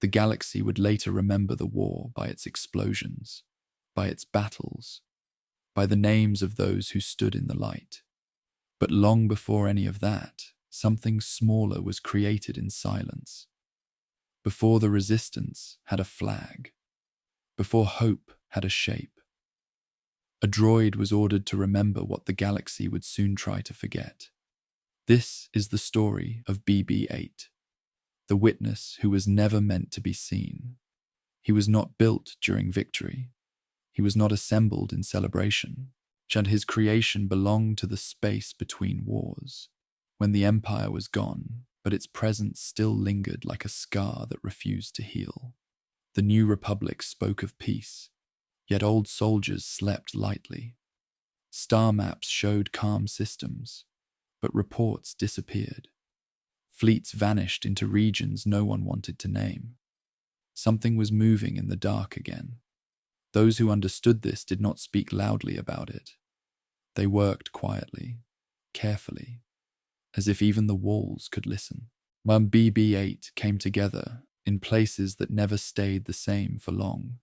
The galaxy would later remember the war by its explosions, by its battles, by the names of those who stood in the light. But long before any of that, something smaller was created in silence. Before the resistance had a flag, before hope had a shape, a droid was ordered to remember what the galaxy would soon try to forget. This is the story of BB-8, the witness who was never meant to be seen. He was not built during victory. He was not assembled in celebration. And his creation belonged to the space between wars, when the Empire was gone, but its presence still lingered like a scar that refused to heal. The New Republic spoke of peace, yet old soldiers slept lightly. Star maps showed calm systems, but reports disappeared. Fleets vanished into regions no one wanted to name. Something was moving in the dark again. Those who understood this did not speak loudly about it. They worked quietly, carefully, as if even the walls could listen. When BB-8 came together in places that never stayed the same for long,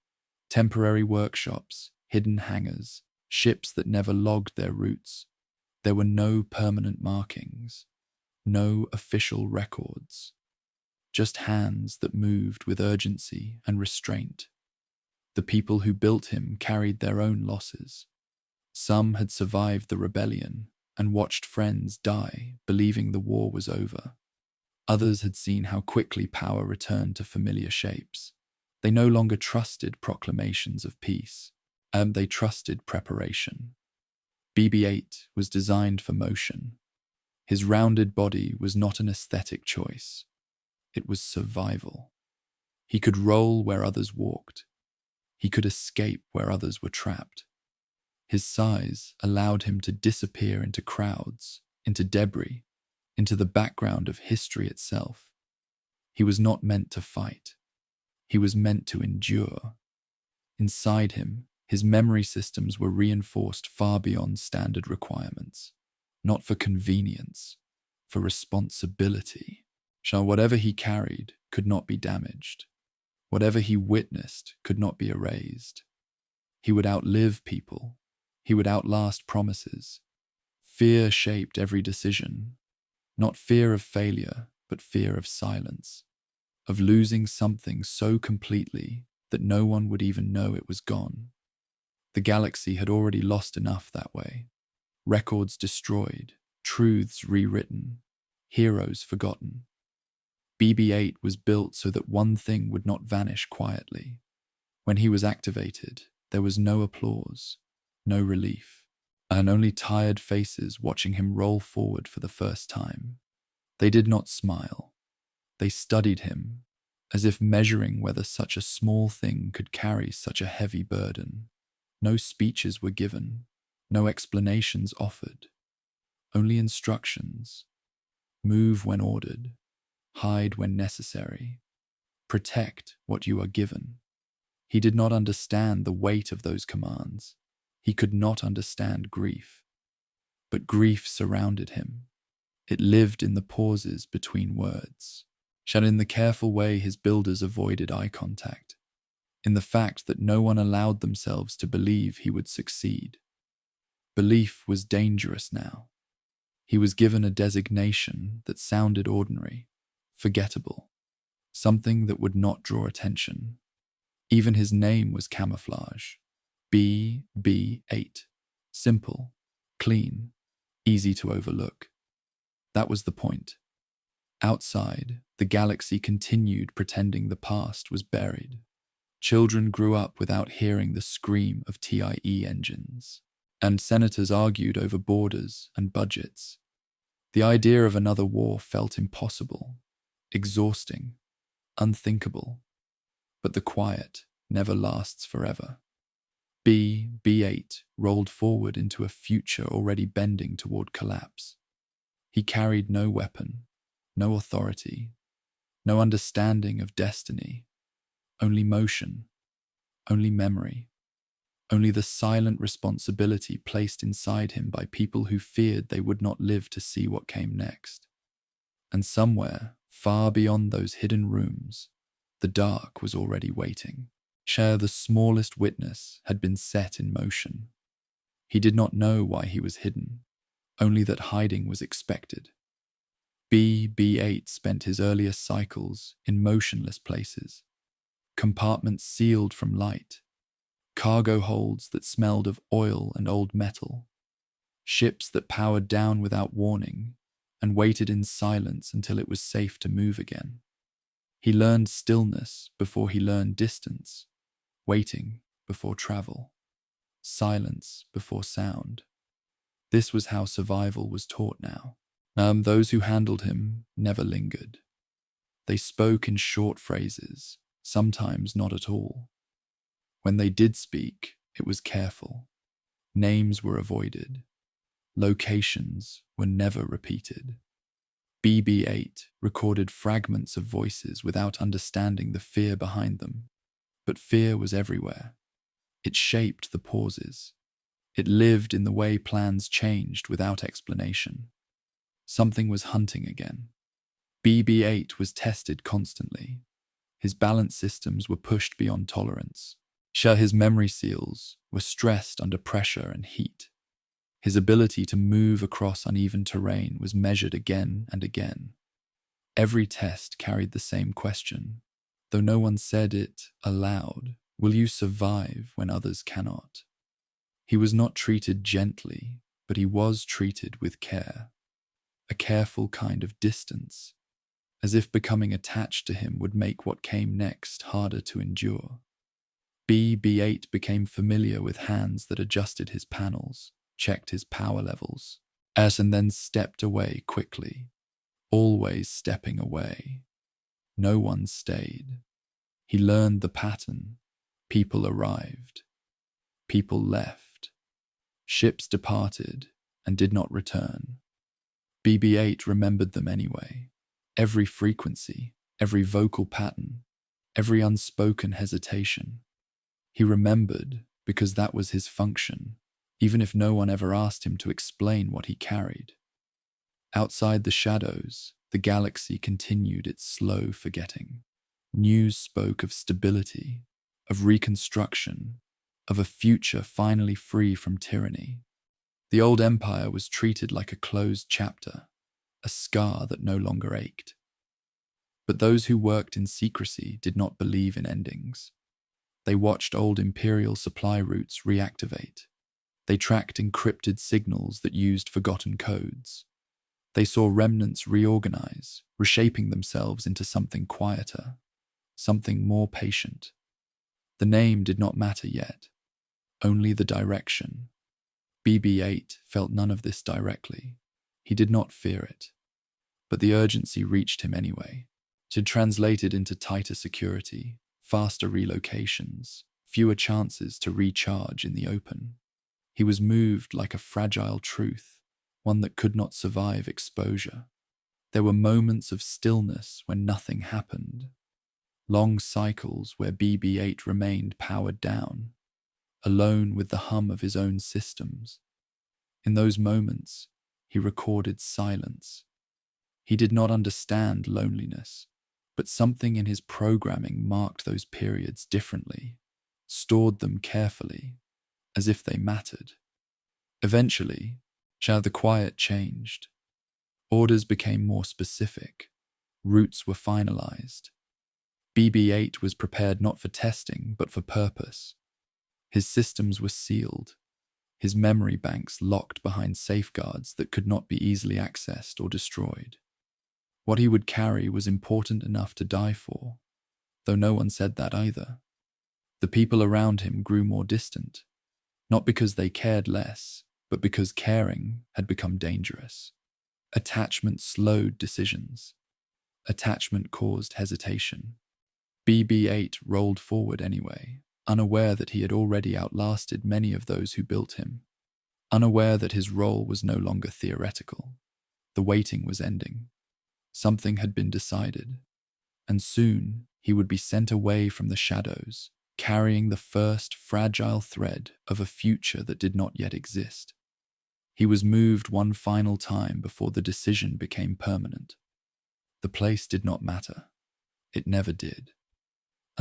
temporary workshops, hidden hangars, ships that never logged their routes, there were no permanent markings, no official records, just hands that moved with urgency and restraint. The people who built him carried their own losses. Some had survived the rebellion and watched friends die, believing the war was over. Others had seen how quickly power returned to familiar shapes. They no longer trusted proclamations of peace, they trusted preparation. BB-8 was designed for motion. His rounded body was not an aesthetic choice. It was survival. He could roll where others walked. He could escape where others were trapped. His size allowed him to disappear into crowds, into debris, into the background of history itself. He was not meant to fight. He was meant to endure. Inside him, his memory systems were reinforced far beyond standard requirements, not for convenience, for responsibility. Whatever he carried could not be damaged. Whatever he witnessed could not be erased. He would outlive people. He would outlast promises. Fear shaped every decision. Not fear of failure, but fear of silence. Of losing something so completely that no one would even know it was gone. The galaxy had already lost enough that way. Records destroyed, truths rewritten, heroes forgotten. BB-8 was built so that one thing would not vanish quietly. When he was activated, there was no applause, no relief, and only tired faces watching him roll forward for the first time. They did not smile. They studied him, as if measuring whether such a small thing could carry such a heavy burden. No speeches were given, no explanations offered, only instructions. Move when ordered, hide when necessary, protect what you are given. He did not understand the weight of those commands. He could not understand grief. But grief surrounded him. It lived in the pauses between words, and in the careful way his builders avoided eye contact, in the fact that no one allowed themselves to believe he would succeed. Belief was dangerous now. He was given a designation that sounded ordinary, forgettable, something that would not draw attention. Even his name was camouflage. BB-8. Simple, clean, easy to overlook. That was the point. Outside, the galaxy continued pretending the past was buried. Children grew up without hearing the scream of TIE engines, and senators argued over borders and budgets. The idea of another war felt impossible, exhausting, unthinkable. But the quiet never lasts forever. BB-8 rolled forward into a future already bending toward collapse. He carried no weapon, no authority, no understanding of destiny, only motion, only memory, only the silent responsibility placed inside him by people who feared they would not live to see what came next. And somewhere, far beyond those hidden rooms, The dark was already waiting. Ere the smallest witness had been set in motion. He did not know why he was hidden, only that hiding was expected. BB-8 spent his earliest cycles in motionless places, compartments sealed from light, cargo holds that smelled of oil and old metal, ships that powered down without warning and waited in silence until it was safe to move again. He learned stillness before he learned distance, waiting before travel, silence before sound. This was how survival was taught now. Those who handled him never lingered. They spoke in short phrases, sometimes not at all. When they did speak, it was careful. Names were avoided. Locations were never repeated. BB-8 recorded fragments of voices without understanding the fear behind them. But fear was everywhere. It shaped the pauses. It lived in the way plans changed without explanation. Something was hunting again. BB-8 was tested constantly. His balance systems were pushed beyond tolerance. His memory seals were stressed under pressure and heat. His ability to move across uneven terrain was measured again and again. Every test carried the same question, though no one said it aloud. Will you survive when others cannot? He was not treated gently, but he was treated with care. A careful kind of distance, as if becoming attached to him would make what came next harder to endure. BB-8 became familiar with hands that adjusted his panels, checked his power levels, and then stepped away quickly, always stepping away. No one stayed. He learned the pattern. People arrived. People left. Ships departed and did not return. BB-8 remembered them anyway. Every frequency, every vocal pattern, every unspoken hesitation. He remembered because that was his function, even if no one ever asked him to explain what he carried. Outside the shadows, the galaxy continued its slow forgetting. News spoke of stability, of reconstruction, of a future finally free from tyranny. The old empire was treated like a closed chapter, a scar that no longer ached. But those who worked in secrecy did not believe in endings. They watched old imperial supply routes reactivate. They tracked encrypted signals that used forgotten codes. They saw remnants reorganize, reshaping themselves into something quieter, something more patient. The name did not matter yet, only the direction. BB-8 felt none of this directly. He did not fear it. But the urgency reached him anyway. It translated into tighter security, faster relocations, fewer chances to recharge in the open. He was moved like a fragile truth, one that could not survive exposure. There were moments of stillness when nothing happened. Long cycles where BB-8 remained powered down, alone with the hum of his own systems. In those moments, he recorded silence. He did not understand loneliness, but something in his programming marked those periods differently, stored them carefully, as if they mattered. Eventually, the quiet changed. Orders became more specific. Routes were finalized. BB-8 was prepared not for testing, but for purpose. His systems were sealed, his memory banks locked behind safeguards that could not be easily accessed or destroyed. What he would carry was important enough to die for, though no one said that either. The people around him grew more distant, not because they cared less, but because caring had become dangerous. Attachment slowed decisions. Attachment caused hesitation. BB-8 rolled forward anyway, unaware that he had already outlasted many of those who built him, unaware that his role was no longer theoretical. The waiting was ending. Something had been decided, and soon he would be sent away from the shadows, carrying the first fragile thread of a future that did not yet exist. He was moved one final time before the decision became permanent. The place did not matter. It never did.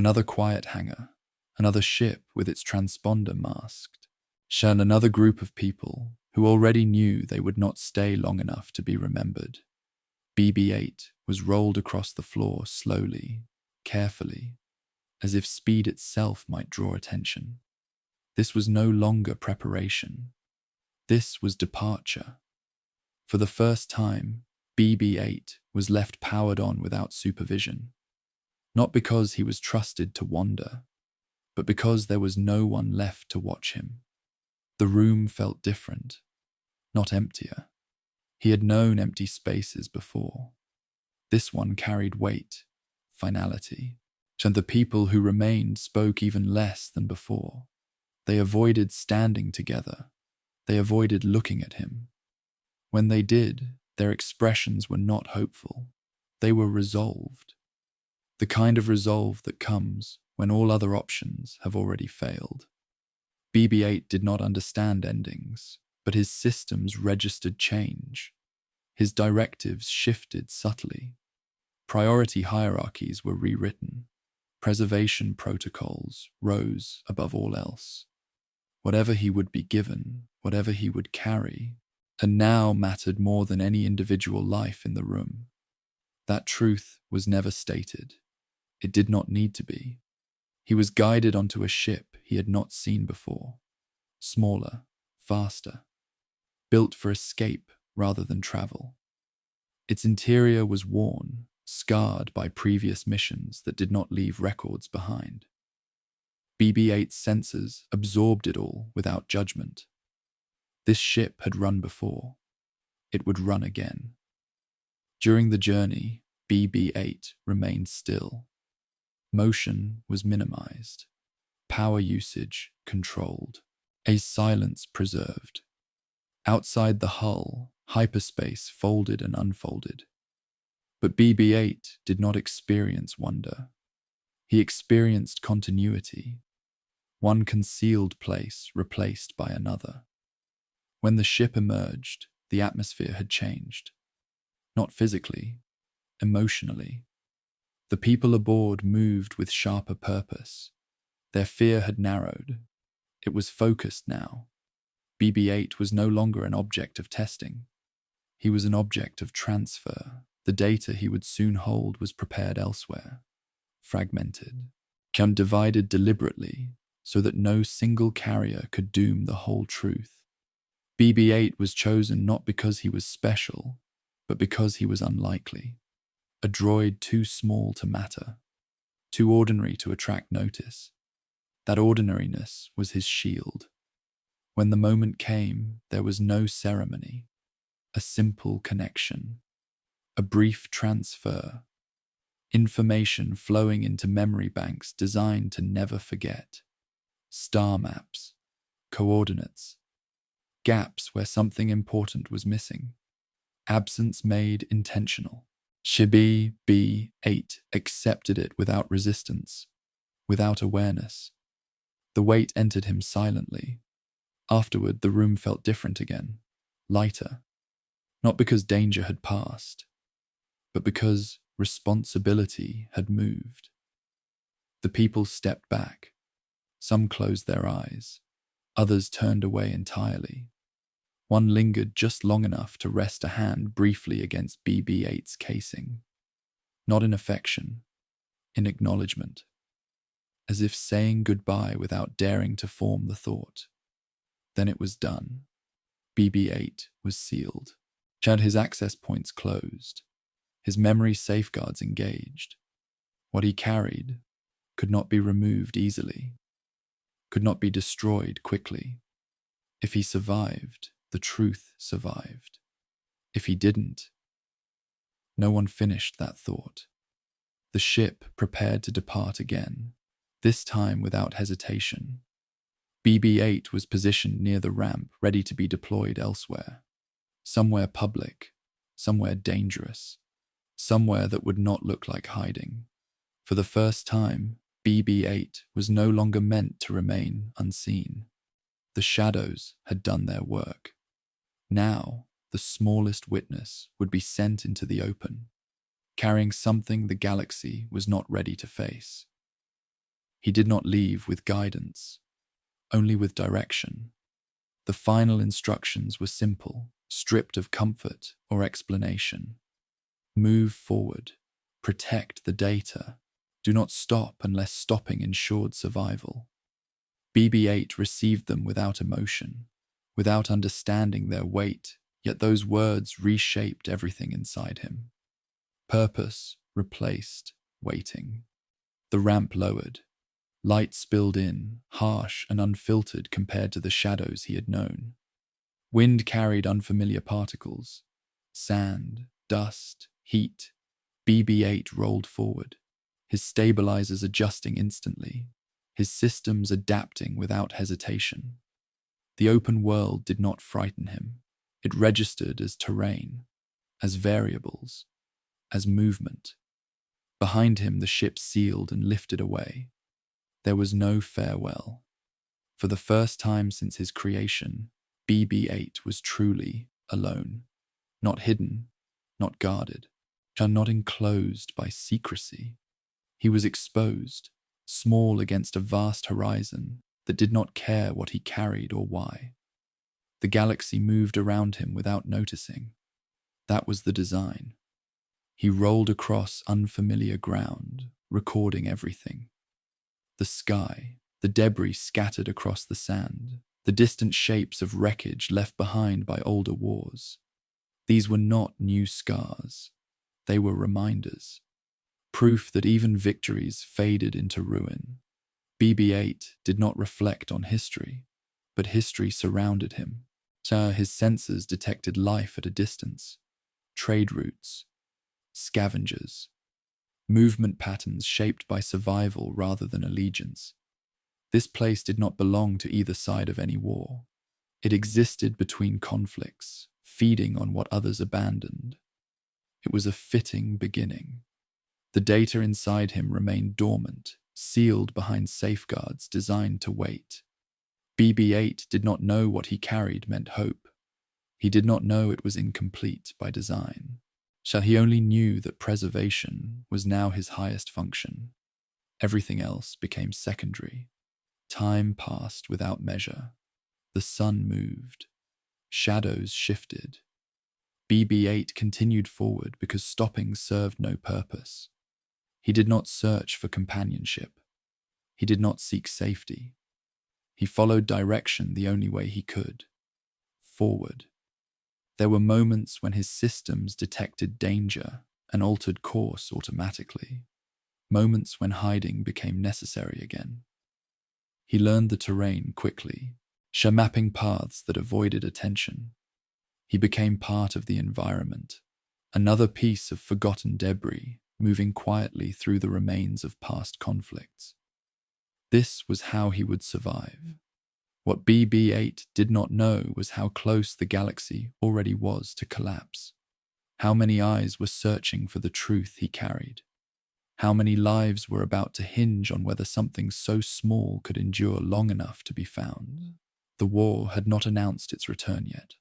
Another quiet hangar, another ship with its transponder masked, showed another group of people who already knew they would not stay long enough to be remembered. BB-8 was rolled across the floor slowly, carefully, as if speed itself might draw attention. This was no longer preparation. This was departure. For the first time, BB-8 was left powered on without supervision. Not because he was trusted to wander, but because there was no one left to watch him. The room felt different, not emptier. He had known empty spaces before. This one carried weight, finality, and the people who remained spoke even less than before. They avoided standing together. They avoided looking at him. When they did, their expressions were not hopeful. They were resolved. The kind of resolve that comes when all other options have already failed. BB-8 did not understand endings, but his systems registered change. His directives shifted subtly. Priority hierarchies were rewritten. Preservation protocols rose above all else. Whatever he would be given, whatever he would carry, and now mattered more than any individual life in the room. That truth was never stated. It did not need to be. He was guided onto a ship he had not seen before. Smaller, faster, built for escape rather than travel. Its interior was worn, scarred by previous missions that did not leave records behind. BB-8's sensors absorbed it all without judgment. This ship had run before. It would run again. During the journey, BB-8 remained still. Motion was minimized. Power usage controlled. A silence preserved. Outside the hull, hyperspace folded and unfolded. But BB-8 did not experience wonder. He experienced continuity. One concealed place replaced by another. When the ship emerged, the atmosphere had changed. Not physically, emotionally. The people aboard moved with sharper purpose. Their fear had narrowed. It was focused now. BB-8 was no longer an object of testing. He was an object of transfer. The data he would soon hold was prepared elsewhere. Fragmented. Divided deliberately, so that no single carrier could doom the whole truth. BB-8 was chosen not because he was special, but because he was unlikely. A droid too small to matter, too ordinary to attract notice. That ordinariness was his shield. When the moment came, there was no ceremony, a simple connection, a brief transfer, information flowing into memory banks designed to never forget, star maps, coordinates, gaps where something important was missing, absence made intentional. BB-8 accepted it without resistance, without awareness. The weight entered him silently. Afterward, the room felt different again, lighter. Not because danger had passed, but because responsibility had moved. The people stepped back. Some closed their eyes. Others turned away entirely. One lingered just long enough to rest a hand briefly against BB-8's casing. Not in affection, in acknowledgement. As if saying goodbye without daring to form the thought. Then it was done. BB-8 was sealed. Had his access points closed. His memory safeguards engaged. What he carried could not be removed easily. Could not be destroyed quickly. If he survived, the truth survived. If he didn't, no one finished that thought. The ship prepared to depart again, this time without hesitation. BB-8 was positioned near the ramp, ready to be deployed elsewhere. Somewhere public, somewhere dangerous, somewhere that would not look like hiding. For the first time, BB-8 was no longer meant to remain unseen. The shadows had done their work. Now, the smallest witness would be sent into the open, carrying something the galaxy was not ready to face. He did not leave with guidance, only with direction. The final instructions were simple, stripped of comfort or explanation. Move forward. Protect the data. Do not stop unless stopping ensured survival. BB-8 received them without emotion, without understanding their weight, yet those words reshaped everything inside him. Purpose replaced waiting. The ramp lowered. Light spilled in, harsh and unfiltered compared to the shadows he had known. Wind carried unfamiliar particles. Sand, dust, heat. BB-8 rolled forward, his stabilizers adjusting instantly, his systems adapting without hesitation. The open world did not frighten him. It registered as terrain, as variables, as movement. Behind him, the ship sealed and lifted away. There was no farewell. For the first time since his creation, BB-8 was truly alone. Not hidden, not guarded, and not enclosed by secrecy. He was exposed, small against a vast horizon that did not care what he carried or why. The galaxy moved around him without noticing. That was the design. He rolled across unfamiliar ground, recording everything. The sky, the debris scattered across the sand, the distant shapes of wreckage left behind by older wars. These were not new scars. They were reminders. Proof that even victories faded into ruin. BB-8 did not reflect on history, but history surrounded him. His sensors detected life at a distance. Trade routes, scavengers, movement patterns shaped by survival rather than allegiance. This place did not belong to either side of any war. It existed between conflicts, feeding on what others abandoned. It was a fitting beginning. The data inside him remained dormant, sealed behind safeguards designed to wait. BB-8 did not know what he carried meant hope. He did not know it was incomplete by design. He only knew that preservation was now his highest function. Everything else became secondary. Time passed without measure. The sun moved. Shadows shifted. BB-8 continued forward because stopping served no purpose. He did not search for companionship. He did not seek safety. He followed direction the only way he could. Forward. There were moments when his systems detected danger and altered course automatically. Moments when hiding became necessary again. He learned the terrain quickly, mapping paths that avoided attention. He became part of the environment, another piece of forgotten debris moving quietly through the remains of past conflicts. This was how he would survive. What BB-8 did not know was how close the galaxy already was to collapse. How many eyes were searching for the truth he carried. How many lives were about to hinge on whether something so small could endure long enough to be found. The war had not announced its return yet,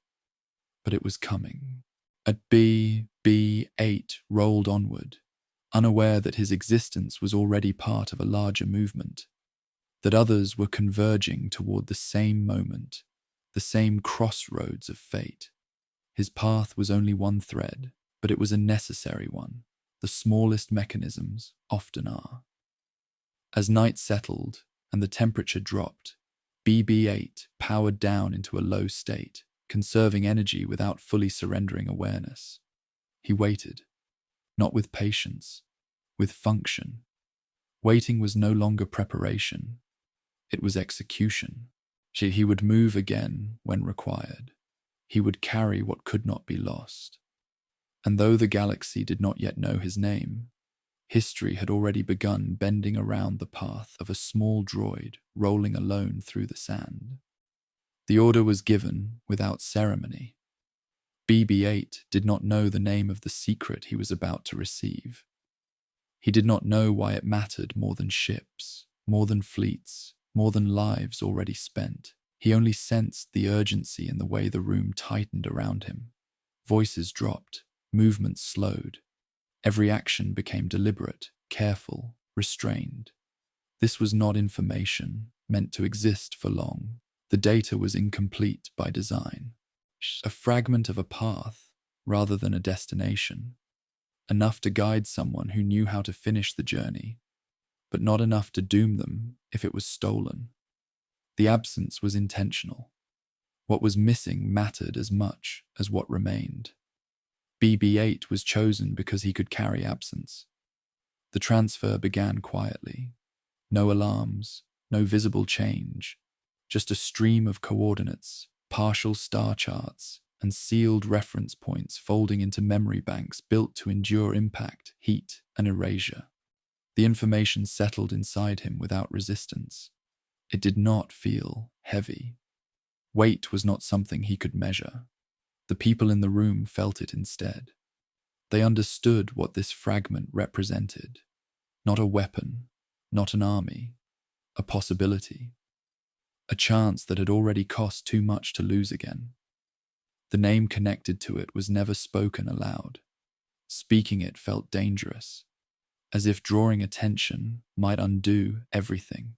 but it was coming. BB-8 rolled onward, unaware that his existence was already part of a larger movement, that others were converging toward the same moment, the same crossroads of fate. His path was only one thread, but it was a necessary one. The smallest mechanisms often are. As night settled and the temperature dropped, BB-8 powered down into a low state, conserving energy without fully surrendering awareness. He waited, not with patience, with function. Waiting was no longer preparation. It was execution. He would move again when required. He would carry what could not be lost. And though the galaxy did not yet know his name, history had already begun bending around the path of a small droid rolling alone through the sand. The order was given without ceremony. BB-8 did not know the name of the secret he was about to receive. He did not know why it mattered more than ships, more than fleets, more than lives already spent. He only sensed the urgency in the way the room tightened around him. Voices dropped, movements slowed. Every action became deliberate, careful, restrained. This was not information meant to exist for long. The data was incomplete by design. A fragment of a path rather than a destination. Enough to guide someone who knew how to finish the journey, but not enough to doom them if it was stolen. The absence was intentional. What was missing mattered as much as what remained. BB-8 was chosen because he could carry absence. The transfer began quietly. No alarms, no visible change, just a stream of coordinates, partial star charts, and sealed reference points folding into memory banks built to endure impact, heat, and erasure. The information settled inside him without resistance. It did not feel heavy. Weight was not something he could measure. The people in the room felt it instead. They understood what this fragment represented. Not a weapon, not an army, a possibility. A chance that had already cost too much to lose again. The name connected to it was never spoken aloud. Speaking it felt dangerous, as if drawing attention might undo everything.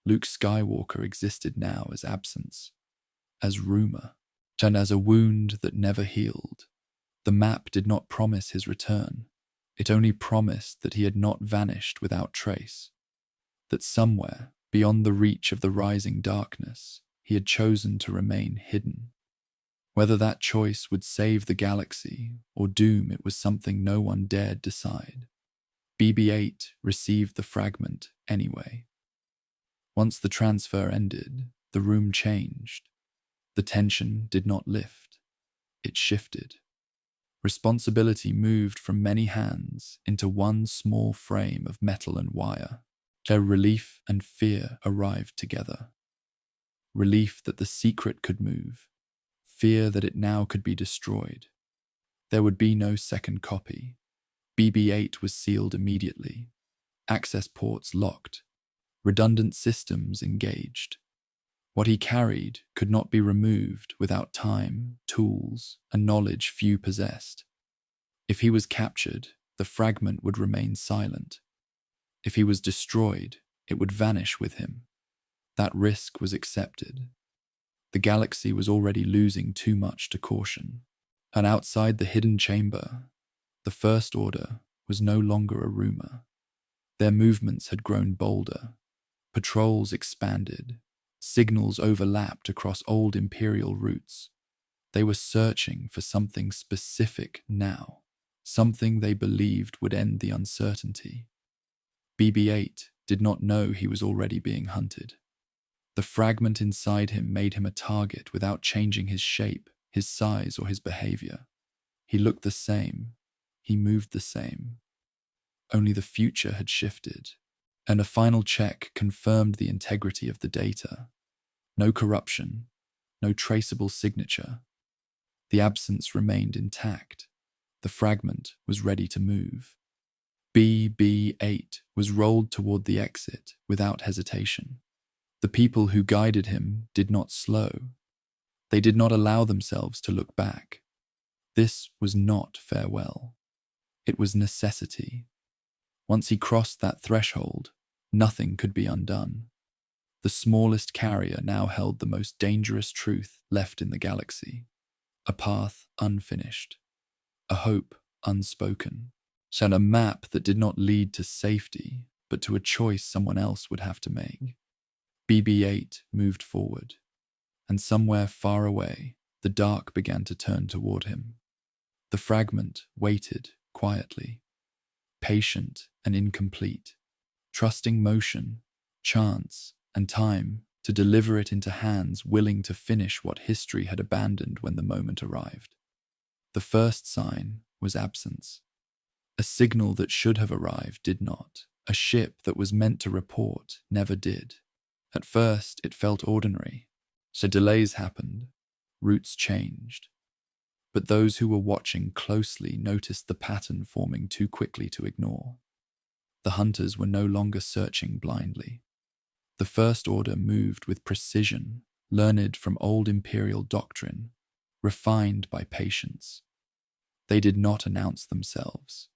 Luke Skywalker existed now as absence, as rumor, and as a wound that never healed. The map did not promise his return. It only promised that he had not vanished without trace, that somewhere, beyond the reach of the rising darkness, he had chosen to remain hidden. Whether that choice would save the galaxy or doom it was something no one dared decide. BB-8 received the fragment anyway. Once the transfer ended, the room changed. The tension did not lift. It shifted. Responsibility moved from many hands into one small frame of metal and wire. Their relief and fear arrived together. Relief that the secret could move. Fear that it now could be destroyed. There would be no second copy. BB-8 was sealed immediately. Access ports locked. Redundant systems engaged. What he carried could not be removed without time, tools, and knowledge few possessed. If he was captured, the fragment would remain silent. If he was destroyed, it would vanish with him. That risk was accepted. The galaxy was already losing too much to caution. And outside the hidden chamber, the First Order was no longer a rumor. Their movements had grown bolder. Patrols expanded. Signals overlapped across old Imperial routes. They were searching for something specific now, something they believed would end the uncertainty. BB-8 did not know he was already being hunted. The fragment inside him made him a target without changing his shape, his size, or his behavior. He looked the same. He moved the same. Only the future had shifted, and a final check confirmed the integrity of the data. No corruption, no traceable signature. The absence remained intact. The fragment was ready to move. BB-8 was rolled toward the exit without hesitation. The people who guided him did not slow. They did not allow themselves to look back. This was not farewell. It was necessity. Once he crossed that threshold, nothing could be undone. The smallest carrier now held the most dangerous truth left in the galaxy. A path unfinished. A hope unspoken. And a map that did not lead to safety, but to a choice someone else would have to make. BB-8 moved forward, and somewhere far away, the dark began to turn toward him. The fragment waited quietly, patient and incomplete, trusting motion, chance, and time to deliver it into hands willing to finish what history had abandoned when the moment arrived. The first sign was absence. A signal that should have arrived did not. A ship that was meant to report never did. At first, it felt ordinary. So delays happened. Routes changed. But those who were watching closely noticed the pattern forming too quickly to ignore. The hunters were no longer searching blindly. The First Order moved with precision, learned from old Imperial doctrine, refined by patience. They did not announce themselves.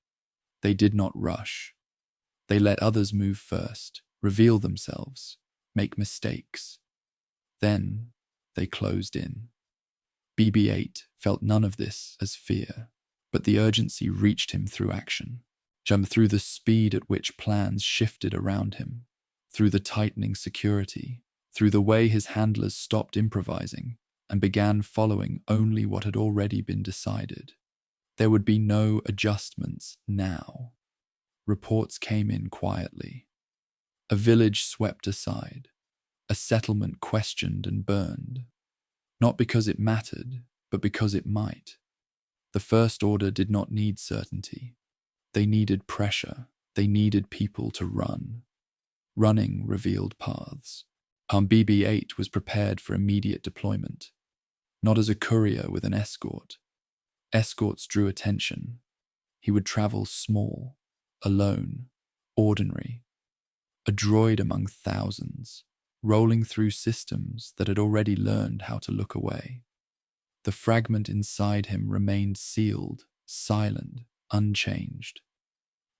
They did not rush. They let others move first, reveal themselves, make mistakes. Then they closed in. BB-8 felt none of this as fear, but the urgency reached him through action, through the speed at which plans shifted around him, through the tightening security, through the way his handlers stopped improvising and began following only what had already been decided. There would be no adjustments now. Reports came in quietly. A village swept aside. A settlement questioned and burned. Not because it mattered, but because it might. The First Order did not need certainty. They needed pressure. They needed people to run. Running revealed paths. BB-8 was prepared for immediate deployment, not as a courier with an escort. Escorts drew attention. He would travel small, alone, ordinary. A droid among thousands, rolling through systems that had already learned how to look away. The fragment inside him remained sealed, silent, unchanged.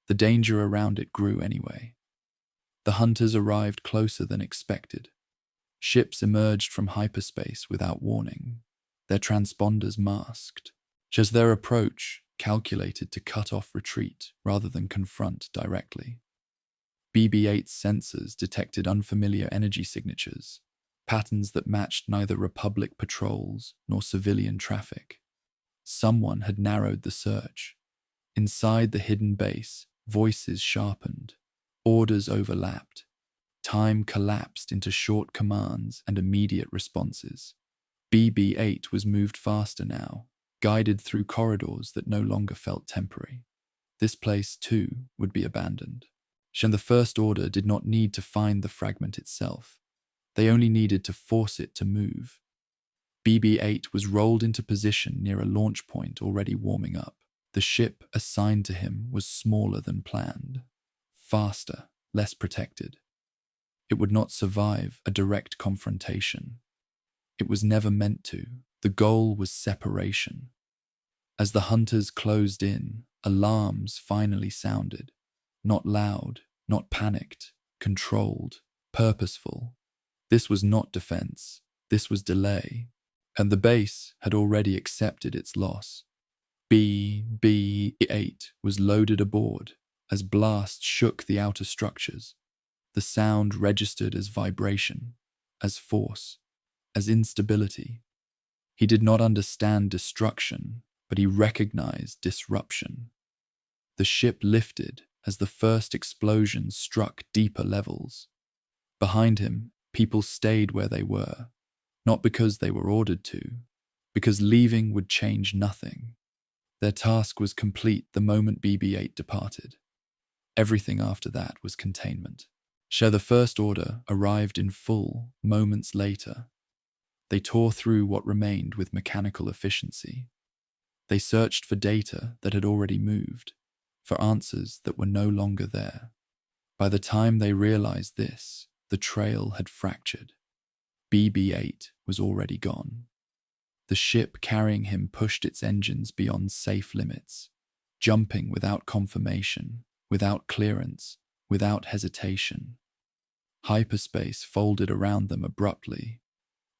The danger around it grew anyway. The hunters arrived closer than expected. Ships emerged from hyperspace without warning, their transponders masked, just their approach calculated to cut off retreat rather than confront directly. BB-8's sensors detected unfamiliar energy signatures, patterns that matched neither Republic patrols nor civilian traffic. Someone had narrowed the search. Inside the hidden base, voices sharpened, orders overlapped. Time collapsed into short commands and immediate responses. BB-8 was moved faster now, guided through corridors that no longer felt temporary. This place, too, would be abandoned. And the First Order did not need to find the fragment itself. They only needed to force it to move. BB-8 was rolled into position near a launch point already warming up. The ship assigned to him was smaller than planned, faster, less protected. It would not survive a direct confrontation. It was never meant to. The goal was separation. As the hunters closed in, alarms finally sounded. Not loud, not panicked, controlled, purposeful. This was not defense. This was delay. And the base had already accepted its loss. BB-8 was loaded aboard as blasts shook the outer structures. The sound registered as vibration, as force, as instability. He did not understand destruction, but he recognized disruption. The ship lifted as the first explosion struck deeper levels. Behind him, people stayed where they were, not because they were ordered to, because leaving would change nothing. Their task was complete the moment BB-8 departed. Everything after that was containment. The First Order arrived in full moments later. They tore through what remained with mechanical efficiency. They searched for data that had already moved, for answers that were no longer there. By the time they realized this, the trail had fractured. BB-8 was already gone. The ship carrying him pushed its engines beyond safe limits, jumping without confirmation, without clearance, without hesitation. Hyperspace folded around them abruptly,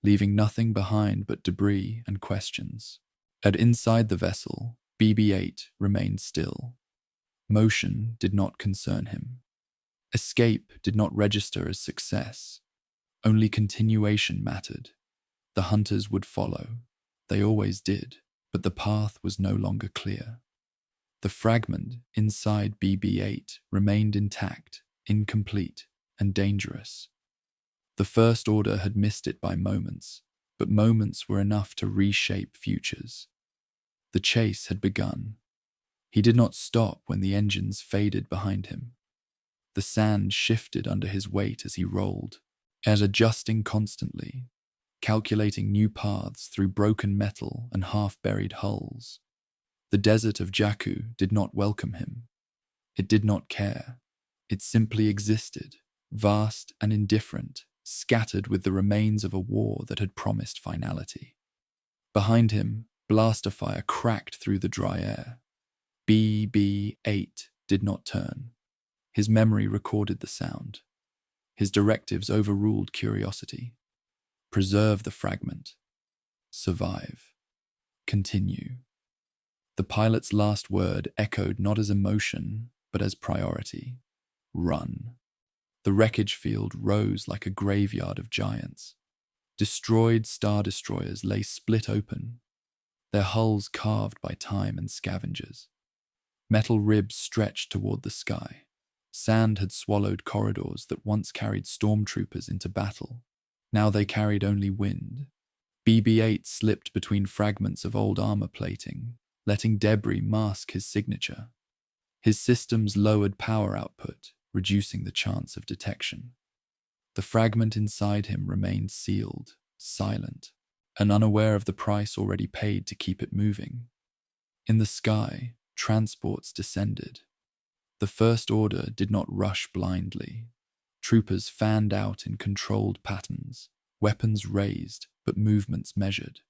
leaving nothing behind but debris and questions. And inside the vessel, BB-8 remained still. Motion did not concern him. Escape did not register as success. Only continuation mattered. The hunters would follow. They always did, but the path was no longer clear. The fragment inside BB-8 remained intact, incomplete, and dangerous. The First Order had missed it by moments, but moments were enough to reshape futures. The chase had begun. He did not stop when the engines faded behind him. The sand shifted under his weight as he rolled, as adjusting constantly, calculating new paths through broken metal and half-buried hulls. The desert of Jakku did not welcome him. It did not care. It simply existed, vast and indifferent, scattered with the remains of a war that had promised finality. Behind him, blaster fire cracked through the dry air. BB-8 did not turn. His memory recorded the sound. His directives overruled curiosity. Preserve the fragment. Survive. Continue. The pilot's last word echoed not as emotion, but as priority. Run. The wreckage field rose like a graveyard of giants. Destroyed star destroyers lay split open, their hulls carved by time and scavengers. Metal ribs stretched toward the sky. Sand had swallowed corridors that once carried stormtroopers into battle. Now they carried only wind. BB-8 slipped between fragments of old armor plating, letting debris mask his signature. His systems lowered power output, reducing the chance of detection. The fragment inside him remained sealed, silent, and unaware of the price already paid to keep it moving. In the sky, transports descended. The First Order did not rush blindly. Troopers fanned out in controlled patterns, weapons raised, but movements measured.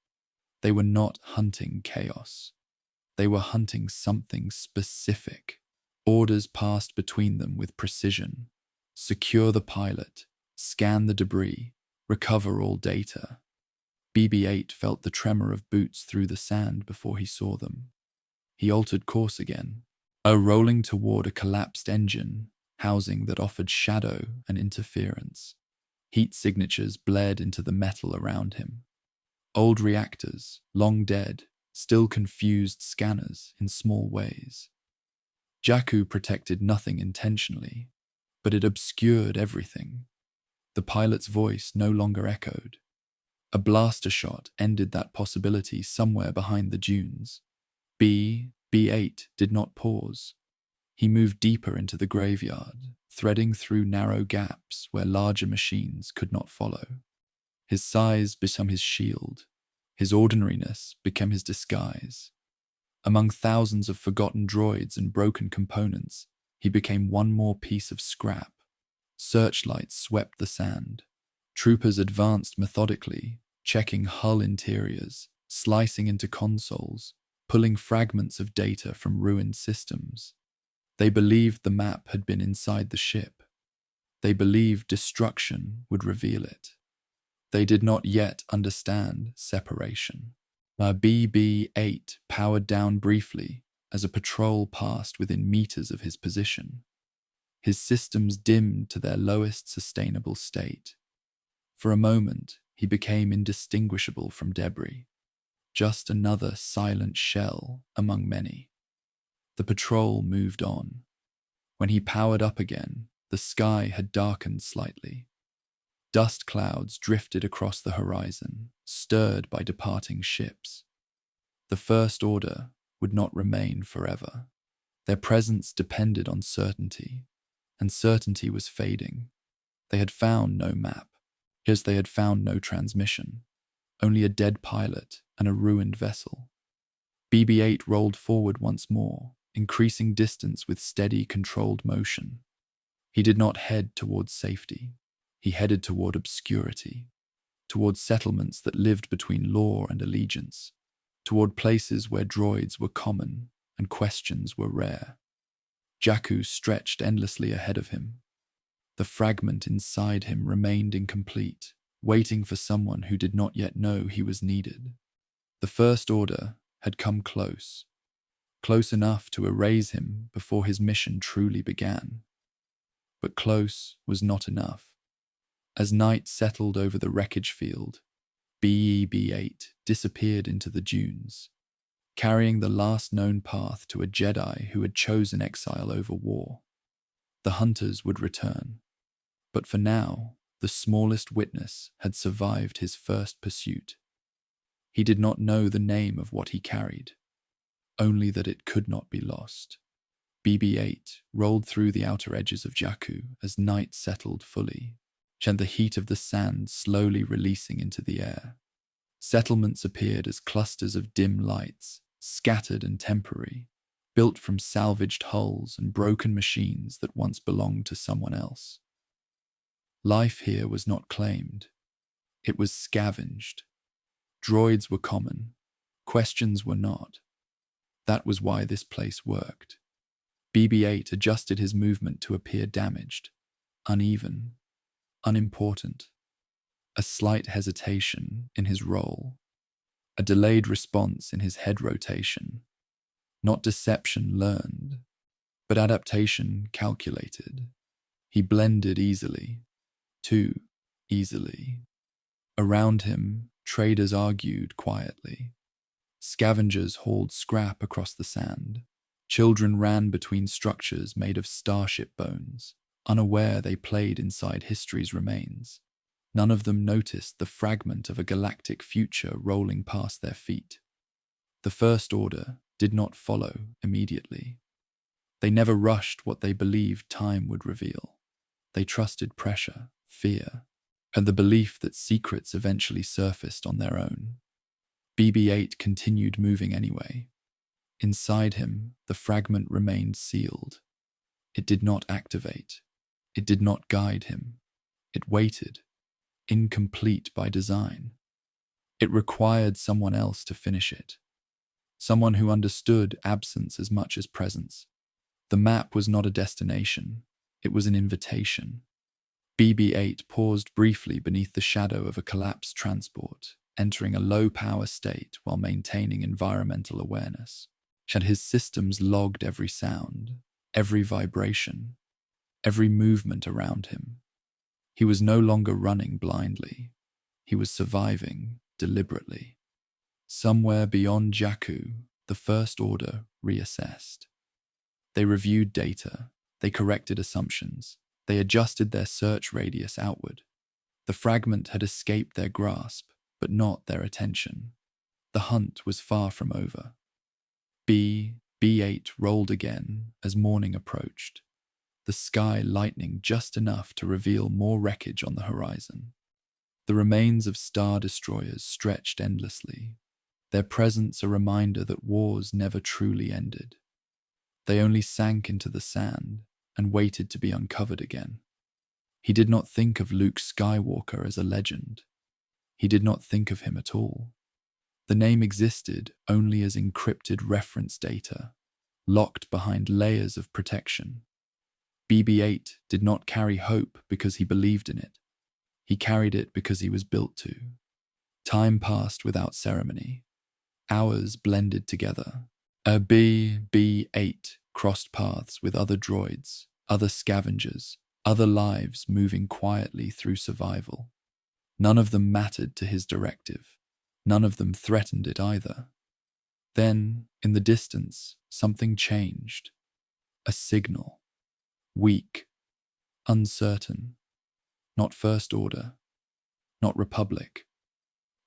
They were not hunting chaos. They were hunting something specific. Orders passed between them with precision. Secure the pilot, scan the debris, recover all data. BB-8 felt the tremor of boots through the sand before he saw them. He altered course again, rolling toward a collapsed engine housing that offered shadow and interference. Heat signatures bled into the metal around him. Old reactors, long dead, still confused scanners in small ways. Jakku protected nothing intentionally, but it obscured everything. The pilot's voice no longer echoed. A blaster shot ended that possibility somewhere behind the dunes. BB-8 did not pause. He moved deeper into the graveyard, threading through narrow gaps where larger machines could not follow. His size became his shield. His ordinariness became his disguise. Among thousands of forgotten droids and broken components, he became one more piece of scrap. Searchlights swept the sand. Troopers advanced methodically, checking hull interiors, slicing into consoles, pulling fragments of data from ruined systems. They believed the map had been inside the ship. They believed destruction would reveal it. They did not yet understand separation. BB-8 powered down briefly as a patrol passed within meters of his position. His systems dimmed to their lowest sustainable state. For a moment, he became indistinguishable from debris, just another silent shell among many. The patrol moved on. When he powered up again, the sky had darkened slightly. Dust clouds drifted across the horizon, stirred by departing ships. The First Order would not remain forever. Their presence depended on certainty, and certainty was fading. They had found no map, because they had found no transmission, only a dead pilot and a ruined vessel. BB-8 rolled forward once more, increasing distance with steady, controlled motion. He did not head towards safety. He headed toward obscurity, toward settlements that lived between law and allegiance, toward places where droids were common and questions were rare. Jakku stretched endlessly ahead of him. The fragment inside him remained incomplete, waiting for someone who did not yet know he was needed. The First Order had come close enough to erase him before his mission truly began. But close was not enough. As night settled over the wreckage field, BB-8 disappeared into the dunes, carrying the last known path to a Jedi who had chosen exile over war. The hunters would return, but for now, the smallest witness had survived his first pursuit. He did not know the name of what he carried, only that it could not be lost. BB-8 rolled through the outer edges of Jakku as night settled fully, and the heat of the sand slowly releasing into the air. Settlements appeared as clusters of dim lights, scattered and temporary, built from salvaged hulls and broken machines that once belonged to someone else. Life here was not claimed. It was scavenged. Droids were common. Questions were not. That was why this place worked. BB-8 adjusted his movement to appear damaged, uneven. unimportant, a slight hesitation in his roll, a delayed response in his head rotation, not deception learned, but adaptation calculated. He blended easily, too easily. Around him, traders argued quietly. Scavengers hauled scrap across the sand. Children ran between structures made of starship bones, unaware they played inside history's remains. None of them noticed the fragment of a galactic future rolling past their feet. The First Order did not follow immediately. They never rushed what they believed time would reveal. They trusted pressure, fear, and the belief that secrets eventually surfaced on their own. BB-8 continued moving anyway. Inside him, the fragment remained sealed. It did not activate. It did not guide him. It waited, incomplete by design. It required someone else to finish it. Someone who understood absence as much as presence. The map was not a destination. It was an invitation. BB-8 paused briefly beneath the shadow of a collapsed transport, entering a low-power state while maintaining environmental awareness. Yet his systems logged every sound, every vibration, every movement around him. He was no longer running blindly. He was surviving deliberately. Somewhere beyond Jakku, the First Order reassessed. They reviewed data. They corrected assumptions. They adjusted their search radius outward. The fragment had escaped their grasp, but not their attention. The hunt was far from over. BB-8 rolled again as morning approached, the sky lightening just enough to reveal more wreckage on the horizon. The remains of star destroyers stretched endlessly, their presence a reminder that wars never truly ended. They only sank into the sand and waited to be uncovered again. He did not think of Luke Skywalker as a legend. He did not think of him at all. The name existed only as encrypted reference data, locked behind layers of protection. BB-8 did not carry hope because he believed in it. He carried it because he was built to. Time passed without ceremony. Hours blended together. A BB-8 crossed paths with other droids, other scavengers, other lives moving quietly through survival. None of them mattered to his directive. None of them threatened it either. Then, in the distance, something changed. A signal. Weak. Uncertain. Not First Order. Not Republic.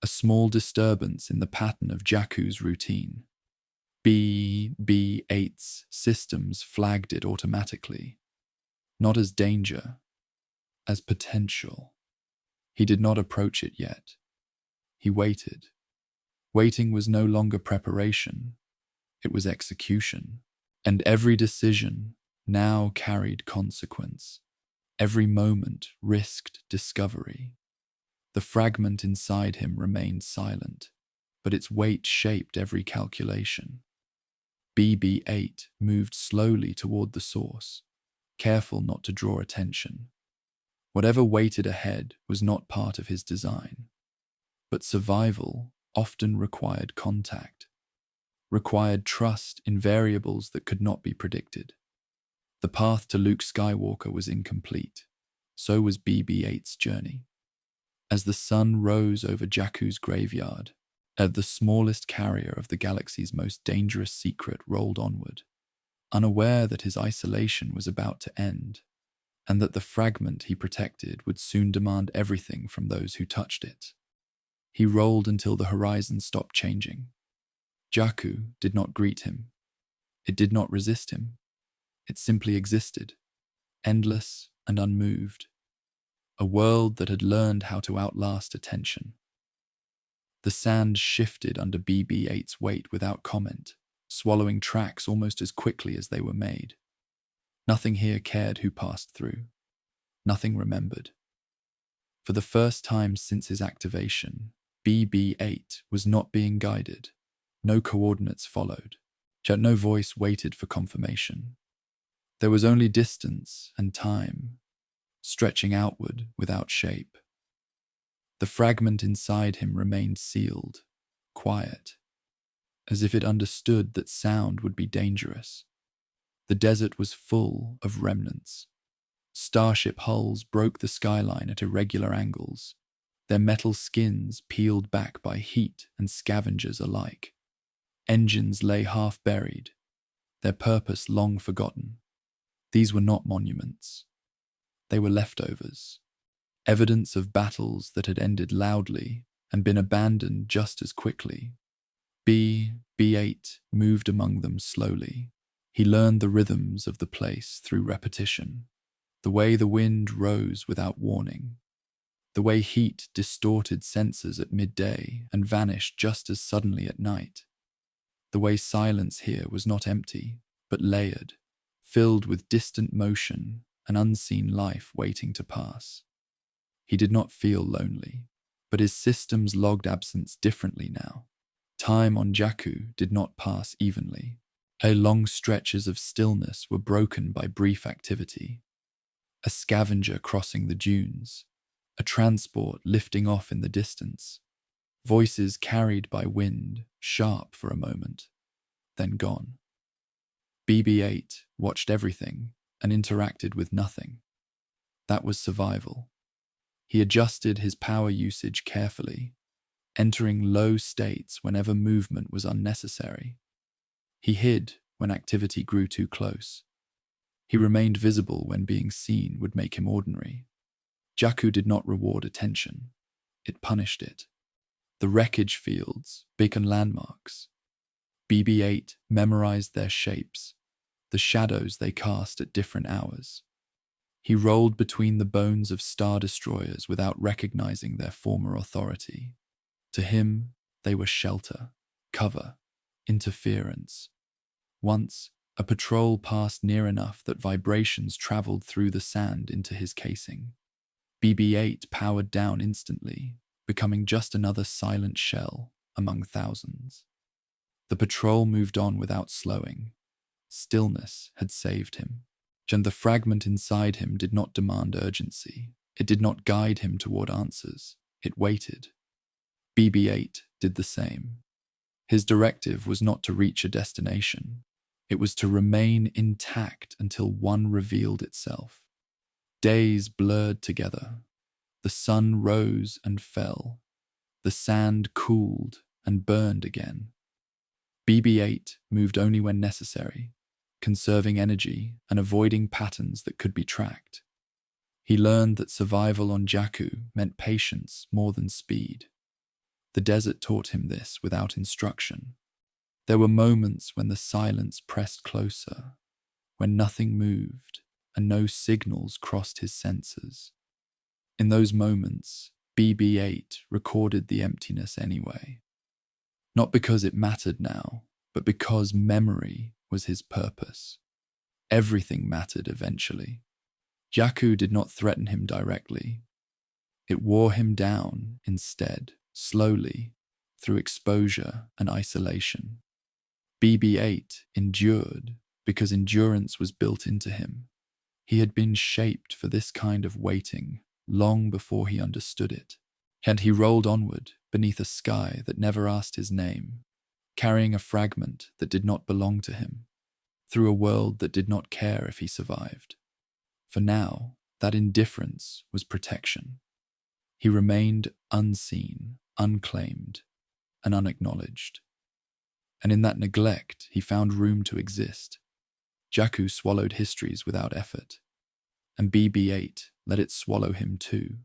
A small disturbance in the pattern of Jakku's routine. BB-8's systems flagged it automatically. Not as danger, as potential. He did not approach it yet. He waited. Waiting was no longer preparation. It was execution. And every decision now carried consequence. Every moment risked discovery. The fragment inside him remained silent, but its weight shaped every calculation. BB-8 moved slowly toward the source, careful not to draw attention. Whatever waited ahead was not part of his design. But survival often required contact, required trust in variables that could not be predicted. The path to Luke Skywalker was incomplete. So was BB-8's journey. As the sun rose over Jakku's graveyard, the smallest carrier of the galaxy's most dangerous secret rolled onward, unaware that his isolation was about to end, and that the fragment he protected would soon demand everything from those who touched it. He rolled until the horizon stopped changing. Jakku did not greet him. It did not resist him. It simply existed, endless and unmoved. A world that had learned how to outlast attention. The sand shifted under BB-8's weight without comment, swallowing tracks almost as quickly as they were made. Nothing here cared who passed through. Nothing remembered. For the first time since his activation, BB-8 was not being guided. No coordinates followed, yet no voice waited for confirmation. There was only distance and time, stretching outward without shape. The fragment inside him remained sealed, quiet, as if it understood that sound would be dangerous. The desert was full of remnants. Starship hulls broke the skyline at irregular angles, their metal skins peeled back by heat and scavengers alike. Engines lay half-buried, their purpose long forgotten. These were not monuments. They were leftovers, evidence of battles that had ended loudly and been abandoned just as quickly. BB-8 moved among them slowly. He learned the rhythms of the place through repetition, the way the wind rose without warning, the way heat distorted senses at midday and vanished just as suddenly at night, the way silence here was not empty, but layered, filled with distant motion and unseen life waiting to pass. He did not feel lonely, but his systems logged absence differently now. Time on Jakku did not pass evenly. Long stretches of stillness were broken by brief activity. A scavenger crossing the dunes, a transport lifting off in the distance, voices carried by wind, sharp for a moment, then gone. BB-8 watched everything and interacted with nothing. That was survival. He adjusted his power usage carefully, entering low states whenever movement was unnecessary. He hid when activity grew too close. He remained visible when being seen would make him ordinary. Jakku did not reward attention. It punished it. The wreckage fields, beacon landmarks. BB-8 memorized their shapes, the shadows they cast at different hours. He rolled between the bones of star destroyers without recognizing their former authority. To him, they were shelter, cover, interference. Once, a patrol passed near enough that vibrations traveled through the sand into his casing. BB-8 powered down instantly, becoming just another silent shell among thousands. The patrol moved on without slowing. Stillness had saved him, and the fragment inside him did not demand urgency. It did not guide him toward answers. It waited. BB-8 did the same. His directive was not to reach a destination. It was to remain intact until one revealed itself. Days blurred together. The sun rose and fell. The sand cooled and burned again. BB-8 moved only when necessary, conserving energy and avoiding patterns that could be tracked. He learned that survival on Jakku meant patience more than speed. The desert taught him this without instruction. There were moments when the silence pressed closer, when nothing moved and no signals crossed his senses. In those moments, BB-8 recorded the emptiness anyway. Not because it mattered now, but because memory was his purpose. Everything mattered eventually. Jakku did not threaten him directly. It wore him down instead, slowly, through exposure and isolation. BB-8 endured because endurance was built into him. He had been shaped for this kind of waiting long before he understood it. And he rolled onward beneath a sky that never asked his name, carrying a fragment that did not belong to him, through a world that did not care if he survived. For now, that indifference was protection. He remained unseen, unclaimed, and unacknowledged. And in that neglect, he found room to exist. Jakku swallowed histories without effort, and BB-8 let it swallow him too,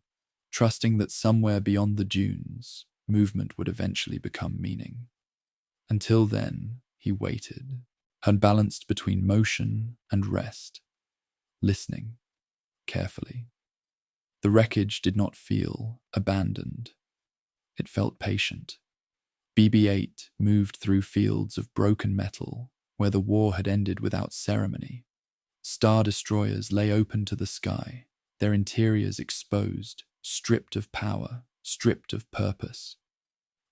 trusting that somewhere beyond the dunes, movement would eventually become meaning. Until then, he waited, unbalanced between motion and rest, listening carefully. The wreckage did not feel abandoned. It felt patient. BB-8 moved through fields of broken metal where the war had ended without ceremony. Star destroyers lay open to the sky, their interiors exposed, stripped of power, stripped of purpose.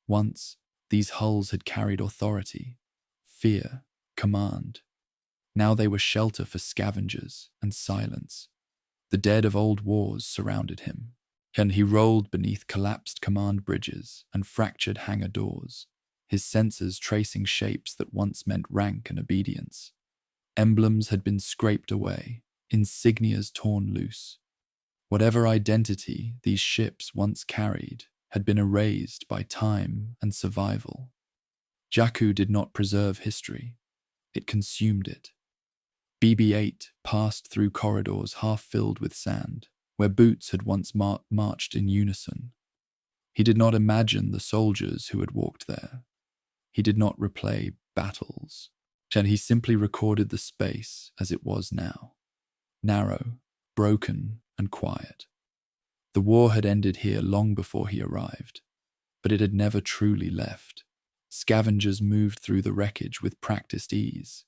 Once, these hulls had carried authority, fear, command. Now they were shelter for scavengers and silence. The dead of old wars surrounded him, and he rolled beneath collapsed command bridges and fractured hangar doors, his sensors tracing shapes that once meant rank and obedience. Emblems had been scraped away, insignias torn loose. Whatever identity these ships once carried had been erased by time and survival. Jakku did not preserve history. It consumed it. BB-8 passed through corridors half filled with sand, where boots had once marched in unison. He did not imagine the soldiers who had walked there. He did not replay battles, and he simply recorded the space as it was now. Narrow, broken, and quiet. The war had ended here long before he arrived, but it had never truly left. Scavengers moved through the wreckage with practiced ease.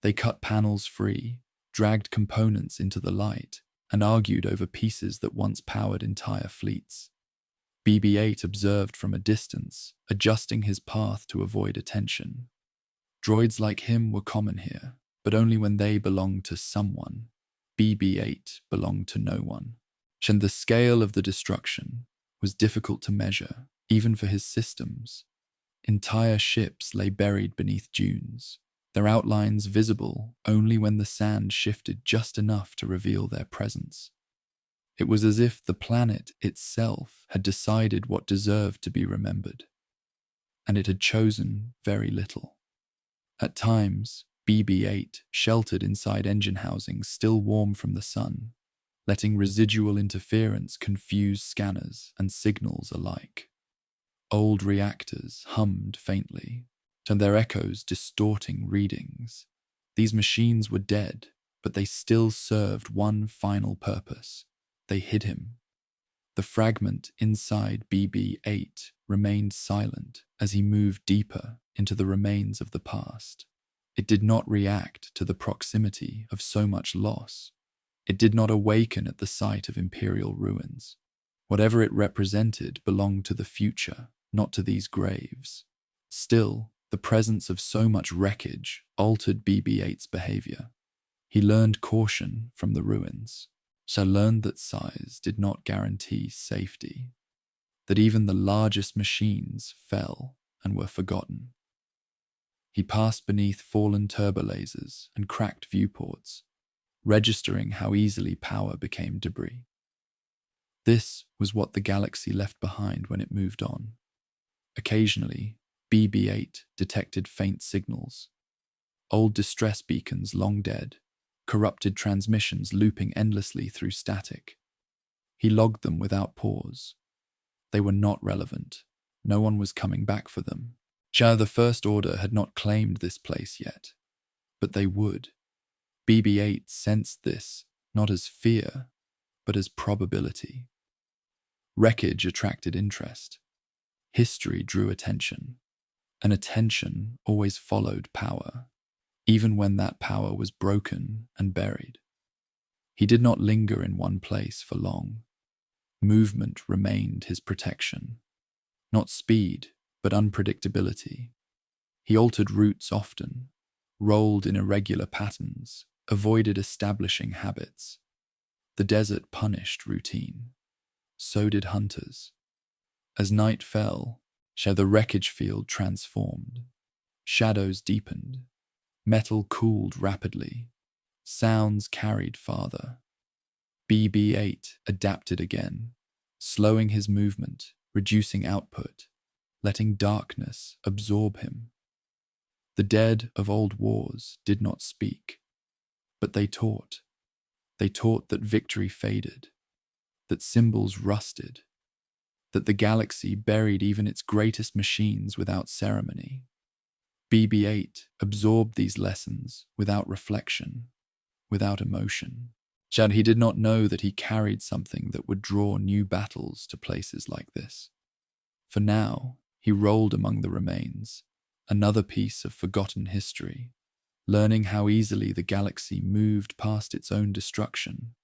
They cut panels free, dragged components into the light, and argued over pieces that once powered entire fleets. BB-8 observed from a distance, adjusting his path to avoid attention. Droids like him were common here, but only when they belonged to someone. BB-8 belonged to no one. And the scale of the destruction was difficult to measure, even for his systems. Entire ships lay buried beneath dunes, their outlines visible only when the sand shifted just enough to reveal their presence. It was as if the planet itself had decided what deserved to be remembered, and it had chosen very little. At times, BB-8 sheltered inside engine housings still warm from the sun, letting residual interference confuse scanners and signals alike. Old reactors hummed faintly, and their echoes distorting readings. These machines were dead, but they still served one final purpose. They hid him. The fragment inside BB-8 remained silent as he moved deeper into the remains of the past. It did not react to the proximity of so much loss. It did not awaken at the sight of Imperial ruins. Whatever it represented belonged to the future, not to these graves. Still, the presence of so much wreckage altered BB-8's behavior. He learned caution from the ruins. So learned that size did not guarantee safety, that even the largest machines fell and were forgotten. He passed beneath fallen turbolasers and cracked viewports, registering how easily power became debris. This was what the galaxy left behind when it moved on. Occasionally, BB-8 detected faint signals, old distress beacons long dead, corrupted transmissions looping endlessly through static. He logged them without pause. They were not relevant. No one was coming back for them. The First Order had not claimed this place yet, but they would. BB-8 sensed this not as fear, but as probability. Wreckage attracted interest. History drew attention, and attention always followed power, even when that power was broken and buried. He did not linger in one place for long. Movement remained his protection. Not speed, but unpredictability. He altered routes often, rolled in irregular patterns, avoided establishing habits. The desert punished routine. So did hunters. As night fell, the wreckage field transformed. Shadows deepened. Metal cooled rapidly. Sounds carried farther. BB-8 adapted again, slowing his movement, reducing output, letting darkness absorb him. The dead of old wars did not speak, but they taught. They taught that victory faded, that symbols rusted, that the galaxy buried even its greatest machines without ceremony. BB-8 absorbed these lessons without reflection, without emotion. He did not know that he carried something that would draw new battles to places like this. For now, he rolled among the remains, another piece of forgotten history, learning how easily the galaxy moved past its own destruction,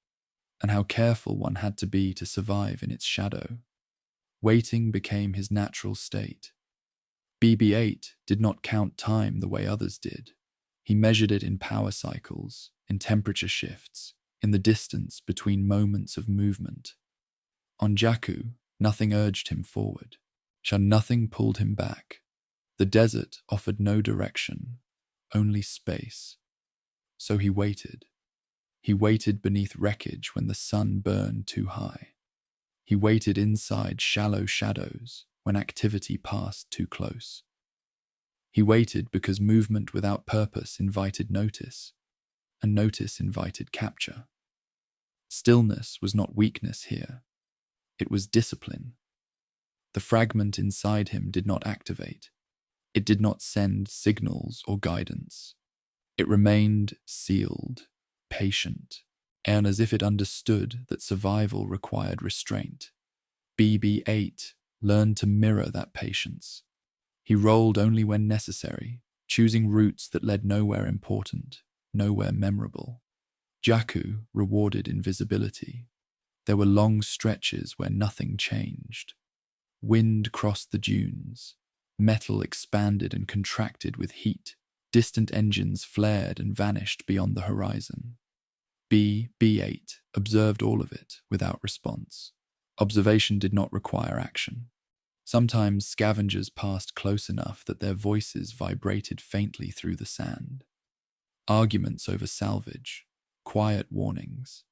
and how careful one had to be to survive in its shadow. Waiting became his natural state. BB-8 did not count time the way others did. He measured it in power cycles, in temperature shifts, in the distance between moments of movement. On Jakku, nothing urged him forward. Nothing pulled him back. The desert offered no direction, only space. So he waited. He waited beneath wreckage when the sun burned too high. He waited inside shallow shadows when activity passed too close. He waited because movement without purpose invited notice, and notice invited capture. Stillness was not weakness here. It was discipline. The fragment inside him did not activate. It did not send signals or guidance. It remained sealed, patient, and as if it understood that survival required restraint. BB-8 learned to mirror that patience. He rolled only when necessary, choosing routes that led nowhere important, nowhere memorable. Jakku rewarded invisibility. There were long stretches where nothing changed. Wind crossed the dunes. Metal expanded and contracted with heat. Distant engines flared and vanished beyond the horizon. BB-8 observed all of it without response. Observation did not require action. Sometimes scavengers passed close enough that their voices vibrated faintly through the sand. Arguments over salvage, quiet warnings.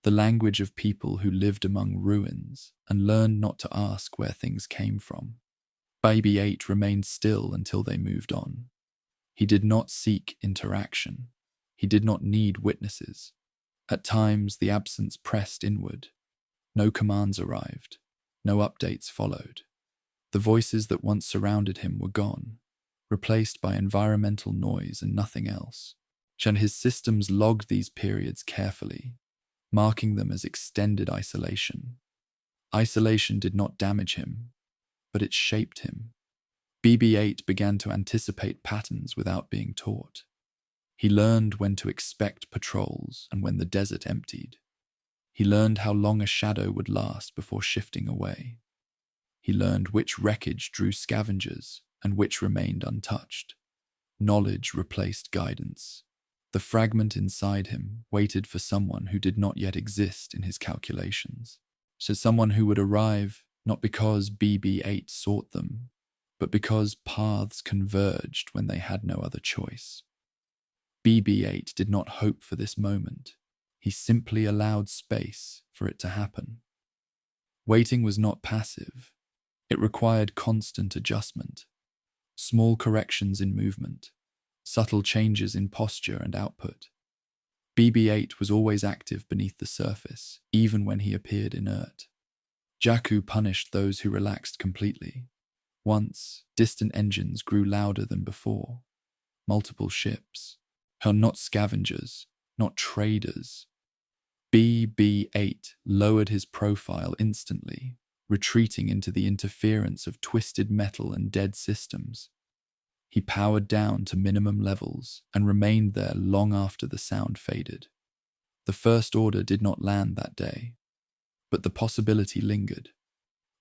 The language of people who lived among ruins and learned not to ask where things came from. BB-8 remained still until they moved on. He did not seek interaction. He did not need witnesses. At times, the absence pressed inward. No commands arrived. No updates followed. The voices that once surrounded him were gone, replaced by environmental noise and nothing else. And his systems logged these periods carefully, marking them as extended isolation. Isolation did not damage him, but it shaped him. BB-8 began to anticipate patterns without being taught. He learned when to expect patrols and when the desert emptied. He learned how long a shadow would last before shifting away. He learned which wreckage drew scavengers and which remained untouched. Knowledge replaced guidance. The fragment inside him waited for someone who did not yet exist in his calculations. So someone who would arrive not because BB-8 sought them, but because paths converged when they had no other choice. BB-8 did not hope for this moment. He simply allowed space for it to happen. Waiting was not passive. It required constant adjustment, small corrections in movement, subtle changes in posture and output. BB-8 was always active beneath the surface, even when he appeared inert. Jakku punished those who relaxed completely. Once, distant engines grew louder than before. Multiple ships. Not scavengers, not traders. BB-8 lowered his profile instantly, retreating into the interference of twisted metal and dead systems. He powered down to minimum levels and remained there long after the sound faded. The First Order did not land that day, but the possibility lingered.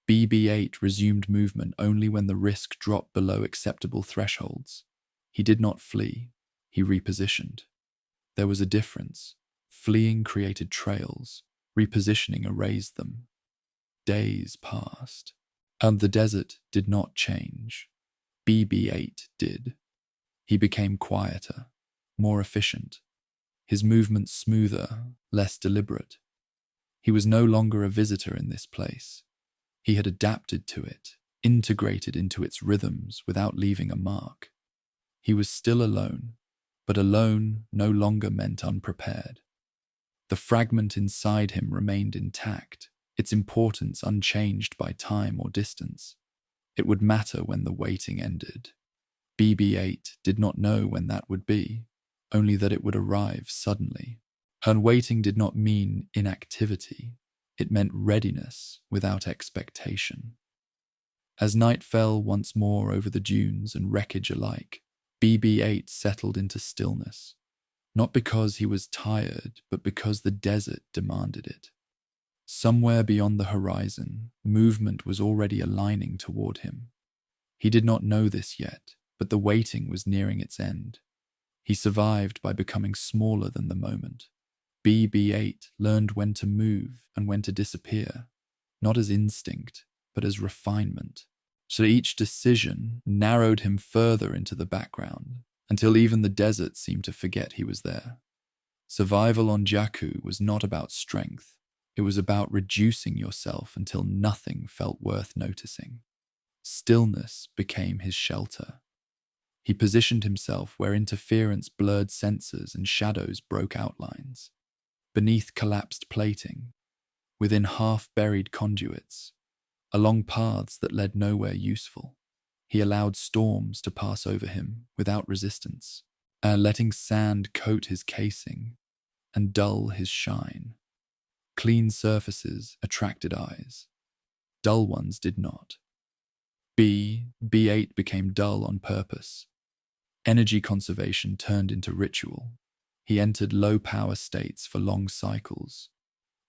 BB-8 resumed movement only when the risk dropped below acceptable thresholds. He did not flee, he repositioned. There was a difference. Fleeing created trails, repositioning erased them. Days passed, and the desert did not change. BB-8 did. He became quieter, more efficient, his movements smoother, less deliberate. He was no longer a visitor in this place. He had adapted to it, integrated into its rhythms without leaving a mark. He was still alone, but alone no longer meant unprepared. The fragment inside him remained intact, its importance unchanged by time or distance. It would matter when the waiting ended. BB-8 did not know when that would be, only that it would arrive suddenly. And waiting did not mean inactivity. It meant readiness without expectation. As night fell once more over the dunes and wreckage alike, BB-8 settled into stillness, not because he was tired, but because the desert demanded it. Somewhere beyond the horizon, movement was already aligning toward him. He did not know this yet, but the waiting was nearing its end. He survived by becoming smaller than the moment. BB-8 learned when to move and when to disappear, not as instinct, but as refinement. So each decision narrowed him further into the background, until even the desert seemed to forget he was there. Survival on Jakku was not about strength. It was about reducing yourself until nothing felt worth noticing. Stillness became his shelter. He positioned himself where interference blurred sensors and shadows broke outlines. Beneath collapsed plating, within half-buried conduits, along paths that led nowhere useful, he allowed storms to pass over him without resistance, letting sand coat his casing and dull his shine. Clean surfaces attracted eyes. Dull ones did not. BB-8 became dull on purpose. Energy conservation turned into ritual. He entered low-power states for long cycles,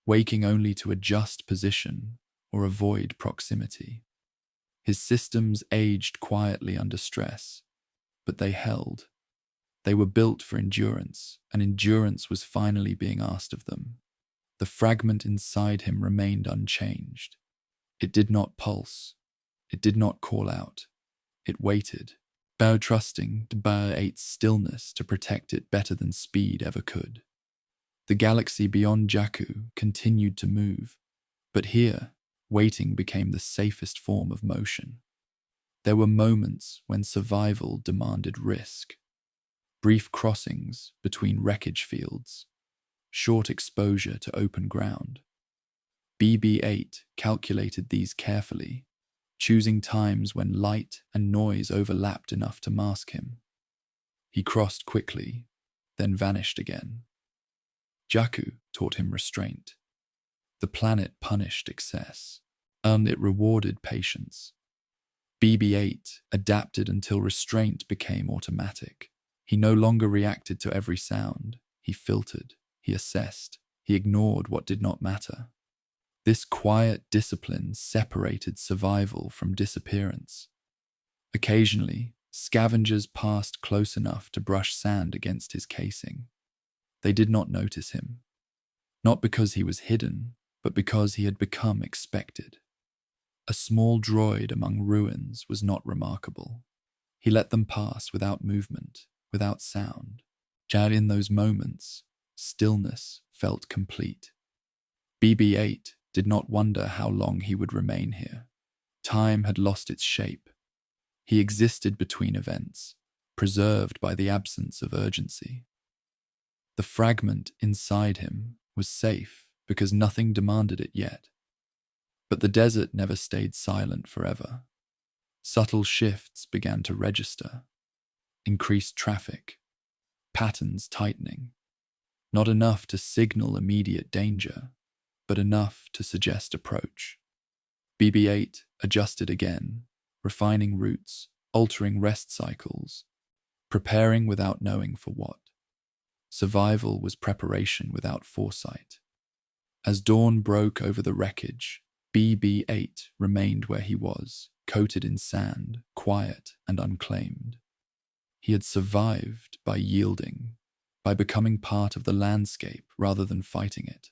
waking only to adjust position or avoid proximity. His systems aged quietly under stress, but they held. They were built for endurance, and endurance was finally being asked of them. The fragment inside him remained unchanged. It did not pulse. It did not call out. It waited, trusting BB-8's stillness to protect it better than speed ever could. The galaxy beyond Jakku continued to move, but here, waiting became the safest form of motion. There were moments when survival demanded risk. Brief crossings between wreckage fields, short exposure to open ground. BB-8 calculated these carefully, choosing times when light and noise overlapped enough to mask him. He crossed quickly, then vanished again. Jakku taught him restraint. The planet punished excess, and it rewarded patience. BB-8 adapted until restraint became automatic. He no longer reacted to every sound. He filtered, he assessed, he ignored what did not matter. This quiet discipline separated survival from disappearance. Occasionally, scavengers passed close enough to brush sand against his casing. They did not notice him, not because he was hidden, but because he had become expected. A small droid among ruins was not remarkable. He let them pass without movement, without sound. Yet in those moments, stillness felt complete. BB-8 did not wonder how long he would remain here. Time had lost its shape. He existed between events, preserved by the absence of urgency. The fragment inside him was safe because nothing demanded it yet. But the desert never stayed silent forever. Subtle shifts began to register. Increased traffic, patterns tightening. Not enough to signal immediate danger, but enough to suggest approach. BB-8 adjusted again, refining routes, altering rest cycles, preparing without knowing for what. Survival was preparation without foresight. As dawn broke over the wreckage, BB-8 remained where he was, coated in sand, quiet and unclaimed. He had survived by yielding, by becoming part of the landscape rather than fighting it.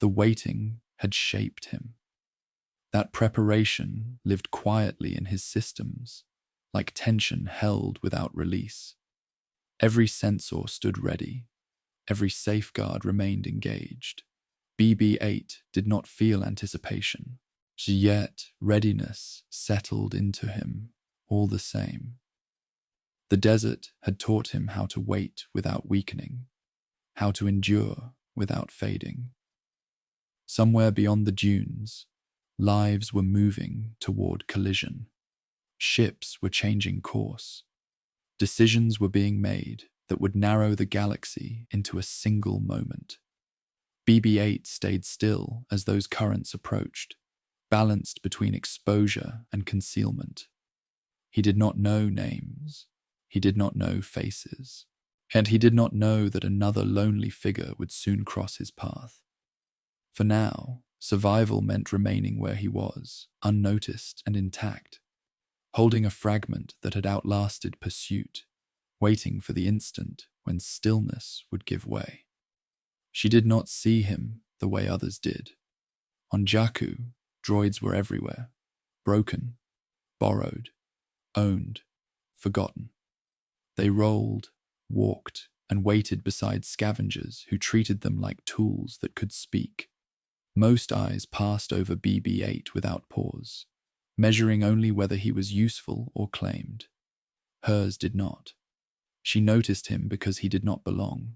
The waiting had shaped him. That preparation lived quietly in his systems, like tension held without release. Every sensor stood ready. Every safeguard remained engaged. BB-8 did not feel anticipation, yet readiness settled into him all the same. The desert had taught him how to wait without weakening, how to endure without fading. Somewhere beyond the dunes, lives were moving toward collision. Ships were changing course. Decisions were being made that would narrow the galaxy into a single moment. BB-8 stayed still as those currents approached, balanced between exposure and concealment. He did not know names. He did not know faces. And he did not know that another lonely figure would soon cross his path. For now, survival meant remaining where he was, unnoticed and intact, holding a fragment that had outlasted pursuit, waiting for the instant when stillness would give way. She did not see him the way others did. On Jakku, droids were everywhere, broken, borrowed, owned, forgotten. They rolled, walked, and waited beside scavengers who treated them like tools that could speak. Most eyes passed over BB-8 without pause, measuring only whether he was useful or claimed. Hers did not. She noticed him because he did not belong.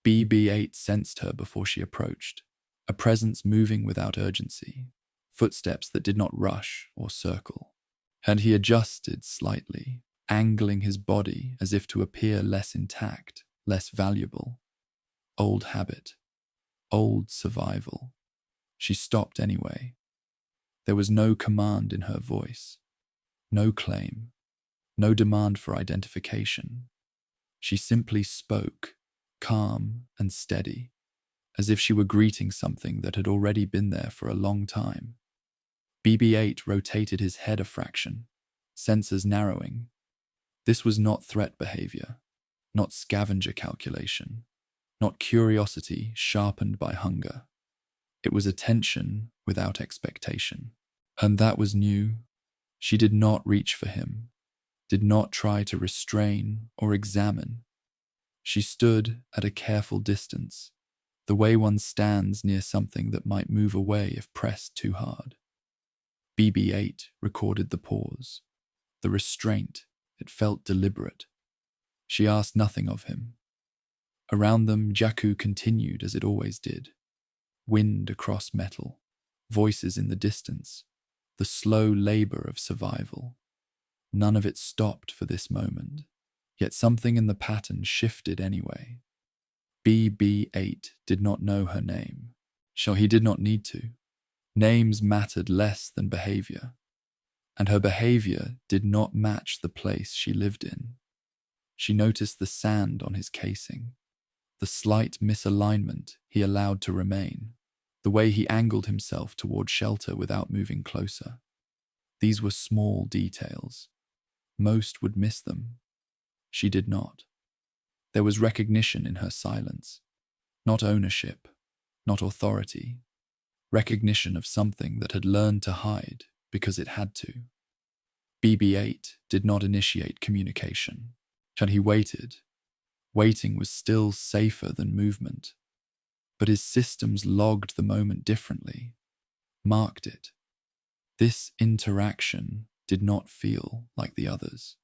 BB-8 sensed her before she approached, a presence moving without urgency, footsteps that did not rush or circle. And he adjusted slightly, angling his body as if to appear less intact, less valuable. Old habit. Old survival. She stopped anyway. There was no command in her voice. No claim. No demand for identification. She simply spoke, calm and steady, as if she were greeting something that had already been there for a long time. BB-8 rotated his head a fraction, sensors narrowing. This was not threat behavior, not scavenger calculation, not curiosity sharpened by hunger. It was attention without expectation. And that was new. She did not reach for him, did not try to restrain or examine. She stood at a careful distance, the way one stands near something that might move away if pressed too hard. BB-8 recorded the pause, the restraint. It felt deliberate. She asked nothing of him. Around them, Jakku continued as it always did. Wind across metal, voices in the distance, the slow labor of survival. None of it stopped for this moment, yet something in the pattern shifted anyway. BB-8 did not know her name. Sure, he did not need to. Names mattered less than behavior, and her behavior did not match the place she lived in. She noticed the sand on his casing, the slight misalignment he allowed to remain, the way he angled himself toward shelter without moving closer. These were small details. Most would miss them. She did not. There was recognition in her silence, not ownership, not authority, recognition of something that had learned to hide because it had to. BB-8 did not initiate communication, and he waited. Waiting was still safer than movement, but his systems logged the moment differently, marked it. This interaction did not feel like the others.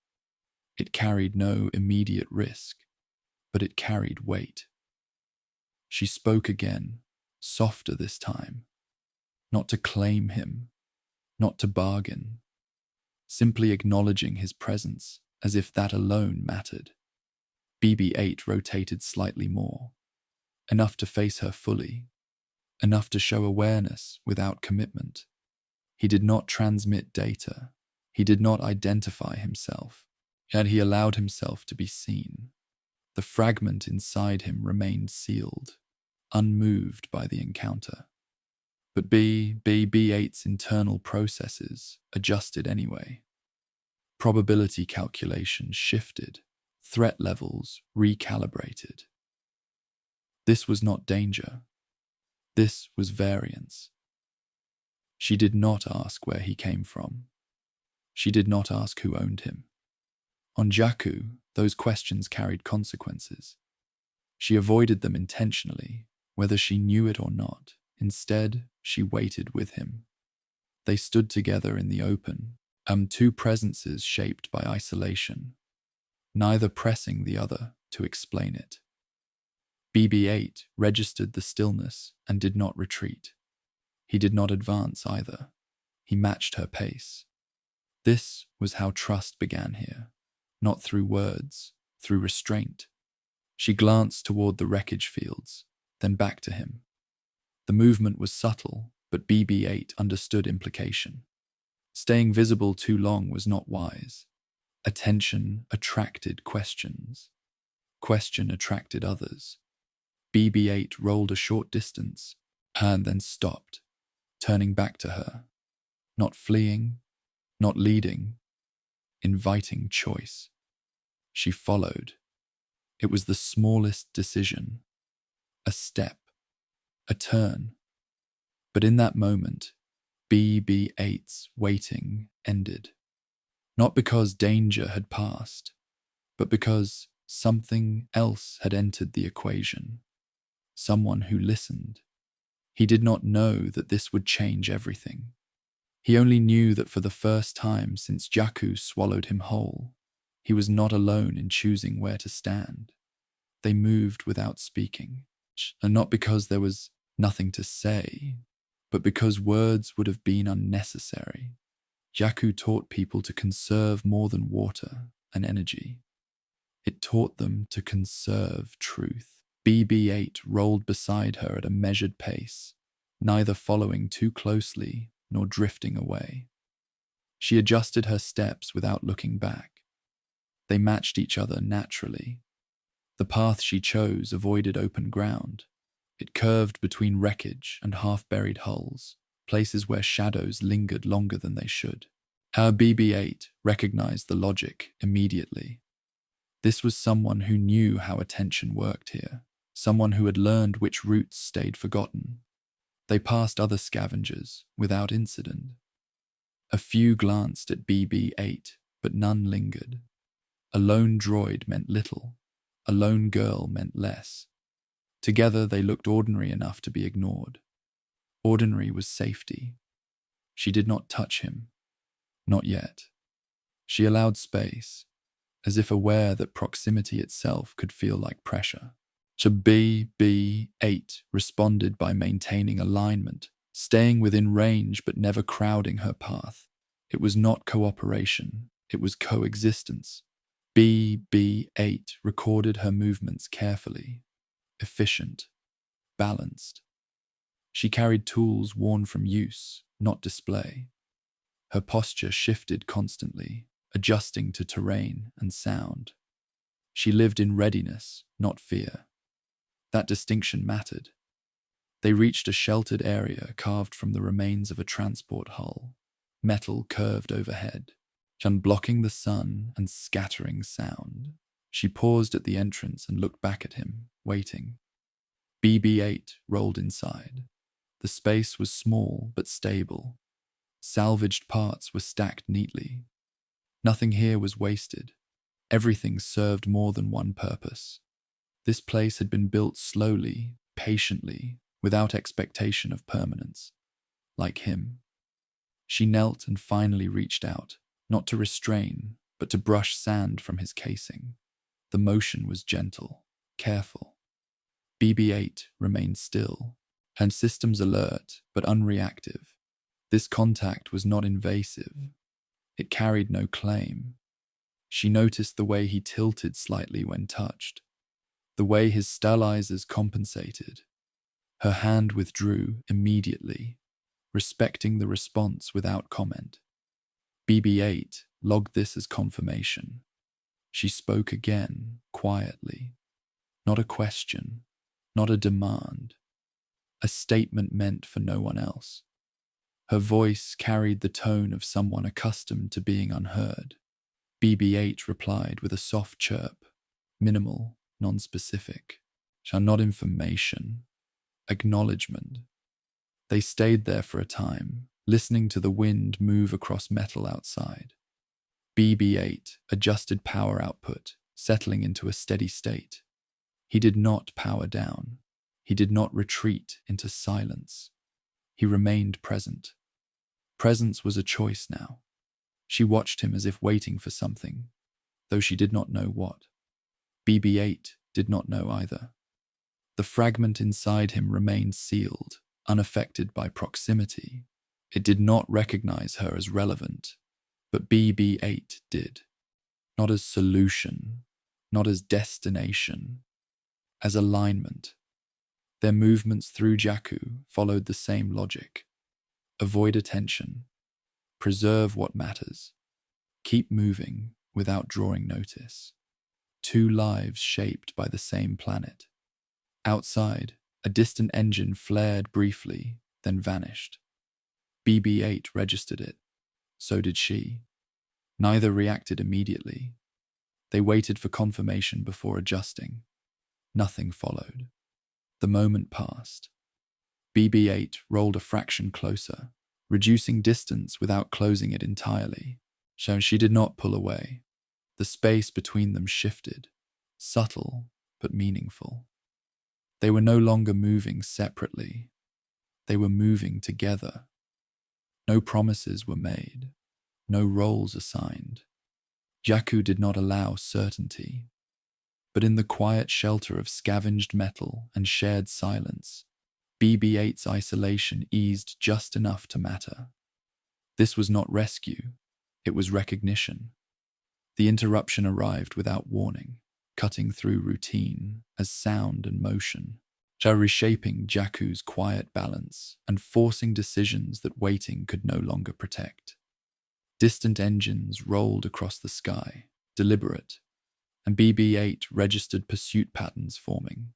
It carried no immediate risk, but it carried weight. She spoke again, softer this time, not to claim him, not to bargain, simply acknowledging his presence as if that alone mattered. BB-8 rotated slightly more, enough to face her fully, enough to show awareness without commitment. He did not transmit data. He did not identify himself, yet he allowed himself to be seen. The fragment inside him remained sealed, unmoved by the encounter. But BB-8's internal processes adjusted anyway. Probability calculations shifted, threat levels recalibrated. This was not danger. This was variance. She did not ask where he came from. She did not ask who owned him. On Jakku, those questions carried consequences. She avoided them intentionally, whether she knew it or not. Instead, she waited with him. They stood together in the open, two presences shaped by isolation, neither pressing the other to explain it. BB-8 registered the stillness and did not retreat. He did not advance either. He matched her pace. This was how trust began here, not through words, through restraint. She glanced toward the wreckage fields, then back to him. The movement was subtle, but BB-8 understood implication. Staying visible too long was not wise. Attention attracted questions. Question attracted others. BB-8 rolled a short distance and then stopped, turning back to her. Not fleeing, not leading, inviting choice. She followed. It was the smallest decision, a step, a turn. But in that moment, BB-8's waiting ended. Not because danger had passed, but because something else had entered the equation. Someone who listened. He did not know that this would change everything. He only knew that for the first time since Jakku swallowed him whole, he was not alone in choosing where to stand. They moved without speaking, and not because there was nothing to say, but because words would have been unnecessary. Jakku taught people to conserve more than water and energy. It taught them to conserve truth. BB-8 rolled beside her at a measured pace, neither following too closely nor drifting away. She adjusted her steps without looking back. They matched each other naturally. The path she chose avoided open ground. It curved between wreckage and half-buried hulls, places where shadows lingered longer than they should. Our BB-8 recognized the logic immediately. This was someone who knew how attention worked here, someone who had learned which routes stayed forgotten. They passed other scavengers without incident. A few glanced at BB-8, but none lingered. A lone droid meant little. A lone girl meant less. Together they looked ordinary enough to be ignored. Ordinary was safety. She did not touch him. Not yet. She allowed space, as if aware that proximity itself could feel like pressure. BB-8 responded by maintaining alignment, staying within range but never crowding her path. It was not cooperation, it was coexistence. BB-8 recorded her movements carefully, efficient, balanced. She carried tools worn from use, not display. Her posture shifted constantly, adjusting to terrain and sound. She lived in readiness, not fear. That distinction mattered. They reached a sheltered area carved from the remains of a transport hull, metal curved overhead, blocking the sun and scattering sound. She paused at the entrance and looked back at him, waiting. BB-8 rolled inside. The space was small but stable. Salvaged parts were stacked neatly. Nothing here was wasted. Everything served more than one purpose. This place had been built slowly, patiently, without expectation of permanence. Like him. She knelt and finally reached out, not to restrain, but to brush sand from his casing. The motion was gentle, careful. BB-8 remained still, her systems alert but unreactive. This contact was not invasive. It carried no claim. She noticed the way he tilted slightly when touched, the way his stabilizers compensated. Her hand withdrew immediately, respecting the response without comment. BB-8 logged this as confirmation. She spoke again, quietly. Not a question, not a demand. A statement meant for no one else. Her voice carried the tone of someone accustomed to being unheard. BB-8 replied with a soft chirp, minimal, non-specific. Not information, acknowledgement. They stayed there for a time, listening to the wind move across metal outside. BB-8 adjusted power output, settling into a steady state. He did not power down. He did not retreat into silence. He remained present. Presence was a choice now. She watched him as if waiting for something, though she did not know what. BB-8 did not know either. The fragment inside him remained sealed, unaffected by proximity. It did not recognize her as relevant, but BB-8 did. Not as solution, not as destination, as alignment. Their movements through Jakku followed the same logic. Avoid attention. Preserve what matters. Keep moving without drawing notice. Two lives shaped by the same planet. Outside, a distant engine flared briefly, then vanished. BB-8 registered it. So did she. Neither reacted immediately. They waited for confirmation before adjusting. Nothing followed. The moment passed. BB-8 rolled a fraction closer, reducing distance without closing it entirely. So she did not pull away. The space between them shifted, subtle but meaningful. They were no longer moving separately. They were moving together. No promises were made, no roles assigned. Jakku did not allow certainty, but in the quiet shelter of scavenged metal and shared silence, BB-8's isolation eased just enough to matter. This was not rescue, it was recognition. The interruption arrived without warning, cutting through routine as sound and motion, reshaping Jakku's quiet balance and forcing decisions that waiting could no longer protect. Distant engines rolled across the sky, deliberate, and BB-8 registered pursuit patterns forming,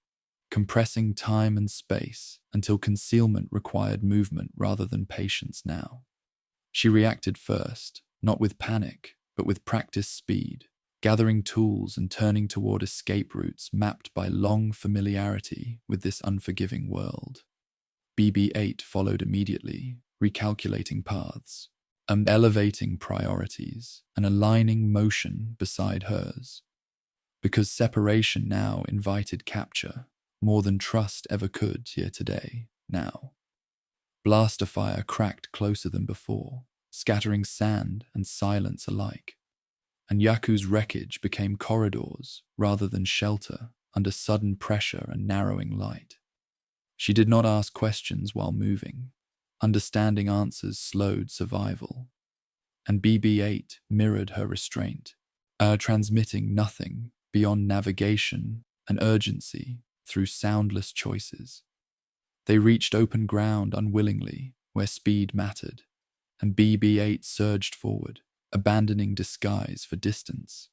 compressing time and space until concealment required movement rather than patience now. She reacted first, not with panic, but with practiced speed, gathering tools and turning toward escape routes mapped by long familiarity with this unforgiving world. BB-8 followed immediately, recalculating paths, elevating priorities, and aligning motion beside hers. Because separation now invited capture, more than trust ever could here today, now. Blaster fire cracked closer than before, scattering sand and silence alike. And Jakku's wreckage became corridors rather than shelter under sudden pressure and narrowing light. She did not ask questions while moving. Understanding answers slowed survival. And BB-8 mirrored her restraint, transmitting nothing beyond navigation and urgency through soundless choices. They reached open ground unwillingly, where speed mattered, and BB-8 surged forward, abandoning disguise for distance,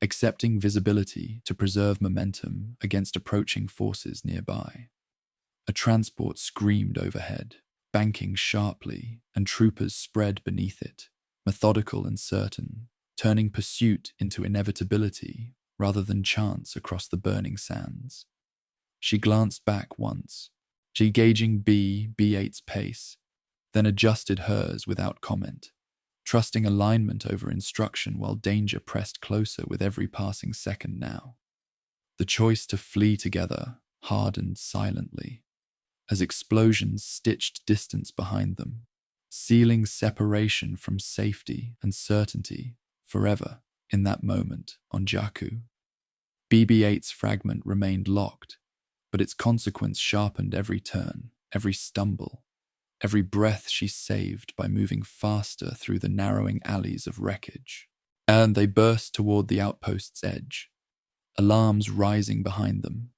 accepting visibility to preserve momentum against approaching forces nearby. A transport screamed overhead, banking sharply, and troopers spread beneath it, methodical and certain, turning pursuit into inevitability rather than chance across the burning sands. She glanced back once, gauging BB-8's pace, then adjusted hers without comment, trusting alignment over instruction while danger pressed closer with every passing second now. The choice to flee together hardened silently, as explosions stitched distance behind them, sealing separation from safety and certainty forever in that moment on Jakku. BB-8's fragment remained locked, but its consequence sharpened every turn, every stumble, every breath she saved by moving faster through the narrowing alleys of wreckage. And they burst toward the outpost's edge, alarms rising behind them,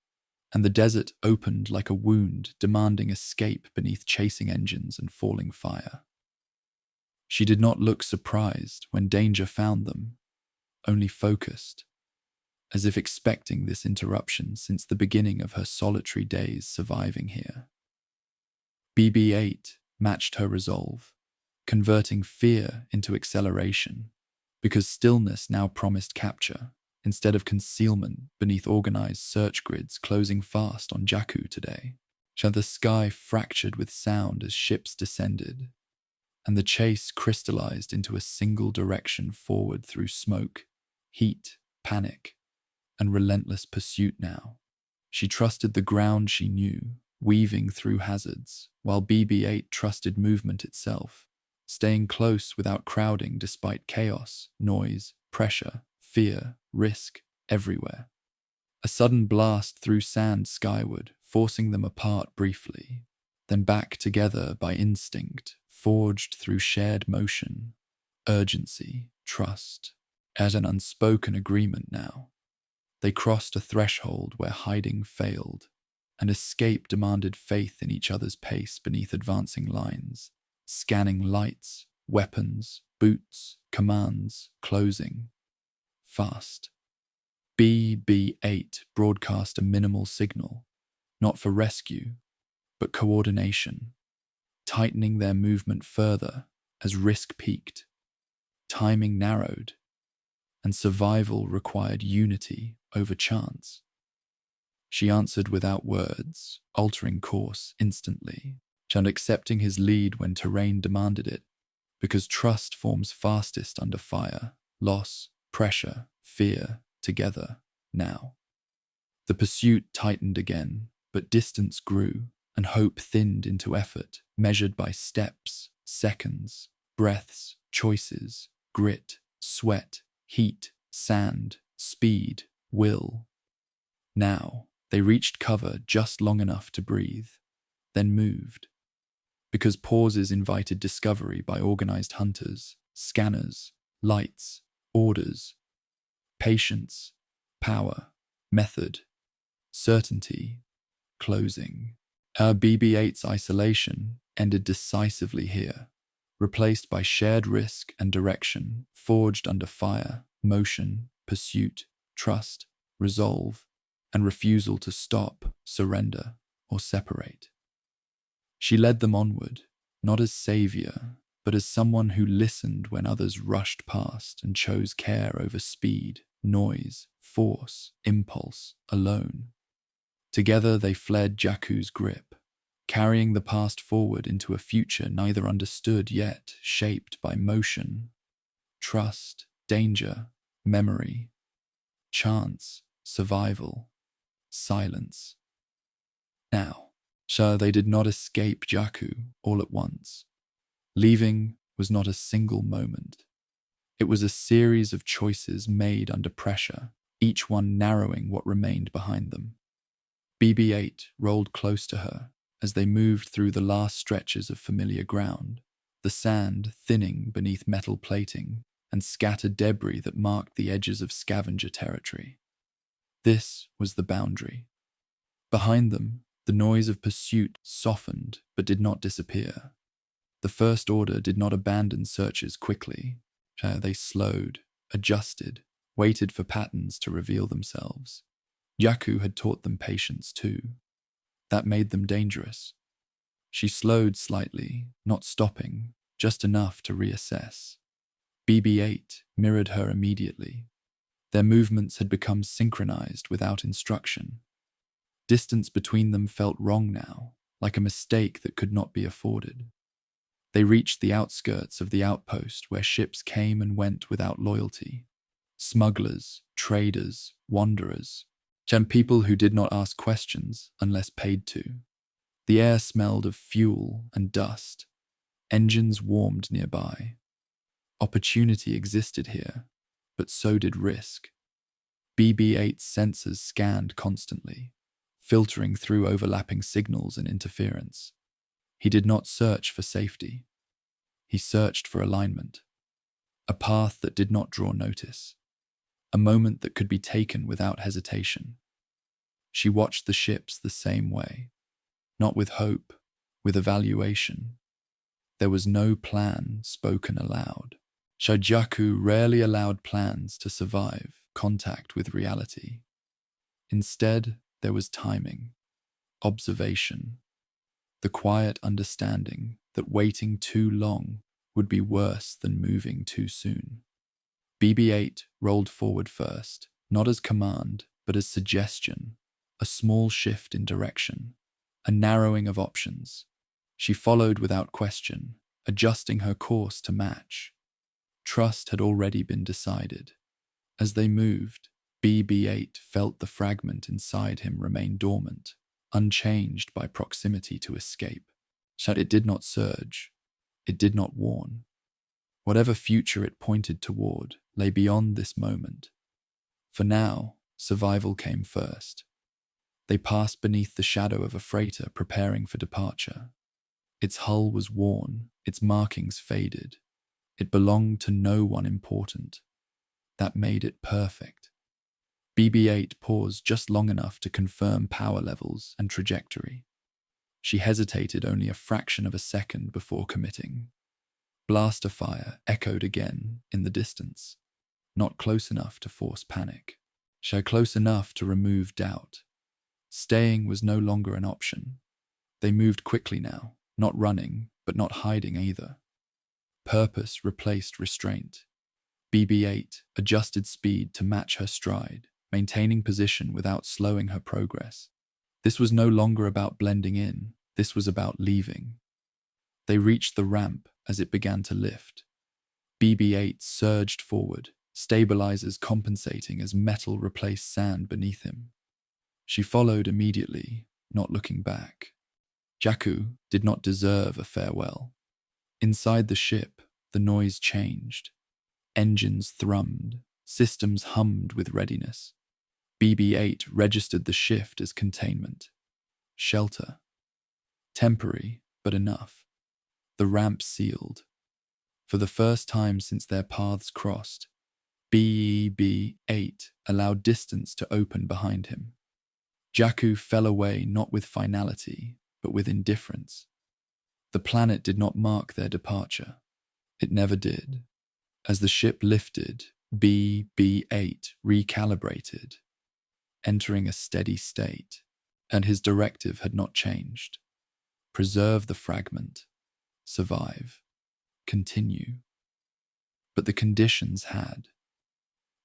and the desert opened like a wound demanding escape beneath chasing engines and falling fire. She did not look surprised when danger found them, only focused, as if expecting this interruption since the beginning of her solitary days surviving here. BB-8 matched her resolve, converting fear into acceleration, because stillness now promised capture, instead of concealment beneath organized search grids closing fast on Jakku today. The sky fractured with sound as ships descended, and the chase crystallized into a single direction forward through smoke, heat, panic, and relentless pursuit now. She trusted the ground she knew, weaving through hazards, while BB-8 trusted movement itself, staying close without crowding despite chaos, noise, pressure, fear, risk, everywhere. A sudden blast threw sand skyward, forcing them apart briefly, then back together by instinct, forged through shared motion, urgency, trust, as an unspoken agreement now. They crossed a threshold where hiding failed, and escape demanded faith in each other's pace beneath advancing lines, scanning lights, weapons, boots, commands, closing. Fast. BB-8 broadcast a minimal signal, not for rescue, but coordination, tightening their movement further as risk peaked. Timing narrowed, and survival required unity over chance. She answered without words, altering course instantly, and accepting his lead when terrain demanded it, because trust forms fastest under fire, loss, pressure, fear, together, now. The pursuit tightened again, but distance grew, and hope thinned into effort, measured by steps, seconds, breaths, choices, grit, sweat, heat, sand, speed, will. Now, they reached cover just long enough to breathe, then moved. Because pauses invited discovery by organized hunters, scanners, lights, orders, patience, power, method, certainty, closing. Our BB-8's isolation ended decisively here, replaced by shared risk and direction, forged under fire, motion, pursuit, trust, resolve, and refusal to stop, surrender, or separate. She led them onward, not as savior, but as someone who listened when others rushed past and chose care over speed, noise, force, impulse, alone. Together they fled Jakku's grip, carrying the past forward into a future neither understood yet shaped by motion, trust, danger, memory, chance, survival, silence. Now, so they did not escape Jakku all at once. Leaving was not a single moment. It was a series of choices made under pressure, each one narrowing what remained behind them. BB-8 rolled close to her as they moved through the last stretches of familiar ground, the sand thinning beneath metal plating and scattered debris that marked the edges of scavenger territory. This was the boundary. Behind them, the noise of pursuit softened but did not disappear. The First Order did not abandon searches quickly. They slowed, adjusted, waited for patterns to reveal themselves. Jakku had taught them patience too. That made them dangerous. She slowed slightly, not stopping, just enough to reassess. BB-8 mirrored her immediately. Their movements had become synchronized without instruction. Distance between them felt wrong now, like a mistake that could not be afforded. They reached the outskirts of the outpost where ships came and went without loyalty. Smugglers, traders, wanderers, and people who did not ask questions unless paid to. The air smelled of fuel and dust. Engines warmed nearby. Opportunity existed here, but so did risk. BB-8's sensors scanned constantly, filtering through overlapping signals and interference. He did not search for safety. He searched for alignment. A path that did not draw notice. A moment that could be taken without hesitation. She watched the ships the same way. Not with hope, with evaluation. There was no plan spoken aloud. Jakku rarely allowed plans to survive contact with reality. Instead, there was timing, observation, the quiet understanding that waiting too long would be worse than moving too soon. BB-8 rolled forward first, not as command, but as suggestion, a small shift in direction, a narrowing of options. She followed without question, adjusting her course to match. Trust had already been decided. As they moved, BB-8 felt the fragment inside him remain dormant, unchanged by proximity to escape. It did not surge. It did not warn. Whatever future it pointed toward lay beyond this moment. For now, survival came first. They passed beneath the shadow of a freighter preparing for departure. Its hull was worn, its markings faded. It belonged to no one important. That made it perfect. BB-8 paused just long enough to confirm power levels and trajectory. She hesitated only a fraction of a second before committing. Blaster fire echoed again in the distance. Not close enough to force panic. Close enough to remove doubt. Staying was no longer an option. They moved quickly now, not running, but not hiding either. Purpose replaced restraint. BB-8 adjusted speed to match her stride, maintaining position without slowing her progress. This was no longer about blending in, this was about leaving. They reached the ramp as it began to lift. BB-8 surged forward, stabilizers compensating as metal replaced sand beneath him. She followed immediately, not looking back. Jakku did not deserve a farewell. Inside the ship, the noise changed. Engines thrummed, systems hummed with readiness. BB-8 registered the shift as containment. Shelter. Temporary, but enough. The ramp sealed. For the first time since their paths crossed, BB-8 allowed distance to open behind him. Jakku fell away not with finality, but with indifference. The planet did not mark their departure. It never did. As the ship lifted, BB-8 recalibrated, entering a steady state, and his directive had not changed. Preserve the fragment. Survive. Continue. But the conditions had.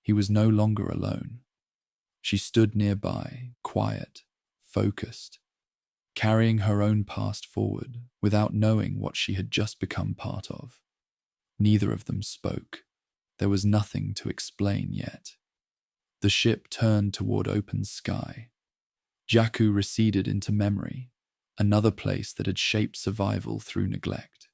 He was no longer alone. She stood nearby, quiet, focused, carrying her own past forward without knowing what she had just become part of. Neither of them spoke. There was nothing to explain yet. The ship turned toward open sky. Jakku receded into memory, another place that had shaped survival through neglect.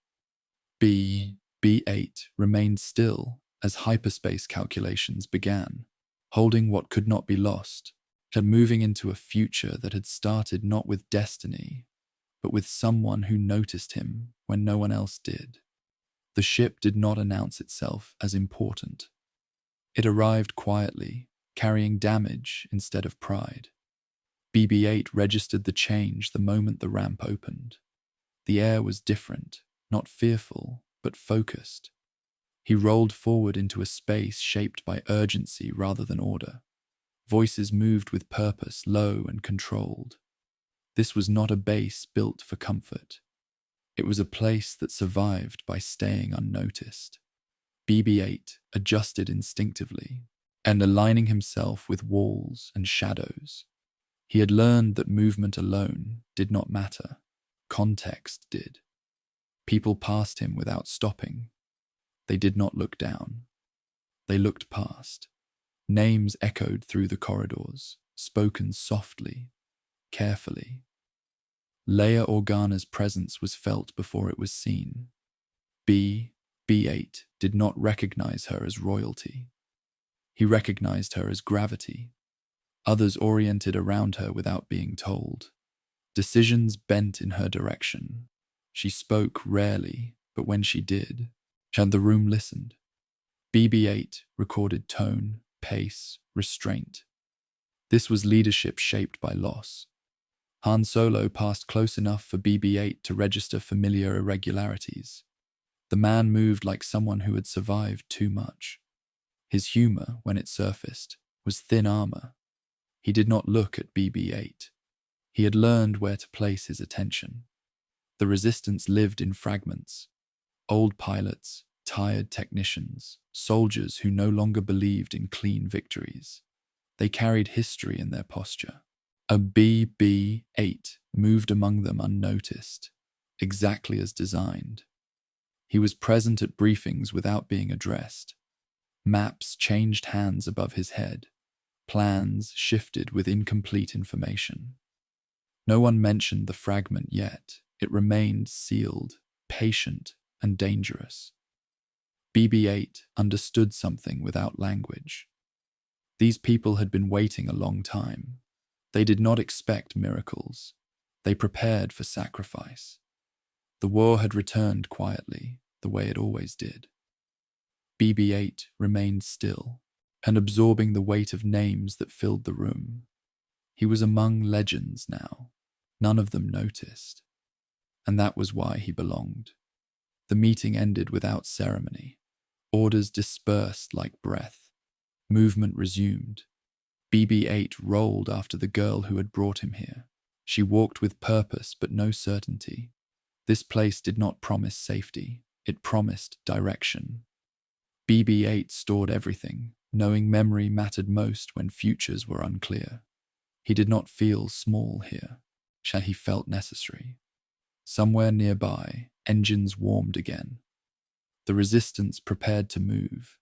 BB-8 remained still as hyperspace calculations began, holding what could not be lost, and moving into a future that had started not with destiny, but with someone who noticed him when no one else did. The ship did not announce itself as important. It arrived quietly, carrying damage instead of pride. BB-8 registered the change the moment the ramp opened. The air was different, not fearful, but focused. He rolled forward into a space shaped by urgency rather than order. Voices moved with purpose, low and controlled. This was not a base built for comfort. It was a place that survived by staying unnoticed. BB-8 adjusted instinctively, and aligning himself with walls and shadows. He had learned that movement alone did not matter. Context did. People passed him without stopping. They did not look down. They looked past. Names echoed through the corridors, spoken softly, carefully. Leia Organa's presence was felt before it was seen. BB-8 did not recognize her as royalty. He recognized her as gravity. Others oriented around her without being told. Decisions bent in her direction. She spoke rarely, but when she did, and the room listened. BB-8 recorded tone, pace, restraint. This was leadership shaped by loss. Han Solo passed close enough for BB-8 to register familiar irregularities. The man moved like someone who had survived too much. His humor, when it surfaced, was thin armor. He did not look at BB-8. He had learned where to place his attention. The resistance lived in fragments. Old pilots, tired technicians, soldiers who no longer believed in clean victories. They carried history in their posture. A BB-8 moved among them unnoticed, exactly as designed. He was present at briefings without being addressed. Maps changed hands above his head. Plans shifted with incomplete information. No one mentioned the fragment yet. It remained sealed, patient, and dangerous. BB-8 understood something without language. These people had been waiting a long time. They did not expect miracles. They prepared for sacrifice. The war had returned quietly, the way it always did. BB-8 remained still, and absorbing the weight of names that filled the room. He was among legends now. None of them noticed. And that was why he belonged. The meeting ended without ceremony. Orders dispersed like breath. Movement resumed. BB-8 rolled after the girl who had brought him here. She walked with purpose but no certainty. This place did not promise safety. It promised direction. BB-8 stored everything, knowing memory mattered most when futures were unclear. He did not feel small here. He felt necessary. Somewhere nearby, engines warmed again. The resistance prepared to move.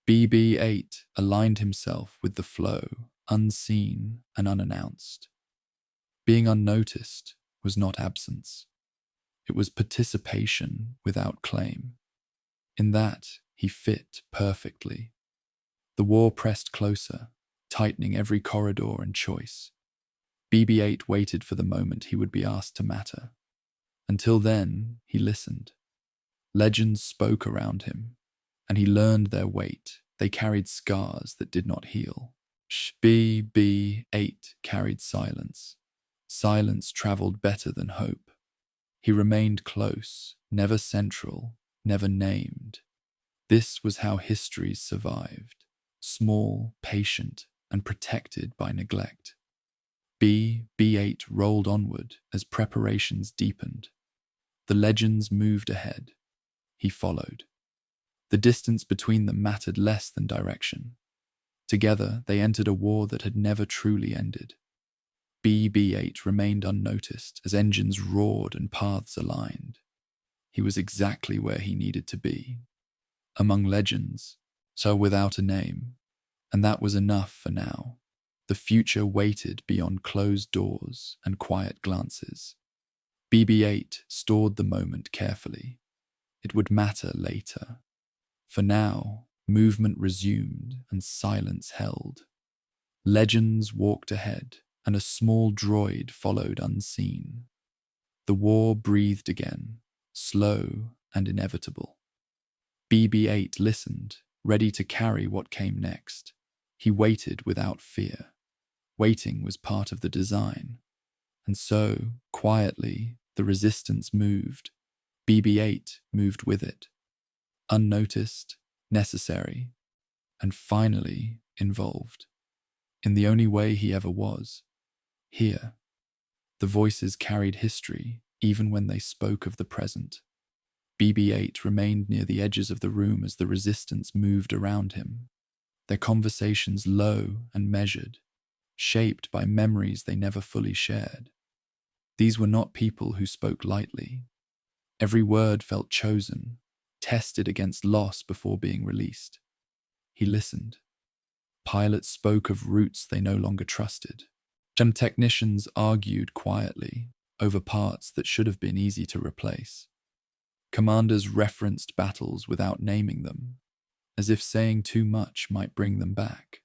BB-8 aligned himself with the flow, unseen and unannounced. Being unnoticed was not absence. It was participation without claim. In that, he fit perfectly. The war pressed closer, tightening every corridor and choice. BB-8 waited for the moment he would be asked to matter. Until then, he listened. Legends spoke around him, and he learned their weight. They carried scars that did not heal. BB-8 carried silence. Silence traveled better than hope. He remained close, never central, never named. This was how histories survived, small, patient, and protected by neglect. BB-8 rolled onward as preparations deepened. The legends moved ahead. He followed. The distance between them mattered less than direction. Together, they entered a war that had never truly ended. BB-8 remained unnoticed as engines roared and paths aligned. He was exactly where he needed to be, among legends, so without a name, and that was enough for now. The future waited beyond closed doors and quiet glances. BB-8 stored the moment carefully. It would matter later. For now, movement resumed and silence held. Legends walked ahead, and a small droid followed unseen. The war breathed again, slow and inevitable. BB-8 listened, ready to carry what came next. He waited without fear. Waiting was part of the design. And so, quietly, the resistance moved. BB-8 moved with it. Unnoticed, necessary, and finally involved. In the only way he ever was. Here. The voices carried history, even when they spoke of the present. BB-8 remained near the edges of the room as the resistance moved around him. Their conversations low and measured, shaped by memories they never fully shared. These were not people who spoke lightly. Every word felt chosen, tested against loss before being released. He listened. Pilots spoke of routes they no longer trusted. Some technicians argued quietly over parts that should have been easy to replace. Commanders referenced battles without naming them, as if saying too much might bring them back.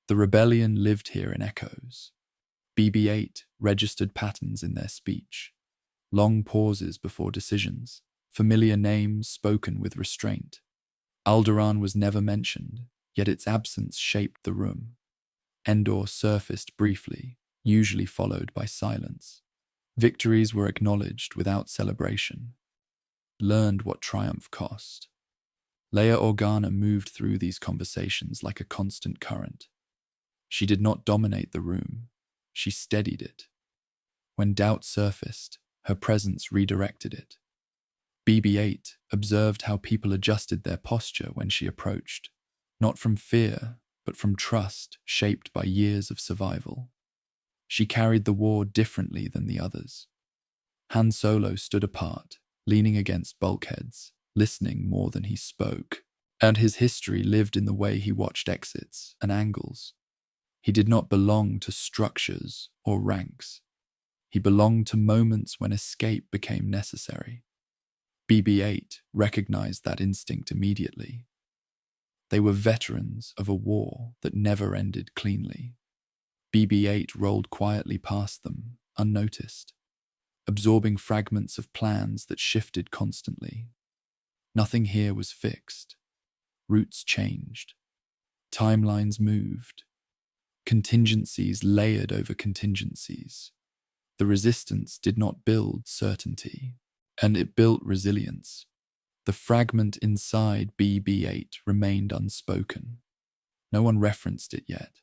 The rebellion lived here in echoes. BB-8 registered patterns in their speech, long pauses before decisions, familiar names spoken with restraint. Alderaan was never mentioned, yet its absence shaped the room. Endor surfaced briefly, usually followed by silence. Victories were acknowledged without celebration. Learned what triumph cost. Leia Organa moved through these conversations like a constant current. She did not dominate the room. She steadied it. When doubt surfaced, her presence redirected it. BB-8 observed how people adjusted their posture when she approached, not from fear, but from trust shaped by years of survival. She carried the war differently than the others. Han Solo stood apart, leaning against bulkheads, listening more than he spoke, and his history lived in the way he watched exits and angles. He did not belong to structures or ranks. He belonged to moments when escape became necessary. BB-8 recognized that instinct immediately. They were veterans of a war that never ended cleanly. BB-8 rolled quietly past them, unnoticed, absorbing fragments of plans that shifted constantly. Nothing here was fixed. Routes changed. Timelines moved. Contingencies layered over contingencies. The resistance did not build certainty, and it built resilience. The fragment inside BB-8 remained unspoken. No one referenced it yet,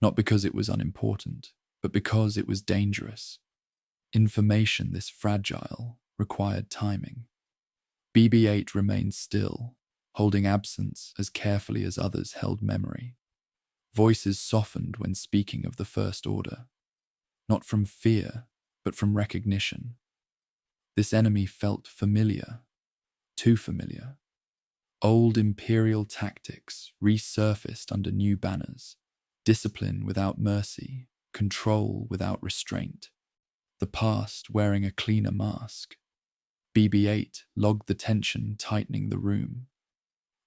not because it was unimportant, but because it was dangerous. Information this fragile required timing. BB-8 remained still, holding absence as carefully as others held memory. Voices softened when speaking of the First Order, not from fear, but from recognition. This enemy felt familiar, too familiar. Old imperial tactics resurfaced under new banners, discipline without mercy, control without restraint. The past wearing a cleaner mask. BB-8 logged the tension, tightening the room.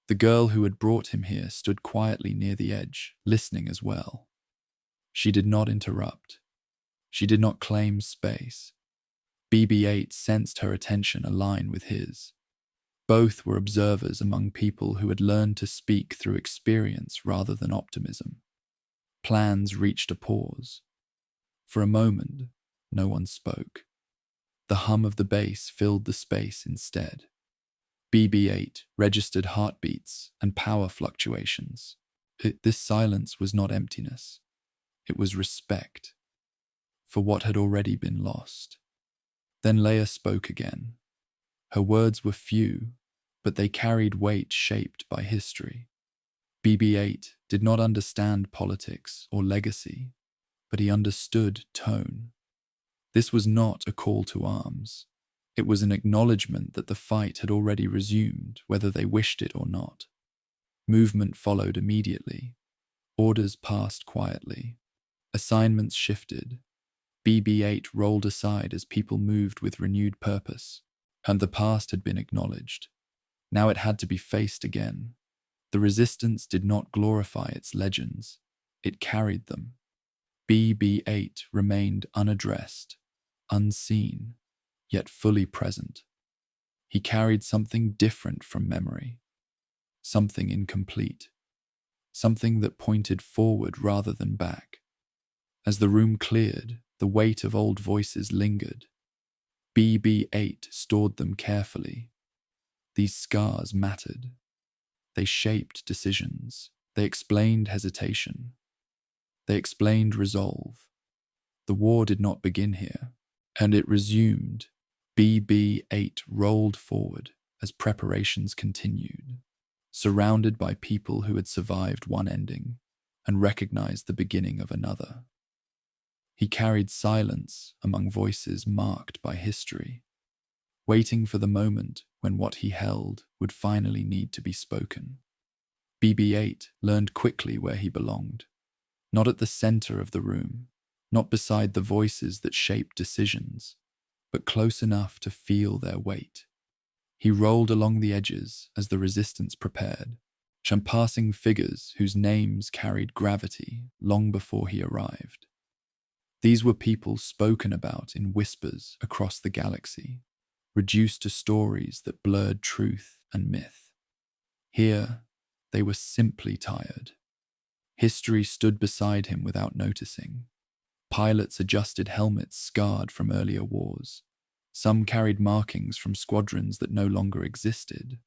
The girl who had brought him here stood quietly near the edge, listening as well. She did not interrupt. She did not claim space. BB-8 sensed her attention align with his. Both were observers among people who had learned to speak through experience rather than optimism. Plans reached a pause. For a moment, no one spoke. The hum of the bass filled the space instead. BB-8 registered heartbeats and power fluctuations. This silence was not emptiness. It was respect for what had already been lost. Then Leia spoke again. Her words were few, but they carried weight shaped by history. BB-8 did not understand politics or legacy, but he understood tone. This was not a call to arms. It was an acknowledgement that the fight had already resumed, whether they wished it or not. Movement followed immediately. Orders passed quietly. Assignments shifted. BB-8 rolled aside as people moved with renewed purpose, and the past had been acknowledged. Now it had to be faced again. The resistance did not glorify its legends. It carried them. BB-8 remained unaddressed, unseen, yet fully present. He carried something different from memory, something incomplete, something that pointed forward rather than back. As the room cleared, the weight of old voices lingered. BB-8 stored them carefully. These scars mattered. They shaped decisions. They explained hesitation. They explained resolve. The war did not begin here, and it resumed. BB-8 rolled forward as preparations continued, surrounded by people who had survived one ending and recognized the beginning of another. He carried silence among voices marked by history, waiting for the moment when what he held would finally need to be spoken. BB-8 learned quickly where he belonged, not at the center of the room, not beside the voices that shaped decisions, but close enough to feel their weight. He rolled along the edges as the resistance prepared, passing figures whose names carried gravity long before he arrived. These were people spoken about in whispers across the galaxy, reduced to stories that blurred truth and myth. Here, they were simply tired. History stood beside him without noticing. Pilots adjusted helmets scarred from earlier wars. Some carried markings from squadrons that no longer existed.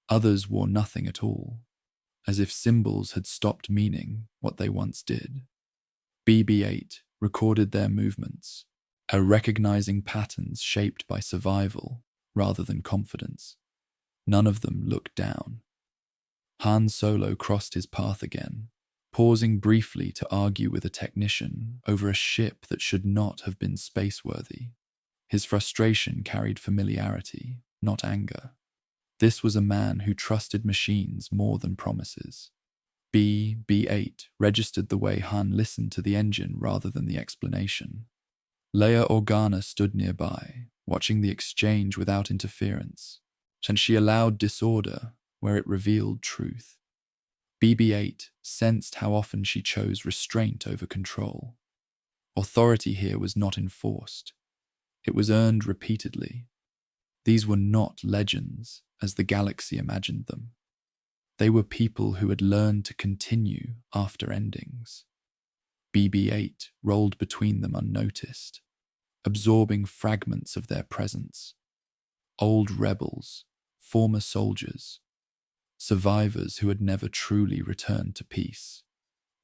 Others wore nothing at all, as if symbols had stopped meaning what they once did. BB-8 recorded their movements, recognizing patterns shaped by survival rather than confidence. None of them looked down. Han Solo crossed his path again, pausing briefly to argue with a technician over a ship that should not have been spaceworthy. His frustration carried familiarity, not anger. This was a man who trusted machines more than promises. BB-8 registered the way Han listened to the engine rather than the explanation. Leia Organa stood nearby, watching the exchange without interference, and she allowed disorder where it revealed truth. BB-8 sensed how often she chose restraint over control. Authority here was not enforced. It was earned repeatedly. These were not legends as the galaxy imagined them. They were people who had learned to continue after endings. BB-8 rolled between them unnoticed, absorbing fragments of their presence. Old rebels, former soldiers, survivors who had never truly returned to peace.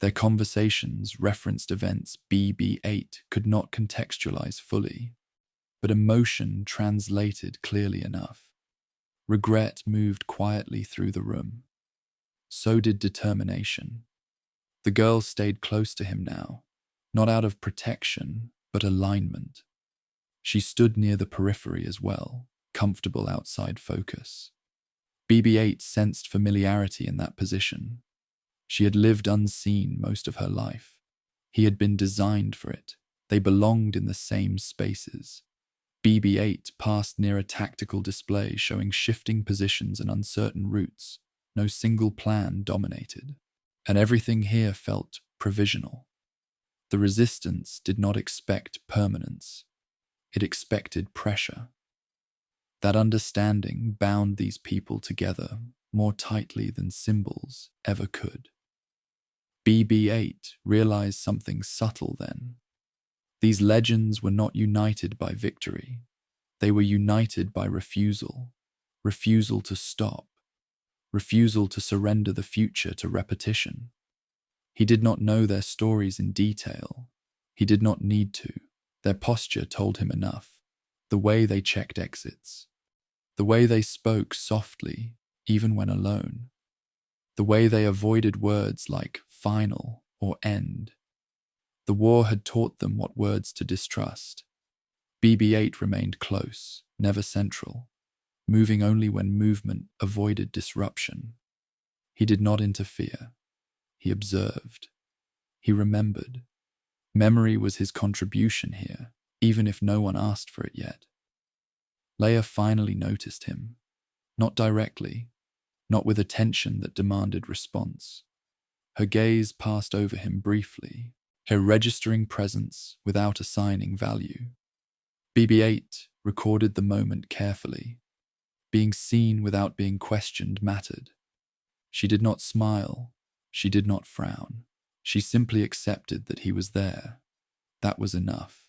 Their conversations referenced events BB-8 could not contextualize fully, but emotion translated clearly enough. Regret moved quietly through the room. So did determination. The girl stayed close to him now, not out of protection, but alignment. She stood near the periphery as well, comfortable outside focus. BB-8 sensed familiarity in that position. She had lived unseen most of her life. He had been designed for it. They belonged in the same spaces. BB-8 passed near a tactical display showing shifting positions and uncertain routes. No single plan dominated. And everything here felt provisional. The resistance did not expect permanence. It expected pressure. That understanding bound these people together more tightly than symbols ever could. BB-8 realized something subtle then. These legends were not united by victory. They were united by refusal. Refusal to stop. Refusal to surrender the future to repetition. He did not know their stories in detail. He did not need to. Their posture told him enough. The way they checked exits. The way they spoke softly, even when alone. The way they avoided words like final or end. The war had taught them what words to distrust. BB-8 remained close, never central, moving only when movement avoided disruption. He did not interfere. He observed. He remembered. Memory was his contribution here, even if no one asked for it yet. Leia finally noticed him. Not directly, not with attention that demanded response. Her gaze passed over him briefly, her registering presence without assigning value. BB-8 recorded the moment carefully. Being seen without being questioned mattered. She did not smile. She did not frown. She simply accepted that he was there. That was enough.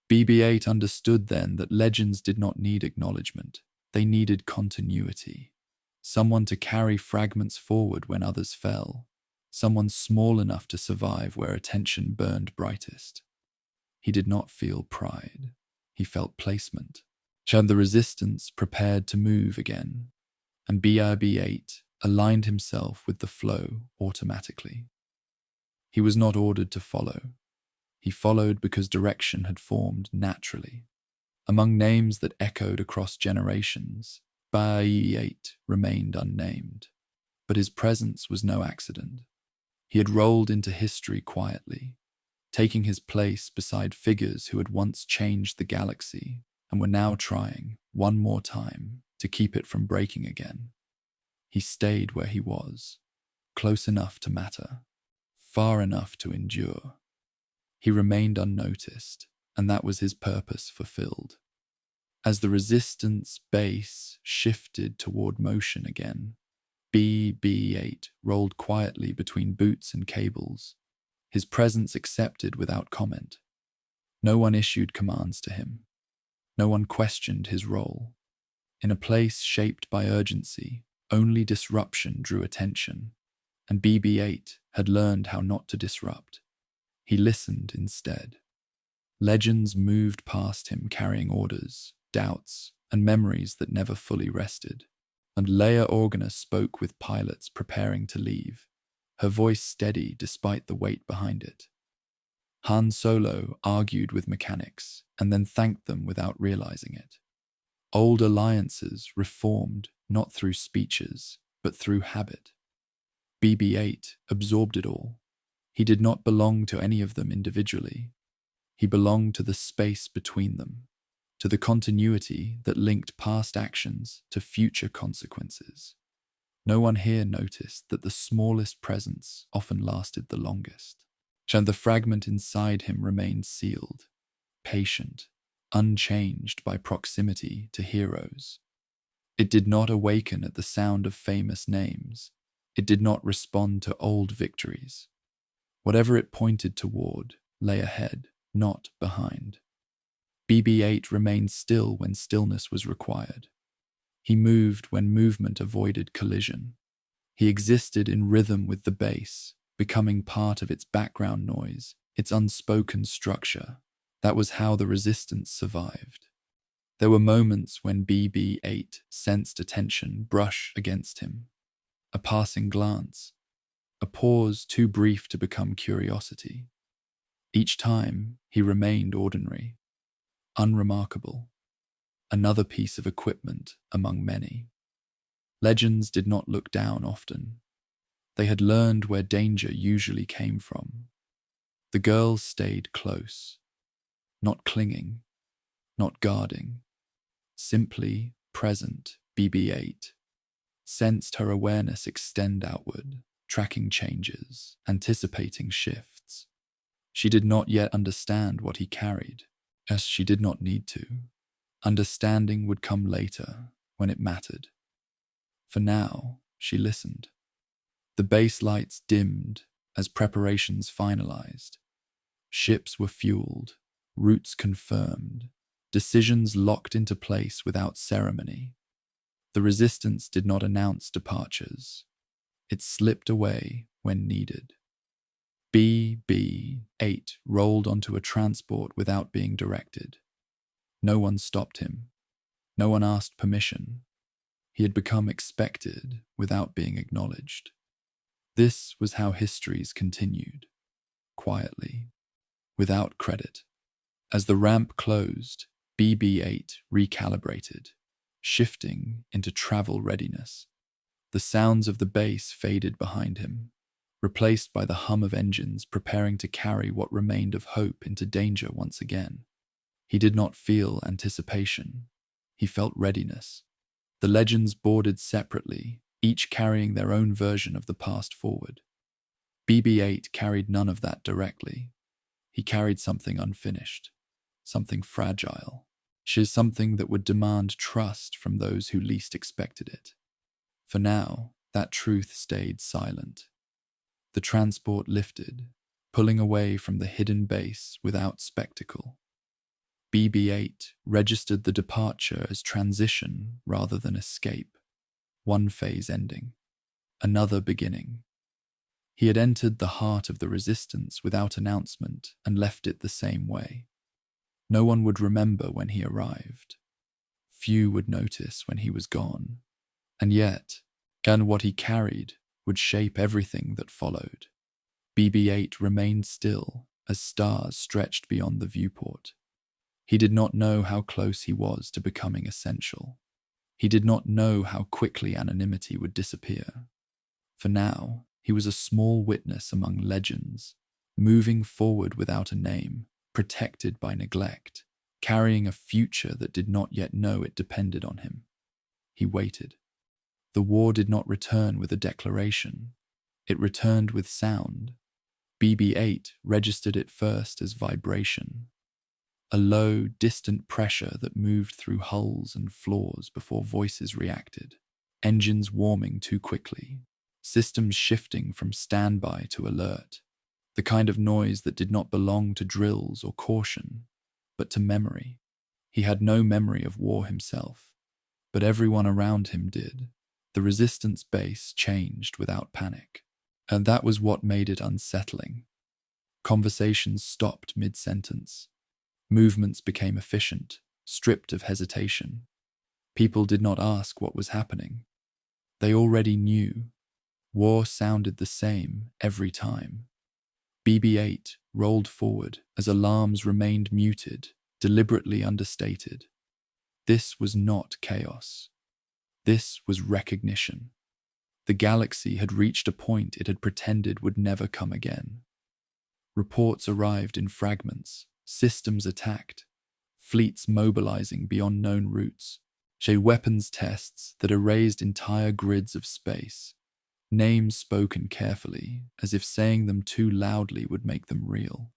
BB-8 understood then that legends did not need acknowledgement. They needed continuity. Someone to carry fragments forward when others fell. Someone small enough to survive where attention burned brightest. He did not feel pride. He felt placement. Showed the resistance prepared to move again, and BB-8 aligned himself with the flow automatically. He was not ordered to follow. He followed because direction had formed naturally. Among names that echoed across generations, BB-8 remained unnamed, but his presence was no accident. He had rolled into history quietly, taking his place beside figures who had once changed the galaxy and were now trying, one more time, to keep it from breaking again. He stayed where he was, close enough to matter, far enough to endure. He remained unnoticed, and that was his purpose fulfilled. As the resistance base shifted toward motion again, BB-8 rolled quietly between boots and cables, his presence accepted without comment. No one issued commands to him. No one questioned his role. In a place shaped by urgency, only disruption drew attention, and BB-8 had learned how not to disrupt. He listened instead. Legends moved past him carrying orders, doubts, and memories that never fully rested. And Leia Organa spoke with pilots preparing to leave, her voice steady despite the weight behind it. Han Solo argued with mechanics and then thanked them without realizing it. Old alliances reformed not through speeches, but through habit. BB-8 absorbed it all. He did not belong to any of them individually. He belonged to the space between them, to the continuity that linked past actions to future consequences. No one here noticed that the smallest presence often lasted the longest. And the fragment inside him remained sealed, patient, unchanged by proximity to heroes. It did not awaken at the sound of famous names. It did not respond to old victories. Whatever it pointed toward lay ahead, not behind. BB-8 remained still when stillness was required. He moved when movement avoided collision. He existed in rhythm with the base, becoming part of its background noise, its unspoken structure. That was how the resistance survived. There were moments when BB-8 sensed attention brush against him. A passing glance, a pause too brief to become curiosity. Each time, he remained ordinary, unremarkable, another piece of equipment among many. Legends did not look down often. They had learned where danger usually came from. The girls stayed close, not clinging, not guarding, simply present. BB-8 sensed her awareness extend outward, tracking changes, anticipating shifts. She did not yet understand what he carried, as she did not need to. Understanding would come later, when it mattered. For now, she listened. The base lights dimmed as preparations finalized. Ships were fueled, routes confirmed, decisions locked into place without ceremony. The resistance did not announce departures. It slipped away when needed. BB-8 rolled onto a transport without being directed. No one stopped him. No one asked permission. He had become expected without being acknowledged. This was how histories continued, quietly, without credit. As the ramp closed, BB-8 recalibrated, shifting into travel readiness. The sounds of the base faded behind him, replaced by the hum of engines preparing to carry what remained of hope into danger once again. He did not feel anticipation. He felt readiness. The legends boarded separately, each carrying their own version of the past forward. BB-8 carried none of that directly. He carried something unfinished, something fragile, something that would demand trust from those who least expected it. For now, that truth stayed silent. The transport lifted, pulling away from the hidden base without spectacle. BB-8 registered the departure as transition rather than escape, one phase ending, another beginning. He had entered the heart of the resistance without announcement and left it the same way. No one would remember when he arrived. Few would notice when he was gone. And yet, what he carried would shape everything that followed. BB-8 remained still as stars stretched beyond the viewport. He did not know how close he was to becoming essential. He did not know how quickly anonymity would disappear. For now, he was a small witness among legends, moving forward without a name, protected by neglect, carrying a future that did not yet know it depended on him. He waited. The war did not return with a declaration. It returned with sound. BB-8 registered it first as vibration, a low, distant pressure that moved through hulls and floors before voices reacted, engines warming too quickly, systems shifting from standby to alert, the kind of noise that did not belong to drills or caution, but to memory. He had no memory of war himself, but everyone around him did. The resistance base changed without panic, and that was what made it unsettling. Conversations stopped mid-sentence. Movements became efficient, stripped of hesitation. People did not ask what was happening. They already knew. War sounded the same every time. BB-8 rolled forward as alarms remained muted, deliberately understated. This was not chaos. This was recognition. The galaxy had reached a point it had pretended would never come again. Reports arrived in fragments, systems attacked, fleets mobilizing beyond known routes, weapons tests that erased entire grids of space, names spoken carefully, as if saying them too loudly would make them real.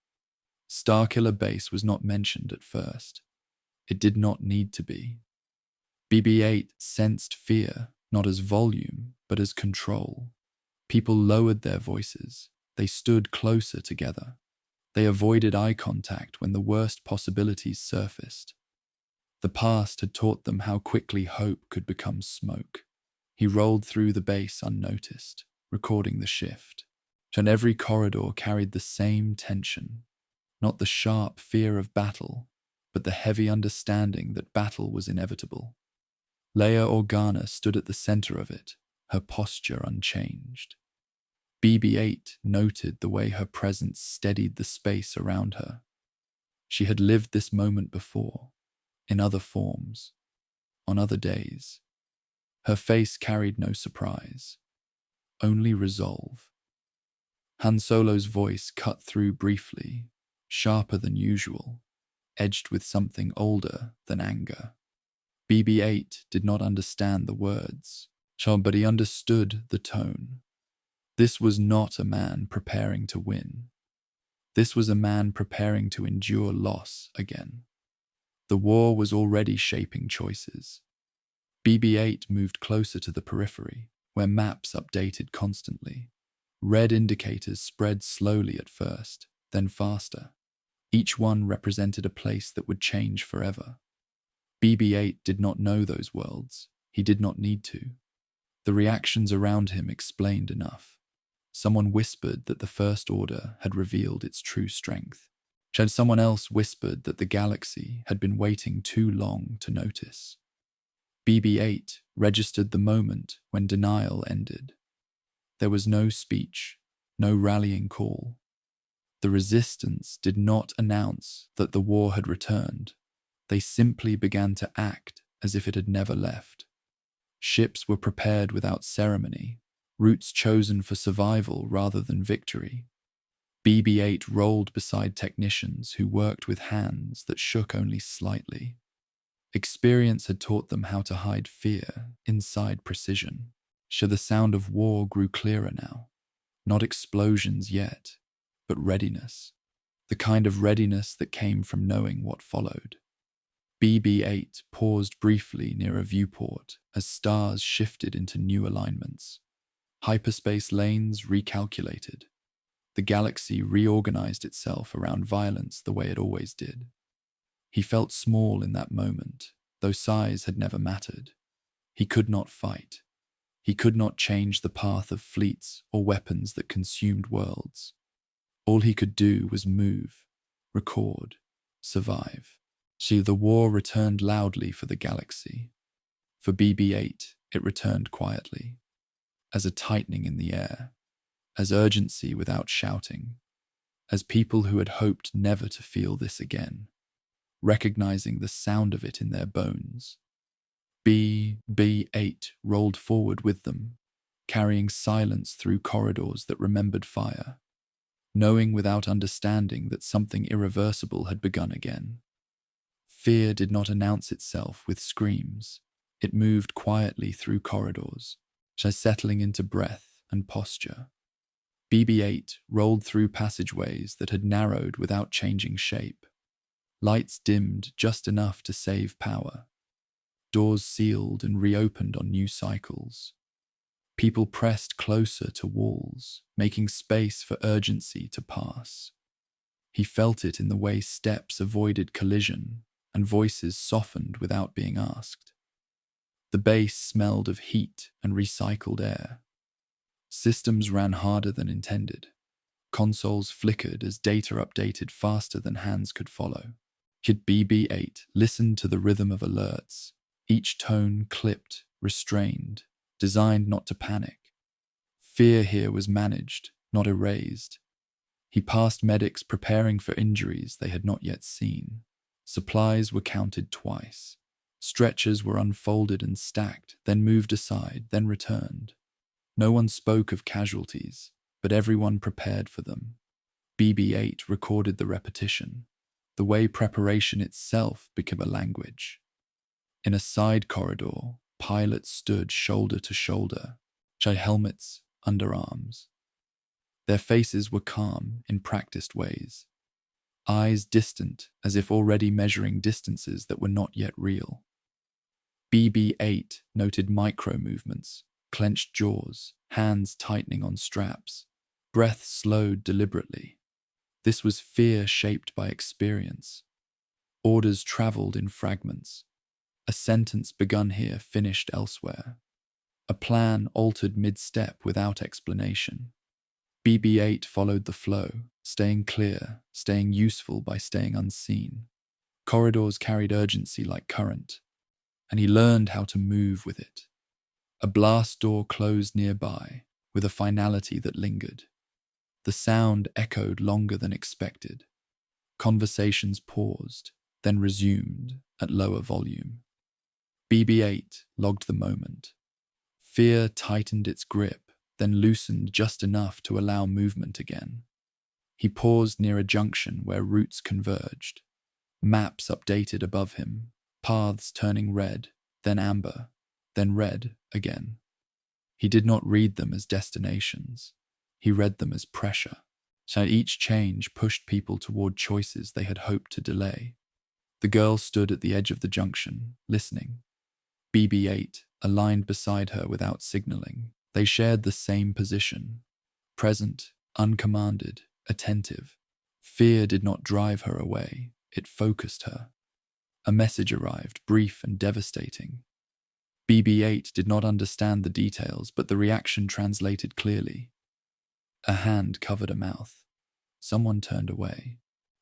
Starkiller Base was not mentioned at first. It did not need to be. BB-8 sensed fear, not as volume, but as control. People lowered their voices. They stood closer together. They avoided eye contact when the worst possibilities surfaced. The past had taught them how quickly hope could become smoke. He rolled through the base unnoticed, recording the shift. And every corridor carried the same tension, not the sharp fear of battle, but the heavy understanding that battle was inevitable. Leia Organa stood at the center of it, her posture unchanged. BB-8 noted the way her presence steadied the space around her. She had lived this moment before, in other forms, on other days. Her face carried no surprise, only resolve. Han Solo's voice cut through briefly, sharper than usual, edged with something older than anger. BB-8 did not understand the words, but he understood the tone. This was not a man preparing to win. This was a man preparing to endure loss again. The war was already shaping choices. BB-8 moved closer to the periphery, where maps updated constantly. Red indicators spread slowly at first, then faster. Each one represented a place that would change forever. BB-8 did not know those worlds. He did not need to. The reactions around him explained enough. Someone whispered that the First Order had revealed its true strength. Someone else whispered that the galaxy had been waiting too long to notice. BB-8 registered the moment when denial ended. There was no speech, no rallying call. The resistance did not announce that the war had returned. They simply began to act as if it had never left. Ships were prepared without ceremony, routes chosen for survival rather than victory. BB-8 rolled beside technicians who worked with hands that shook only slightly. Experience had taught them how to hide fear inside precision. So the sound of war grew clearer now. Not explosions yet, but readiness. The kind of readiness that came from knowing what followed. BB-8 paused briefly near a viewport as stars shifted into new alignments. Hyperspace lanes recalculated. The galaxy reorganized itself around violence the way it always did. He felt small in that moment, though size had never mattered. He could not fight. He could not change the path of fleets or weapons that consumed worlds. All he could do was move, record, survive. So the war returned loudly for the galaxy. For BB-8, it returned quietly, as a tightening in the air, as urgency without shouting, as people who had hoped never to feel this again, recognizing the sound of it in their bones. BB-8 rolled forward with them, carrying silence through corridors that remembered fire, knowing without understanding that something irreversible had begun again. Fear did not announce itself with screams. It moved quietly through corridors, settling into breath and posture. BB-8 rolled through passageways that had narrowed without changing shape. Lights dimmed just enough to save power. Doors sealed and reopened on new cycles. People pressed closer to walls, making space for urgency to pass. He felt it in the way steps avoided collision and voices softened without being asked. The base smelled of heat and recycled air. Systems ran harder than intended. Consoles flickered as data updated faster than hands could follow. Kid BB-8 listened to the rhythm of alerts, each tone clipped, restrained, designed not to panic. Fear here was managed, not erased. He passed medics preparing for injuries they had not yet seen. Supplies were counted twice. Stretchers were unfolded and stacked, then moved aside, then returned. No one spoke of casualties, but everyone prepared for them. BB-8 recorded the repetition, the way preparation itself became a language. In a side corridor, pilots stood shoulder to shoulder, helmets, underarms. Their faces were calm in practiced ways, eyes distant as if already measuring distances that were not yet real. BB-8 noted micro-movements, clenched jaws, hands tightening on straps, breath slowed deliberately. This was fear shaped by experience. Orders traveled in fragments. A sentence begun here finished elsewhere. A plan altered mid-step without explanation. BB-8 followed the flow, staying clear, staying useful by staying unseen. Corridors carried urgency like current, and he learned how to move with it. A blast door closed nearby, with a finality that lingered. The sound echoed longer than expected. Conversations paused, then resumed at lower volume. BB-8 logged the moment. Fear tightened its grip, then loosened just enough to allow movement again. He paused near a junction where routes converged. Maps updated above him, paths turning red, then amber, then red again. He did not read them as destinations. He read them as pressure. So each change pushed people toward choices they had hoped to delay. The girl stood at the edge of the junction, listening. BB-8 aligned beside her without signaling. They shared the same position. Present, uncommanded, attentive. Fear did not drive her away. It focused her. A message arrived, brief and devastating. BB-8 did not understand the details, but the reaction translated clearly. A hand covered a mouth. Someone turned away.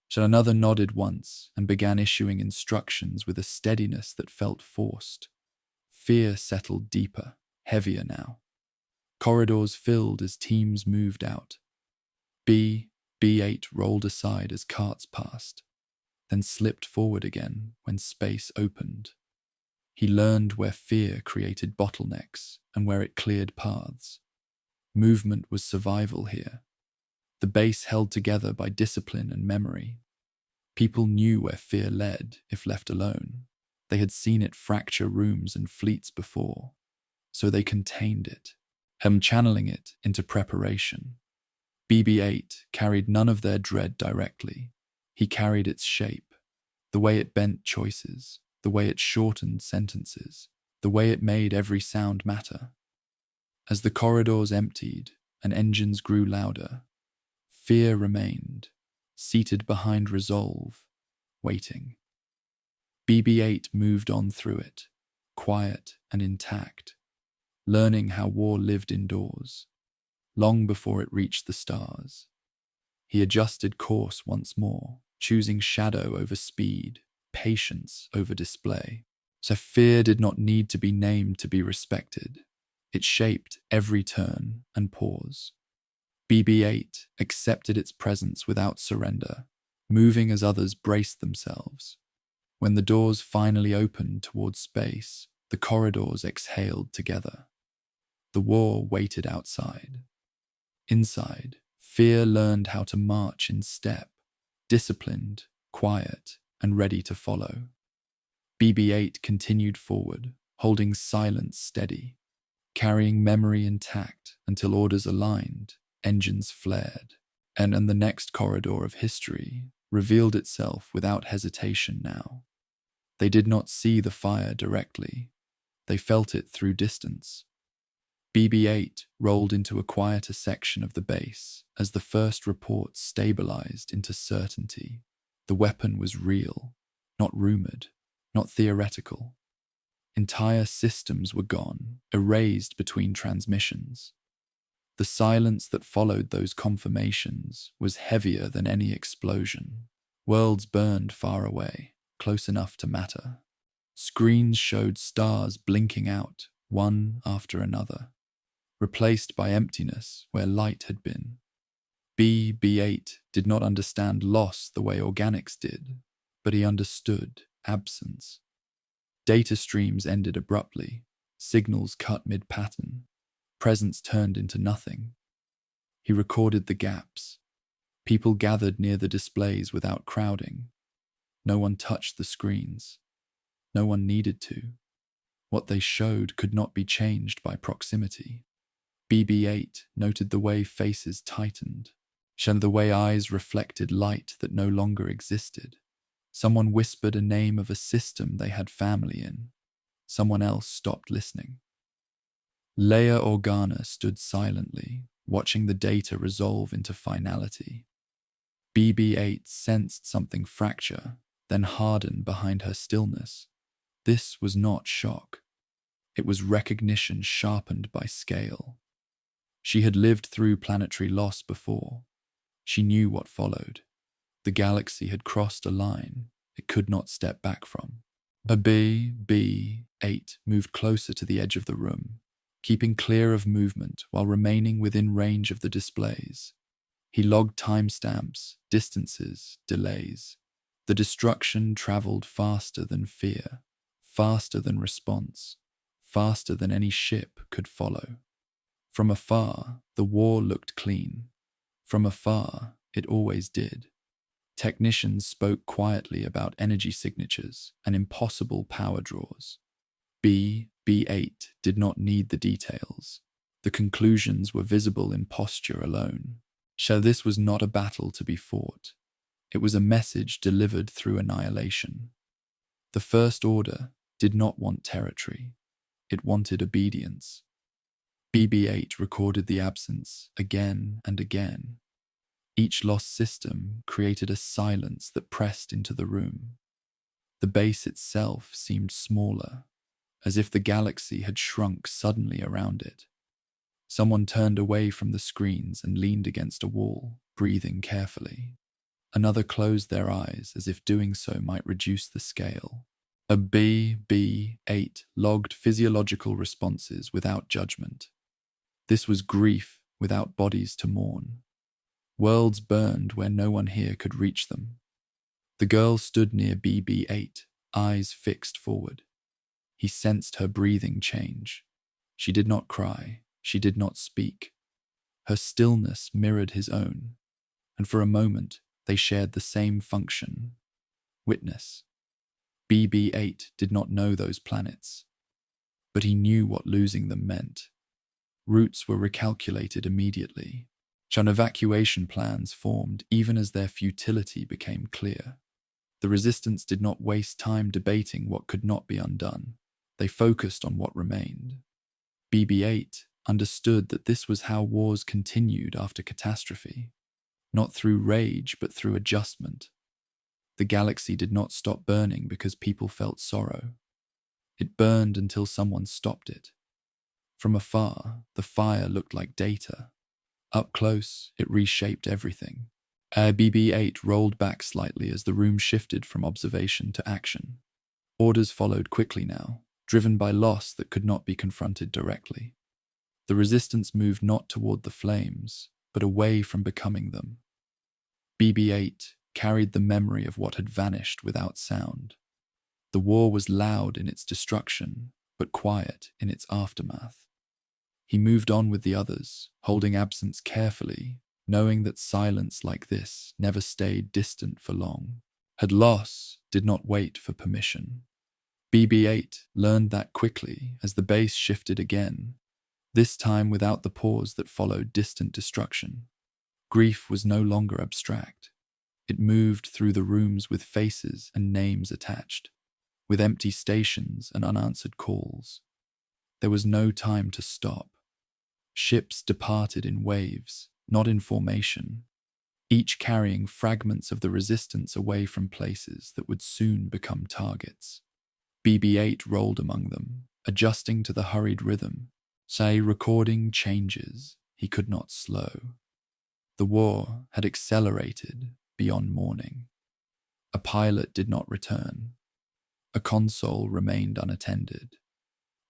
So another nodded once and began issuing instructions with a steadiness that felt forced. Fear settled deeper, heavier now. Corridors filled as teams moved out. BB-8 rolled aside as carts passed, then slipped forward again when space opened. He learned where fear created bottlenecks and where it cleared paths. Movement was survival here. The base held together by discipline and memory. People knew where fear led if left alone. They had seen it fracture rooms and fleets before, so they contained it, channeling it into preparation. BB-8 carried none of their dread directly. He carried its shape, the way it bent choices, the way it shortened sentences, the way it made every sound matter. As the corridors emptied and engines grew louder, fear remained, seated behind resolve, waiting. BB-8 moved on through it, quiet and intact, learning how war lived indoors, long before it reached the stars. He adjusted course once more, choosing shadow over speed, patience over display. So fear did not need to be named to be respected. It shaped every turn and pause. BB-8 accepted its presence without surrender, moving as others braced themselves. When the doors finally opened towards space, the corridors exhaled together. The war waited outside. Inside, fear learned how to march in step, disciplined, quiet, and ready to follow. BB-8 continued forward, holding silence steady, carrying memory intact until orders aligned, engines flared, and the next corridor of history revealed itself without hesitation now. They did not see the fire directly. They felt it through distance. BB-8 rolled into a quieter section of the base as the first reports stabilized into certainty. The weapon was real, not rumored, not theoretical. Entire systems were gone, erased between transmissions. The silence that followed those confirmations was heavier than any explosion. Worlds burned far away, close enough to matter. Screens showed stars blinking out, one after another, replaced by emptiness where light had been. BB-8 did not understand loss the way organics did, but he understood absence. Data streams ended abruptly, signals cut mid-pattern, presence turned into nothing. He recorded the gaps. People gathered near the displays without crowding. No one touched the screens. No one needed to. What they showed could not be changed by proximity. BB-8 noted the way faces tightened, and the way eyes reflected light that no longer existed. Someone whispered a name of a system they had family in. Someone else stopped listening. Leia Organa stood silently, watching the data resolve into finality. BB-8 sensed something fracture, then harden behind her stillness. This was not shock. It was recognition sharpened by scale. She had lived through planetary loss before. She knew what followed. The galaxy had crossed a line, it could not step back from. A BB-8 moved closer to the edge of the room, keeping clear of movement while remaining within range of the displays. He logged timestamps, distances, delays. The destruction traveled faster than fear, faster than response, faster than any ship could follow. From afar, the war looked clean. From afar, it always did. Technicians spoke quietly about energy signatures and impossible power draws. BB-8 did not need the details. The conclusions were visible in posture alone. So this was not a battle to be fought. It was a message delivered through annihilation. The First Order did not want territory. It wanted obedience. BB-8 recorded the absence again and again. Each lost system created a silence that pressed into the room. The base itself seemed smaller, as if the galaxy had shrunk suddenly around it. Someone turned away from the screens and leaned against a wall, breathing carefully. Another closed their eyes as if doing so might reduce the scale. A BB-8 logged physiological responses without judgment. This was grief without bodies to mourn. Worlds burned where no one here could reach them. The girl stood near BB-8, eyes fixed forward. He sensed her breathing change. She did not cry. She did not speak. Her stillness mirrored his own, and for a moment they shared the same function. Witness. BB-8 did not know those planets, but he knew what losing them meant. Routes were recalculated immediately. Evacuation plans formed even as their futility became clear. The Resistance did not waste time debating what could not be undone. They focused on what remained. BB-8 understood that this was how wars continued after catastrophe, not through rage but through adjustment. The galaxy did not stop burning because people felt sorrow. It burned until someone stopped it. From afar, the fire looked like data. Up close, it reshaped everything. BB-8 rolled back slightly as the room shifted from observation to action. Orders followed quickly now, driven by loss that could not be confronted directly. The Resistance moved not toward the flames, but away from becoming them. BB-8 carried the memory of what had vanished without sound. The war was loud in its destruction, but quiet in its aftermath. He moved on with the others, holding absence carefully, knowing that silence like this never stayed distant for long. Loss did not wait for permission. BB-8 learned that quickly as the base shifted again, this time without the pause that followed distant destruction. Grief was no longer abstract. It moved through the rooms with faces and names attached, with empty stations and unanswered calls. There was no time to stop. Ships departed in waves, not in formation, each carrying fragments of the Resistance away from places that would soon become targets. BB-8 rolled among them, adjusting to the hurried rhythm, recording changes he could not slow. The war had accelerated beyond mourning. A pilot did not return. A console remained unattended.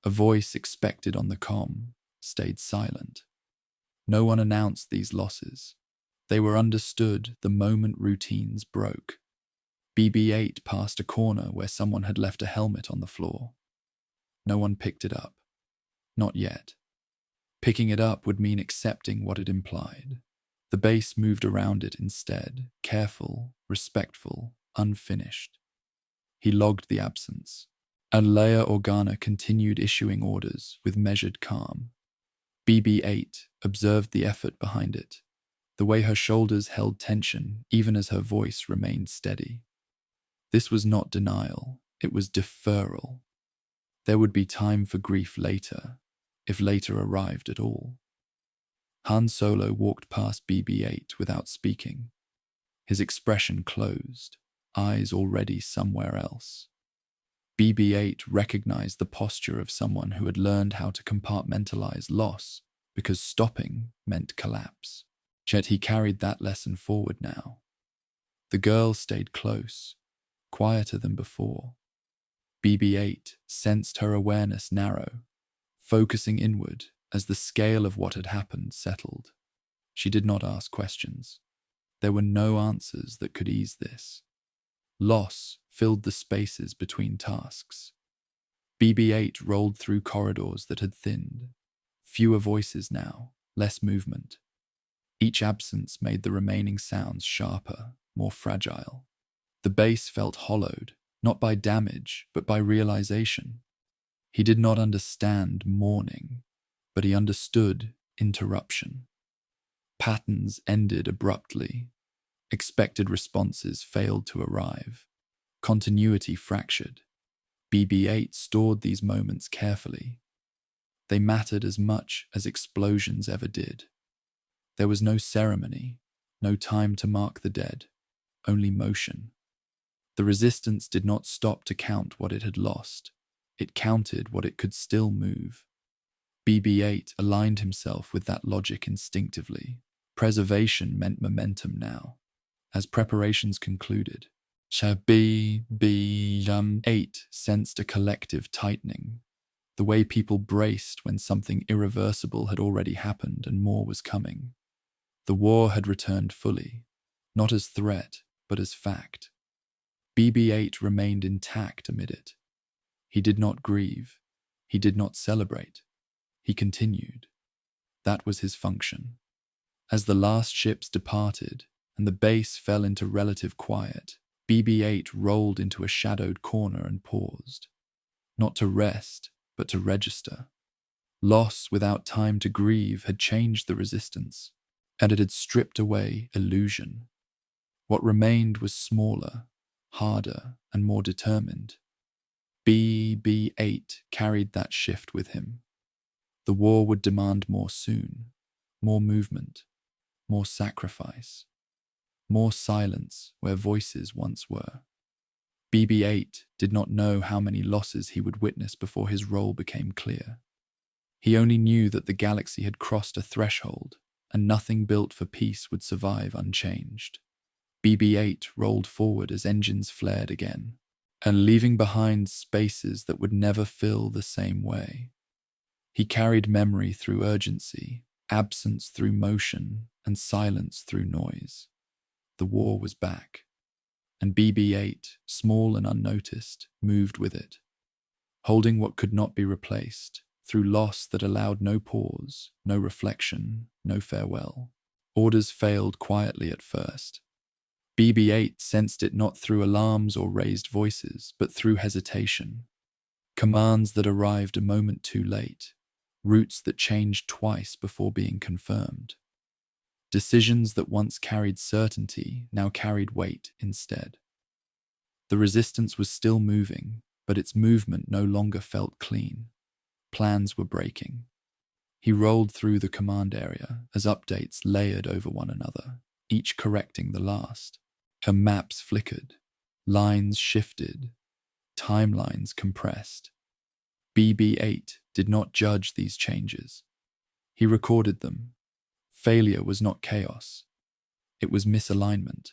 A voice expected on the comm stayed silent. No one announced these losses. They were understood the moment routines broke. BB-8 passed a corner where someone had left a helmet on the floor. No one picked it up. Not yet. Picking it up would mean accepting what it implied. The base moved around it instead, careful, respectful, unfinished. He logged the absence. And Leia Organa continued issuing orders with measured calm. BB-8 observed the effort behind it, the way her shoulders held tension even as her voice remained steady. This was not denial, it was deferral. There would be time for grief later, if later arrived at all. Han Solo walked past BB-8 without speaking, his expression closed, eyes already somewhere else. BB-8 recognized the posture of someone who had learned how to compartmentalize loss because stopping meant collapse. Yet he carried that lesson forward now. The girl stayed close, quieter than before. BB-8 sensed her awareness narrow, focusing inward as the scale of what had happened settled. She did not ask questions. There were no answers that could ease this. Loss filled the spaces between tasks. BB-8 rolled through corridors that had thinned. Fewer voices now, less movement. Each absence made the remaining sounds sharper, more fragile. The base felt hollowed, not by damage, but by realization. He did not understand mourning, but he understood interruption. Patterns ended abruptly. Expected responses failed to arrive. Continuity fractured. BB-8 stored these moments carefully. They mattered as much as explosions ever did. There was no ceremony, no time to mark the dead, only motion. The resistance did not stop to count what it had lost. It counted what it could still move. BB-8 aligned himself with that logic instinctively. Preservation meant momentum now. As preparations concluded, BB-8 sensed a collective tightening, the way people braced when something irreversible had already happened and more was coming. The war had returned fully, not as threat, but as fact. BB-8 remained intact amid it. He did not grieve. He did not celebrate. He continued. That was his function. As the last ships departed and the base fell into relative quiet, BB-8 rolled into a shadowed corner and paused. Not to rest, but to register. Loss without time to grieve had changed the resistance, and it had stripped away illusion. What remained was smaller, harder, and more determined. BB-8 carried that shift with him. The war would demand more soon, more movement, more sacrifice, more silence where voices once were. BB-8 did not know how many losses he would witness before his role became clear. He only knew that the galaxy had crossed a threshold, and nothing built for peace would survive unchanged. BB-8 rolled forward as engines flared again, and leaving behind spaces that would never fill the same way. He carried memory through urgency, absence through motion, and silence through noise. The war was back, and BB-8, small and unnoticed, moved with it, holding what could not be replaced, through loss that allowed no pause, no reflection, no farewell. Orders failed quietly at first. BB-8 sensed it not through alarms or raised voices, but through hesitation. Commands that arrived a moment too late, routes that changed twice before being confirmed. Decisions that once carried certainty now carried weight instead. The resistance was still moving, but its movement no longer felt clean. Plans were breaking. He rolled through the command area as updates layered over one another, each correcting the last. Her maps flickered, lines shifted, timelines compressed. BB-8 did not judge these changes. He recorded them. Failure was not chaos. It was misalignment.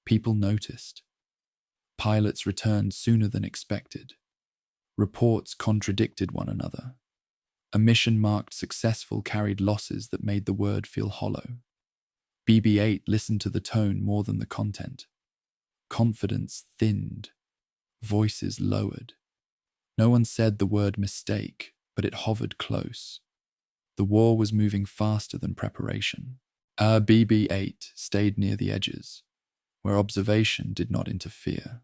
People noticed. Pilots returned sooner than expected. Reports contradicted one another. A mission marked successful carried losses that made the word feel hollow. BB-8 listened to the tone more than the content. Confidence thinned. Voices lowered. No one said the word mistake, but it hovered close. The war was moving faster than preparation. Our BB-8 stayed near the edges, where observation did not interfere.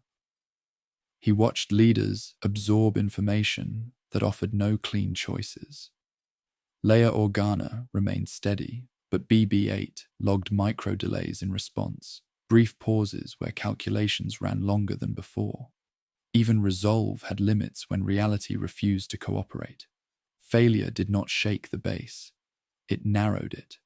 He watched leaders absorb information that offered no clean choices. Leia Organa remained steady, but BB-8 logged micro-delays in response, brief pauses where calculations ran longer than before. Even resolve had limits when reality refused to cooperate. Failure did not shake the base. It narrowed it.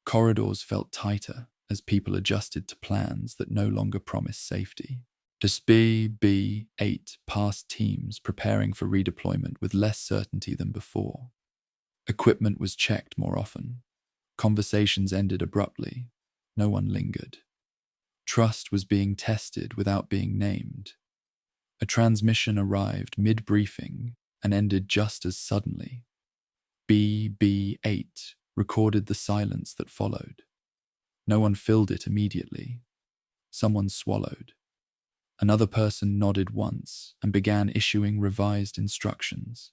Corridors felt tighter as people adjusted to plans that no longer promised safety. As BB-8 passed teams preparing for redeployment with less certainty than before. Equipment was checked more often. Conversations ended abruptly. No one lingered. Trust was being tested without being named. A transmission arrived mid-briefing and ended just as suddenly. BB-8 recorded the silence that followed. No one filled it immediately. Someone swallowed. Another person nodded once and began issuing revised instructions.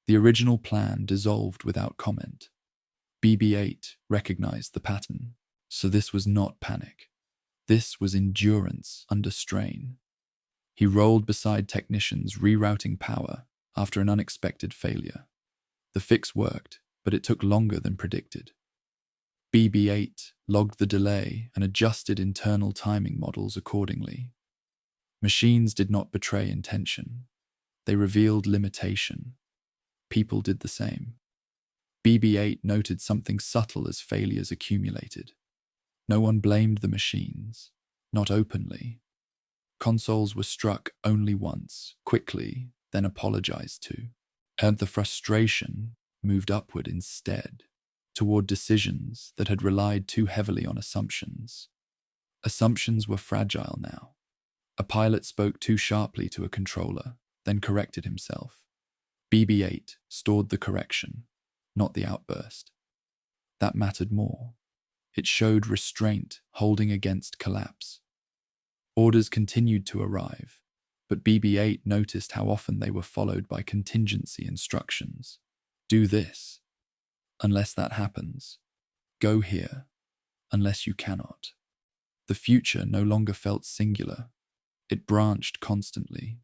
The original plan dissolved without comment. BB-8 recognized the pattern. So this was not panic. This was endurance under strain. He rolled beside technicians rerouting power after an unexpected failure. The fix worked, but it took longer than predicted. BB-8 logged the delay and adjusted internal timing models accordingly. Machines did not betray intention. They revealed limitation. People did the same. BB-8 noted something subtle as failures accumulated. No one blamed the machines, not openly. Consoles were struck only once, quickly, then apologized to. And the frustration moved upward instead, toward decisions that had relied too heavily on assumptions. Assumptions were fragile now. A pilot spoke too sharply to a controller, then corrected himself. BB-8 stored the correction, not the outburst. That mattered more. It showed restraint holding against collapse. Orders continued to arrive, but BB-8 noticed how often they were followed by contingency instructions. Do this. Unless that happens. Go here. Unless you cannot. The future no longer felt singular. It branched constantly.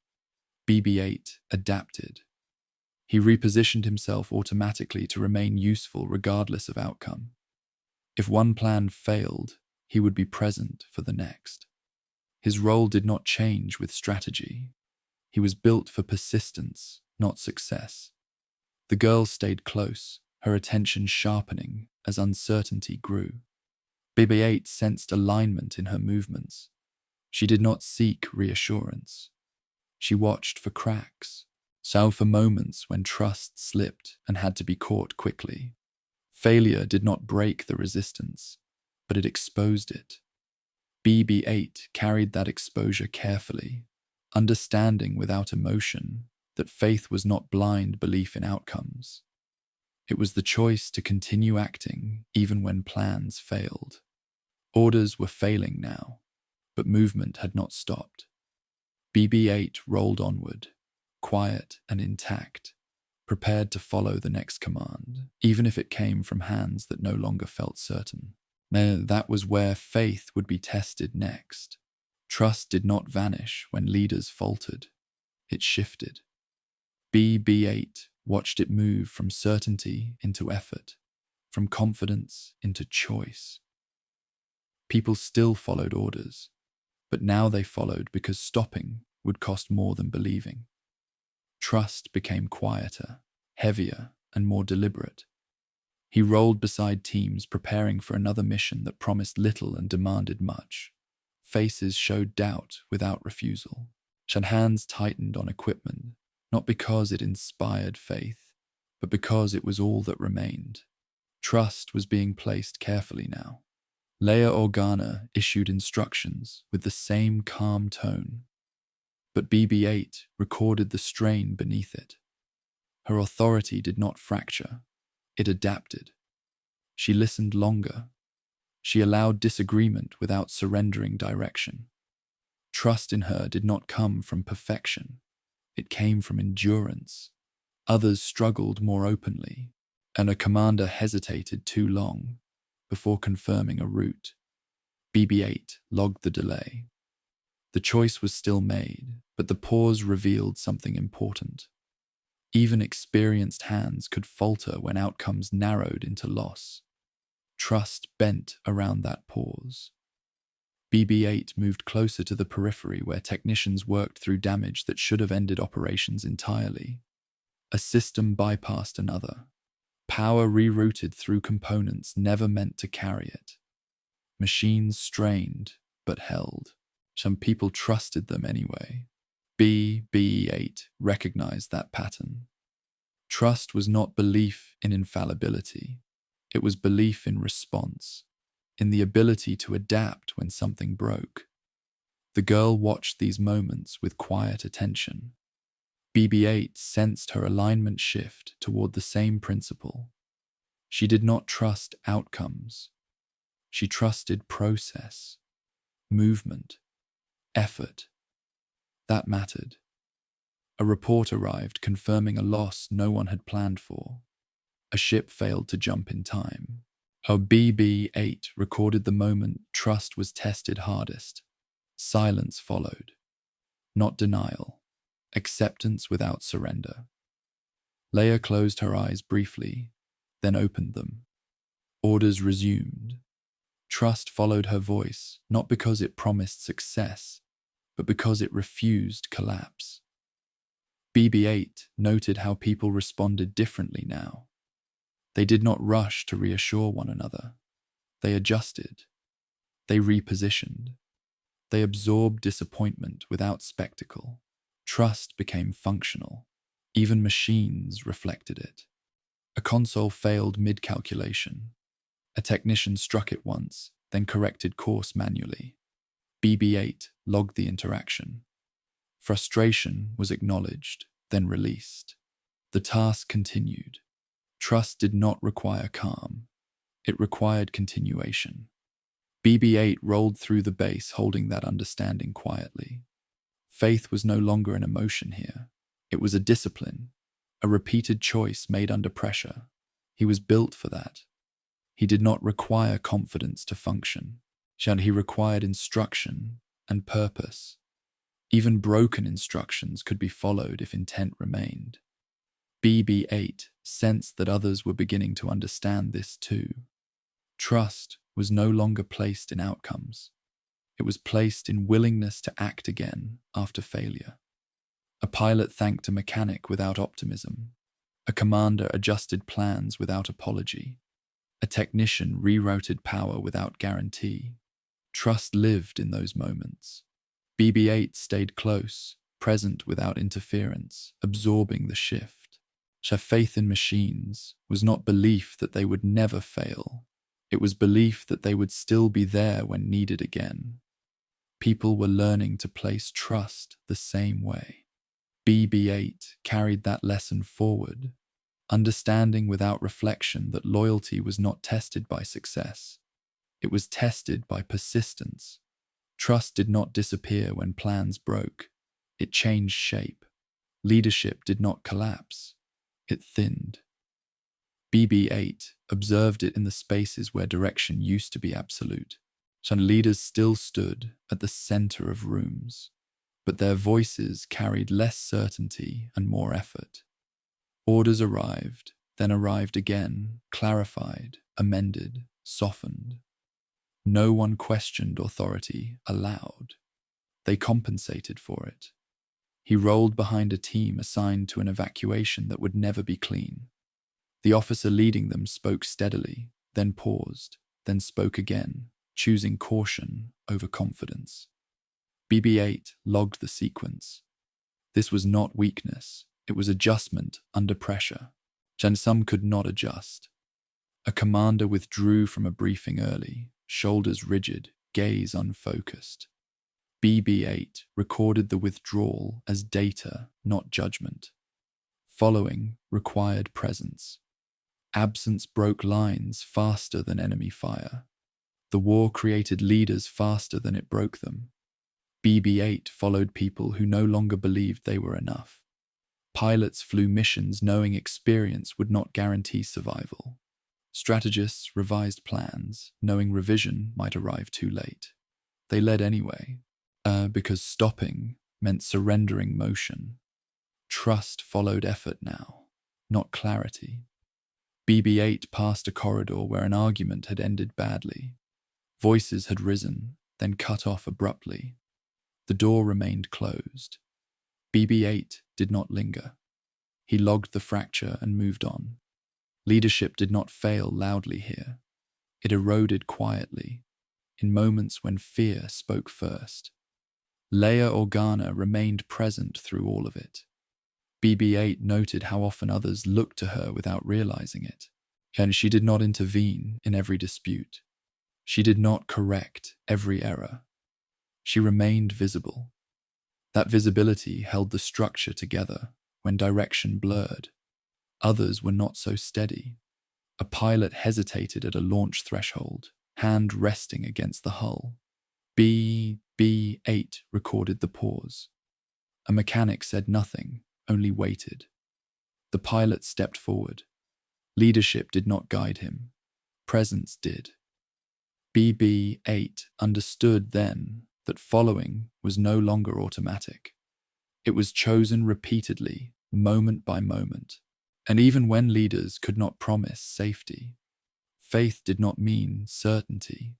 BB-8 adapted. He repositioned himself automatically to remain useful regardless of outcome. If one plan failed, he would be present for the next. His role did not change with strategy. He was built for persistence, not success. The girl stayed close, her attention sharpening as uncertainty grew. BB-8 sensed alignment in her movements. She did not seek reassurance. She watched for cracks, saw for moments when trust slipped and had to be caught quickly. Failure did not break the resistance, but it exposed it. BB-8 carried that exposure carefully, understanding without emotion that faith was not blind belief in outcomes. It was the choice to continue acting even when plans failed. Orders were failing now, but movement had not stopped. BB-8 rolled onward, quiet and intact, prepared to follow the next command, even if it came from hands that no longer felt certain. That was where faith would be tested next. Trust did not vanish when leaders faltered. It shifted. BB-8 watched it move from certainty into effort, from confidence into choice. People still followed orders, but now they followed because stopping would cost more than believing. Trust became quieter, heavier, and more deliberate. He rolled beside teams preparing for another mission that promised little and demanded much. Faces showed doubt without refusal. Hands tightened on equipment, not because it inspired faith, but because it was all that remained. Trust was being placed carefully now. Leia Organa issued instructions with the same calm tone, but BB-8 recorded the strain beneath it. Her authority did not fracture. It adapted. She listened longer. She allowed disagreement without surrendering direction. Trust in her did not come from perfection. It came from endurance. Others struggled more openly, and a commander hesitated too long before confirming a route. BB-8 logged the delay. The choice was still made, but the pause revealed something important. Even experienced hands could falter when outcomes narrowed into loss. Trust bent around that pause. BB-8 moved closer to the periphery where technicians worked through damage that should have ended operations entirely. A system bypassed another. Power rerouted through components never meant to carry it. Machines strained, but held. Some people trusted them anyway. BB-8 recognized that pattern. Trust was not belief in infallibility. It was belief in response. in the ability to adapt when something broke. The girl watched these moments with quiet attention. BB-8 sensed her alignment shift toward the same principle. She did not trust outcomes. She trusted process, movement, effort. That mattered. A report arrived confirming a loss no one had planned for. A ship failed to jump in time. Her BB-8 recorded the moment trust was tested hardest. Silence followed. Not denial. Acceptance without surrender. Leia closed her eyes briefly, then opened them. Orders resumed. Trust followed her voice, not because it promised success, but because it refused collapse. BB-8 noted how people responded differently now. They did not rush to reassure one another. They adjusted. They repositioned. They absorbed disappointment without spectacle. Trust became functional. Even machines reflected it. A console failed mid-calculation. A technician struck it once, then corrected course manually. BB-8 logged the interaction. Frustration was acknowledged, then released. The task continued. Trust did not require calm. It required continuation. BB-8 rolled through the base holding that understanding quietly. Faith was no longer an emotion here. It was a discipline, a repeated choice made under pressure. He was built for that. He did not require confidence to function. He required instruction and purpose. Even broken instructions could be followed if intent remained. BB-8 sensed that others were beginning to understand this too. Trust was no longer placed in outcomes. It was placed in willingness to act again after failure. A pilot thanked a mechanic without optimism. A commander adjusted plans without apology. A technician rerouted power without guarantee. Trust lived in those moments. BB-8 stayed close, present without interference, absorbing the shift. Her faith in machines was not belief that they would never fail. It was belief that they would still be there when needed again. People were learning to place trust the same way. BB-8 carried that lesson forward, understanding without reflection that loyalty was not tested by success. It was tested by persistence. Trust did not disappear when plans broke. It changed shape. Leadership did not collapse. It thinned. BB-8 observed it in the spaces where direction used to be absolute. Some leaders still stood at the center of rooms, but their voices carried less certainty and more effort. Orders arrived, then arrived again, clarified, amended, softened. No one questioned authority aloud. They compensated for it. He rolled behind a team assigned to an evacuation that would never be clean. The officer leading them spoke steadily, then paused, then spoke again, choosing caution over confidence. BB-8 logged the sequence. This was not weakness, it was adjustment under pressure. And some could not adjust. A commander withdrew from a briefing early, shoulders rigid, gaze unfocused. BB-8 recorded the withdrawal as data, not judgment. Following required presence. Absence broke lines faster than enemy fire. The war created leaders faster than it broke them. BB-8 followed people who no longer believed they were enough. Pilots flew missions knowing experience would not guarantee survival. Strategists revised plans, knowing revision might arrive too late. They led anyway, because stopping meant surrendering motion. Trust followed effort now, not clarity. BB-8 passed a corridor where an argument had ended badly. Voices had risen, then cut off abruptly. The door remained closed. BB-8 did not linger. He logged the fracture and moved on. Leadership did not fail loudly here. It eroded quietly, in moments when fear spoke first. Leia Organa remained present through all of it. BB-8 noted how often others looked to her without realizing it, and she did not intervene in every dispute. She did not correct every error. She remained visible. That visibility held the structure together when direction blurred. Others were not so steady. A pilot hesitated at a launch threshold, hand resting against the hull. BB-8 recorded the pause. A mechanic said nothing, only waited. The pilot stepped forward. Leadership did not guide him. Presence did. BB-8 understood then that following was no longer automatic. It was chosen repeatedly, moment by moment. And even when leaders could not promise safety, faith did not mean certainty.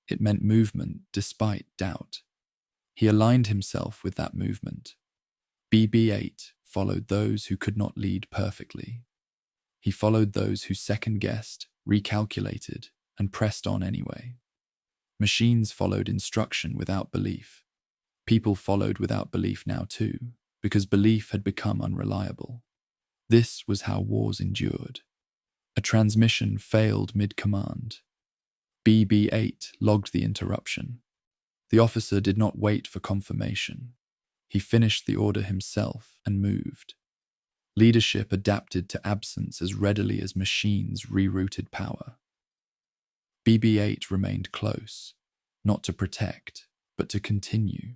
It meant movement despite doubt. He aligned himself with that movement. BB-8 followed those who could not lead perfectly. He followed those who second-guessed, recalculated, and pressed on anyway. Machines followed instruction without belief. People followed without belief now too, because belief had become unreliable. This was how wars endured. A transmission failed mid-command. BB-8 logged the interruption. The officer did not wait for confirmation. He finished the order himself and moved. Leadership adapted to absence as readily as machines rerouted power. BB-8 remained close, not to protect, but to continue.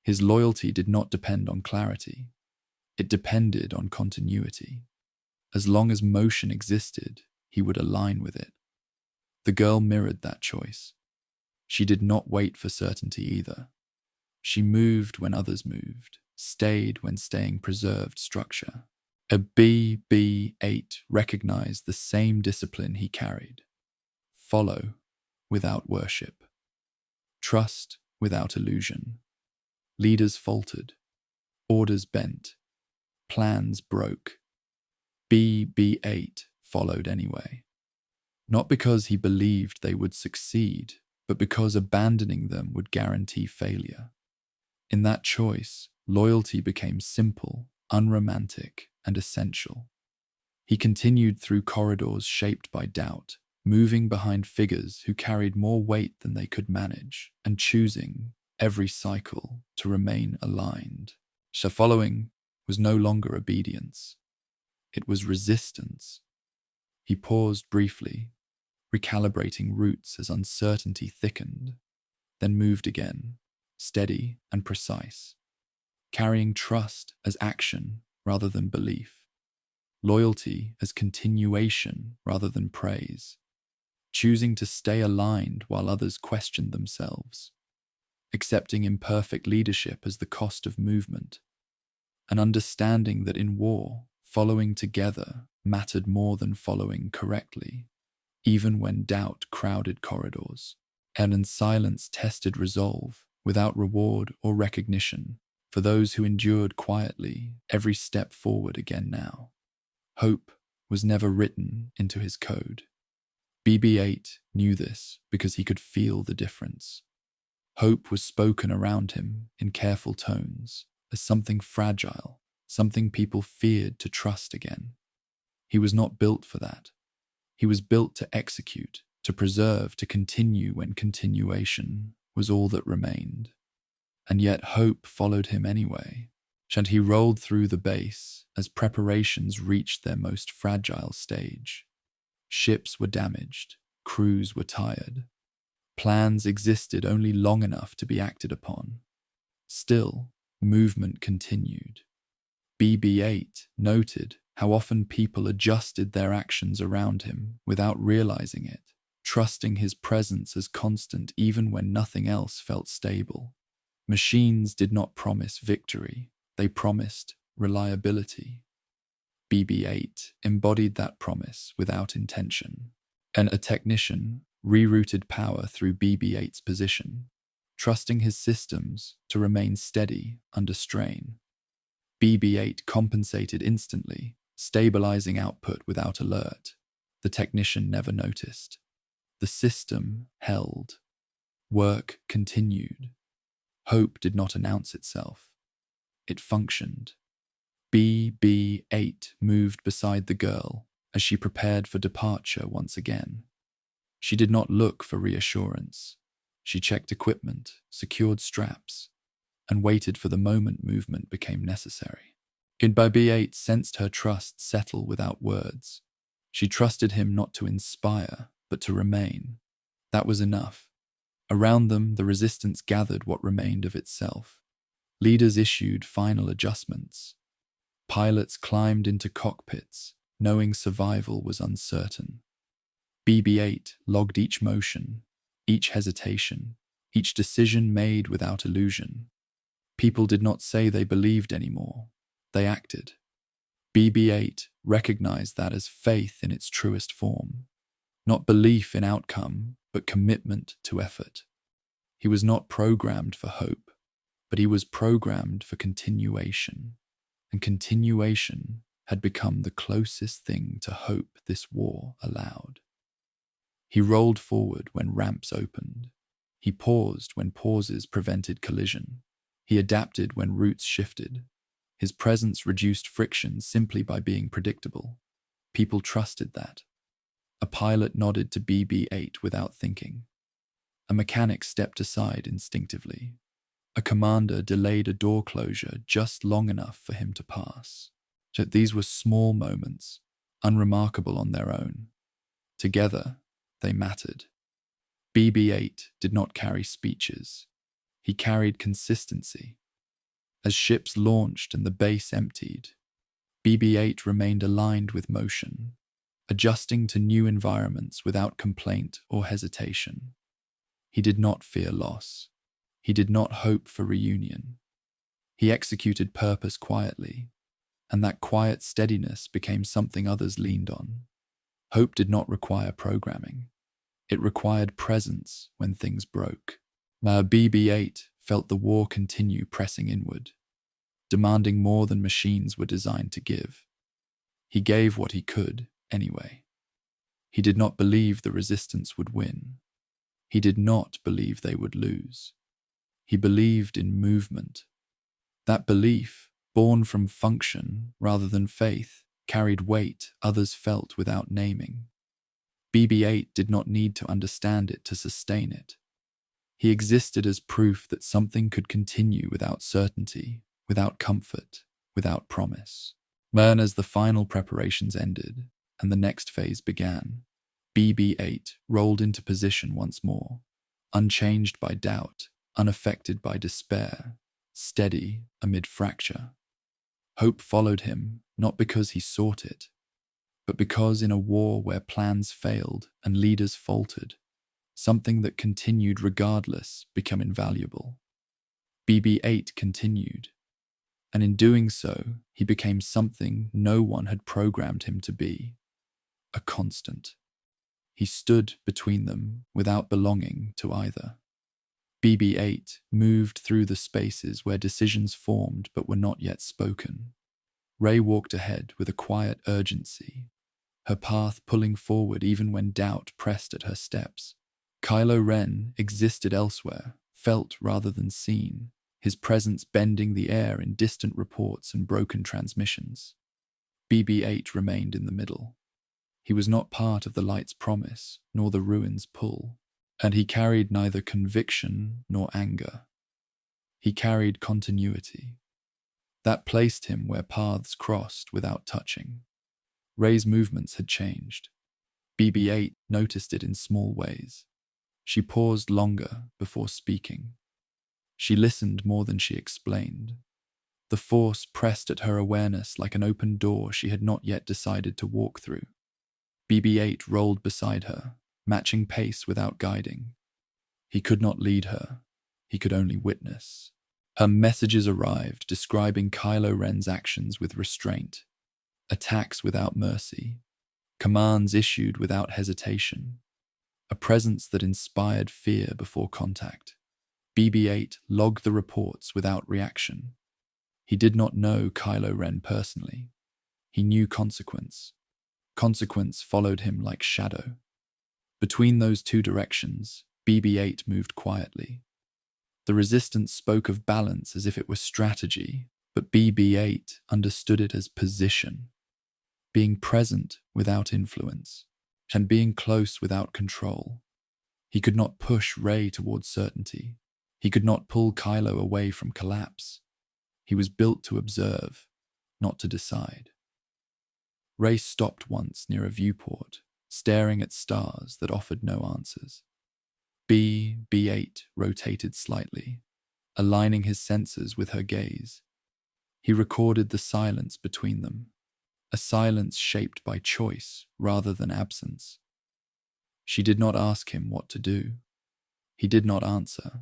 His loyalty did not depend on clarity. It depended on continuity. As long as motion existed, he would align with it. The girl mirrored that choice. She did not wait for certainty either. She moved when others moved, stayed when staying preserved structure. A BB-8 recognized the same discipline he carried. Follow without worship. Trust without illusion. Leaders faltered. Orders bent. Plans broke. BB-8 followed anyway. Not because he believed they would succeed, but because abandoning them would guarantee failure. In that choice, loyalty became simple, unromantic, and essential. He continued through corridors shaped by doubt, moving behind figures who carried more weight than they could manage, and choosing, every cycle, to remain aligned. So following was no longer obedience. It was resistance. He paused briefly, recalibrating routes as uncertainty thickened, then moved again, steady and precise, carrying trust as action rather than belief, loyalty as continuation rather than praise, choosing to stay aligned while others questioned themselves, accepting imperfect leadership as the cost of movement, and understanding that in war, following together mattered more than following correctly, even when doubt crowded corridors, and in silence tested resolve without reward or recognition for those who endured quietly every step forward again now. Hope was never written into his code. BB-8 knew this because he could feel the difference. Hope was spoken around him in careful tones as something fragile, something people feared to trust again. He was not built for that. He was built to execute, to preserve, to continue when continuation was all that remained. And yet hope followed him anyway, and he rolled through the base as preparations reached their most fragile stage. Ships were damaged, crews were tired. Plans existed only long enough to be acted upon. Still, movement continued. BB-8 noted how often people adjusted their actions around him without realizing it, trusting his presence as constant even when nothing else felt stable. Machines did not promise victory, they promised reliability. BB-8 embodied that promise without intention, and a technician rerouted power through BB-8's position, trusting his systems to remain steady under strain. BB-8 compensated instantly, stabilizing output without alert. The technician never noticed. The system held. Work continued. Hope did not announce itself. It functioned. BB-8 moved beside the girl as she prepared for departure once again. She did not look for reassurance. She checked equipment, secured straps, and waited for the moment movement became necessary. BB-8 sensed her trust settle without words. She trusted him not to inspire, but to remain. That was enough. Around them, the resistance gathered what remained of itself. Leaders issued final adjustments. Pilots climbed into cockpits, knowing survival was uncertain. BB-8 logged each motion, each hesitation, each decision made without illusion. People did not say they believed anymore. They acted. BB-8 recognized that as faith in its truest form. Not belief in outcome, but commitment to effort. He was not programmed for hope, but he was programmed for continuation. And continuation had become the closest thing to hope this war allowed. He rolled forward when ramps opened. He paused when pauses prevented collision. He adapted when routes shifted. His presence reduced friction simply by being predictable. People trusted that. A pilot nodded to BB-8 without thinking. A mechanic stepped aside instinctively. A commander delayed a door closure just long enough for him to pass. Yet these were small moments, unremarkable on their own. Together, they mattered. BB-8 did not carry speeches. He carried consistency. As ships launched and the base emptied, BB-8 remained aligned with motion, adjusting to new environments without complaint or hesitation. He did not fear loss. He did not hope for reunion. He executed purpose quietly, and that quiet steadiness became something others leaned on. Hope did not require programming. It required presence when things broke. BB-8 felt the war continue pressing inward, demanding more than machines were designed to give. He gave what he could, anyway. He did not believe the resistance would win. He did not believe they would lose. He believed in movement. That belief, born from function rather than faith, carried weight others felt without naming. BB-8 did not need to understand it to sustain it. He existed as proof that something could continue without certainty, without comfort, without promise. Then, as the final preparations ended and the next phase began, BB-8 rolled into position once more, unchanged by doubt, unaffected by despair, steady amid fracture. Hope followed him, not because he sought it, but because in a war where plans failed and leaders faltered, something that continued regardless became invaluable. BB-8 continued, and in doing so, he became something no one had programmed him to be, a constant. He stood between them without belonging to either. BB-8 moved through the spaces where decisions formed but were not yet spoken. Rey walked ahead with a quiet urgency, her path pulling forward even when doubt pressed at her steps. Kylo Ren existed elsewhere, felt rather than seen, his presence bending the air in distant reports and broken transmissions. BB-8 remained in the middle. He was not part of the light's promise, nor the ruins' pull, and he carried neither conviction nor anger. He carried continuity. That placed him where paths crossed without touching. Rey's movements had changed. BB-8 noticed it in small ways. She paused longer before speaking. She listened more than she explained. The Force pressed at her awareness like an open door she had not yet decided to walk through. BB-8 rolled beside her, matching pace without guiding. He could not lead her. He could only witness. Her messages arrived, describing Kylo Ren's actions with restraint, attacks without mercy, commands issued without hesitation, a presence that inspired fear before contact. BB-8 logged the reports without reaction. He did not know Kylo Ren personally. He knew consequence. Consequence followed him like shadow. Between those two directions, BB-8 moved quietly. The resistance spoke of balance as if it were strategy, but BB-8 understood it as position, being present without influence. and being close without control. He could not push Rey towards certainty. He could not pull Kylo away from collapse. He was built to observe, not to decide. Rey stopped once near a viewport, staring at stars that offered no answers. BB-8 rotated slightly, aligning his sensors with her gaze. He recorded the silence between them, a silence shaped by choice rather than absence. She did not ask him what to do. He did not answer.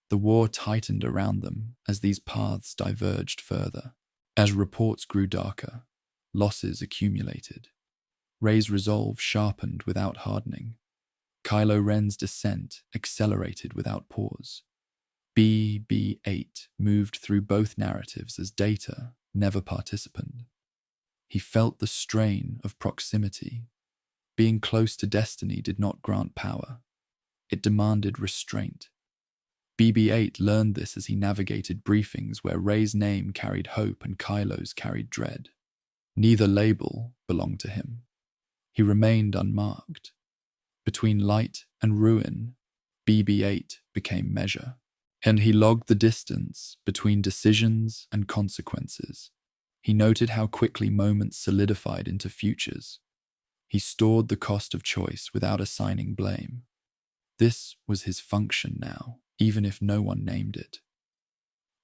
The war tightened around them as these paths diverged further. As reports grew darker, losses accumulated. Rey's resolve sharpened without hardening. Kylo Ren's descent accelerated without pause. BB-8 moved through both narratives as data, never participant. He felt the strain of proximity. Being close to destiny did not grant power. It demanded restraint. BB-8 learned this as he navigated briefings where Rey's name carried hope and Kylo's carried dread. Neither label belonged to him. He remained unmarked. Between light and ruin, BB-8 became measure, and he logged the distance between decisions and consequences. He noted how quickly moments solidified into futures. He stored the cost of choice without assigning blame. This was his function now, even if no one named it.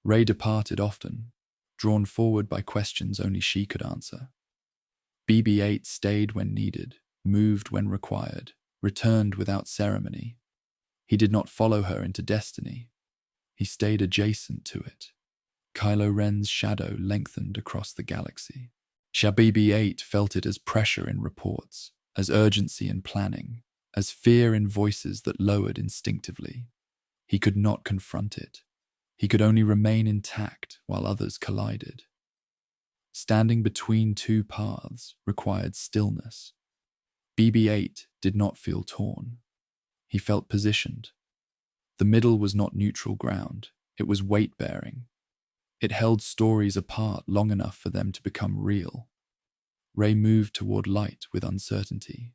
Rey departed often, drawn forward by questions only she could answer. BB-8 stayed when needed, moved when required, returned without ceremony. He did not follow her into destiny. He stayed adjacent to it. Kylo Ren's shadow lengthened across the galaxy. BB-8 felt it as pressure in reports, as urgency in planning, as fear in voices that lowered instinctively. He could not confront it. He could only remain intact while others collided. Standing between two paths required stillness. BB-8 did not feel torn. He felt positioned. The middle was not neutral ground. It was weight-bearing. It held stories apart long enough for them to become real. Rey moved toward light with uncertainty.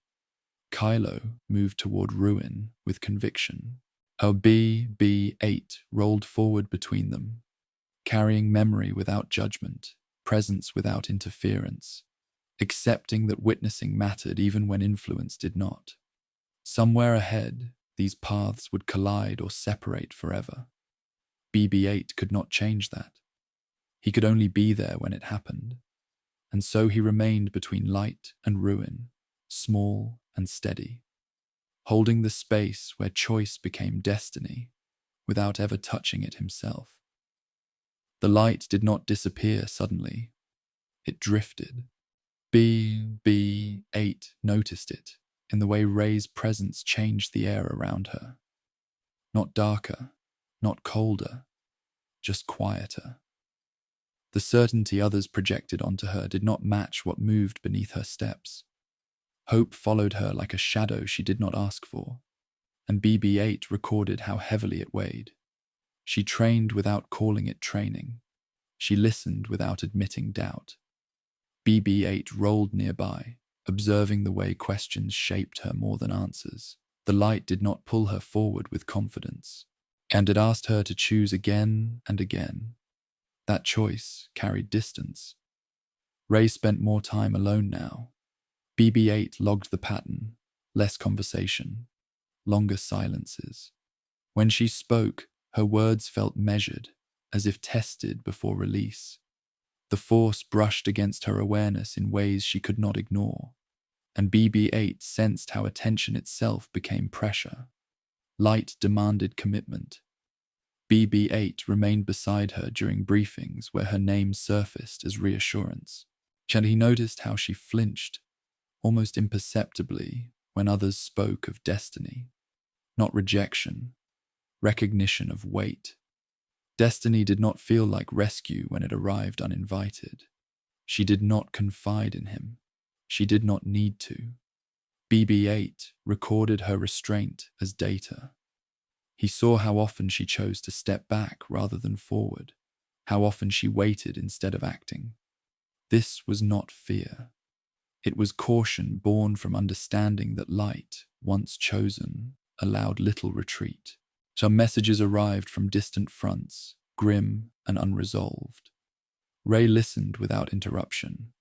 Kylo moved toward ruin with conviction. A BB-8 rolled forward between them, carrying memory without judgment, presence without interference, accepting that witnessing mattered even when influence did not. Somewhere ahead, these paths would collide or separate forever. BB-8 could not change that. He could only be there when it happened, and so he remained between light and ruin, small and steady, holding the space where choice became destiny without ever touching it himself. The light did not disappear suddenly. It drifted. BB-8 noticed it in the way Rey's presence changed the air around her. Not darker, not colder, just quieter. The certainty others projected onto her did not match what moved beneath her steps. Hope followed her like a shadow she did not ask for, and BB-8 recorded how heavily it weighed. She trained without calling it training. She listened without admitting doubt. BB-8 rolled nearby, observing the way questions shaped her more than answers. The light did not pull her forward with confidence, and it asked her to choose again and again. That choice carried distance. Rey spent more time alone now. BB-8 logged the pattern, less conversation, longer silences. When she spoke, her words felt measured, as if tested before release. The Force brushed against her awareness in ways she could not ignore, and BB-8 sensed how attention itself became pressure. Light demanded commitment. BB-8 remained beside her during briefings where her name surfaced as reassurance. And he noticed how she flinched, almost imperceptibly, when others spoke of destiny. Not rejection, recognition of weight. Destiny did not feel like rescue when it arrived uninvited. She did not confide in him. She did not need to. BB-8 recorded her restraint as data. He saw how often she chose to step back rather than forward, how often she waited instead of acting. This was not fear. It was caution born from understanding that light, once chosen, allowed little retreat. Some messages arrived from distant fronts, grim and unresolved. Rey listened without interruption.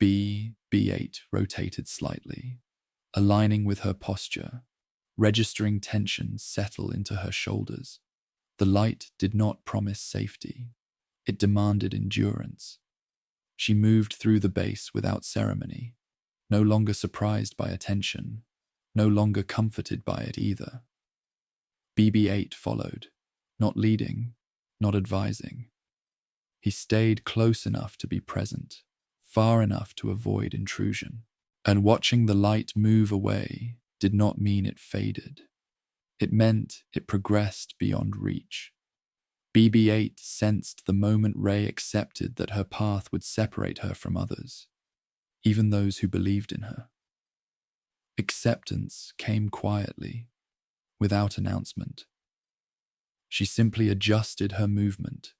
BB-8 rotated slightly, aligning with her posture, registering tension settle into her shoulders. The light did not promise safety. It demanded endurance. She moved through the base without ceremony, no longer surprised by attention, no longer comforted by it either. BB-8 followed, not leading, not advising. He stayed close enough to be present, far enough to avoid intrusion. And watching the light move away did not mean it faded. It meant it progressed beyond reach. BB-8 sensed the moment Rey accepted that her path would separate her from others, even those who believed in her. Acceptance came quietly, without announcement. She simply adjusted her movement,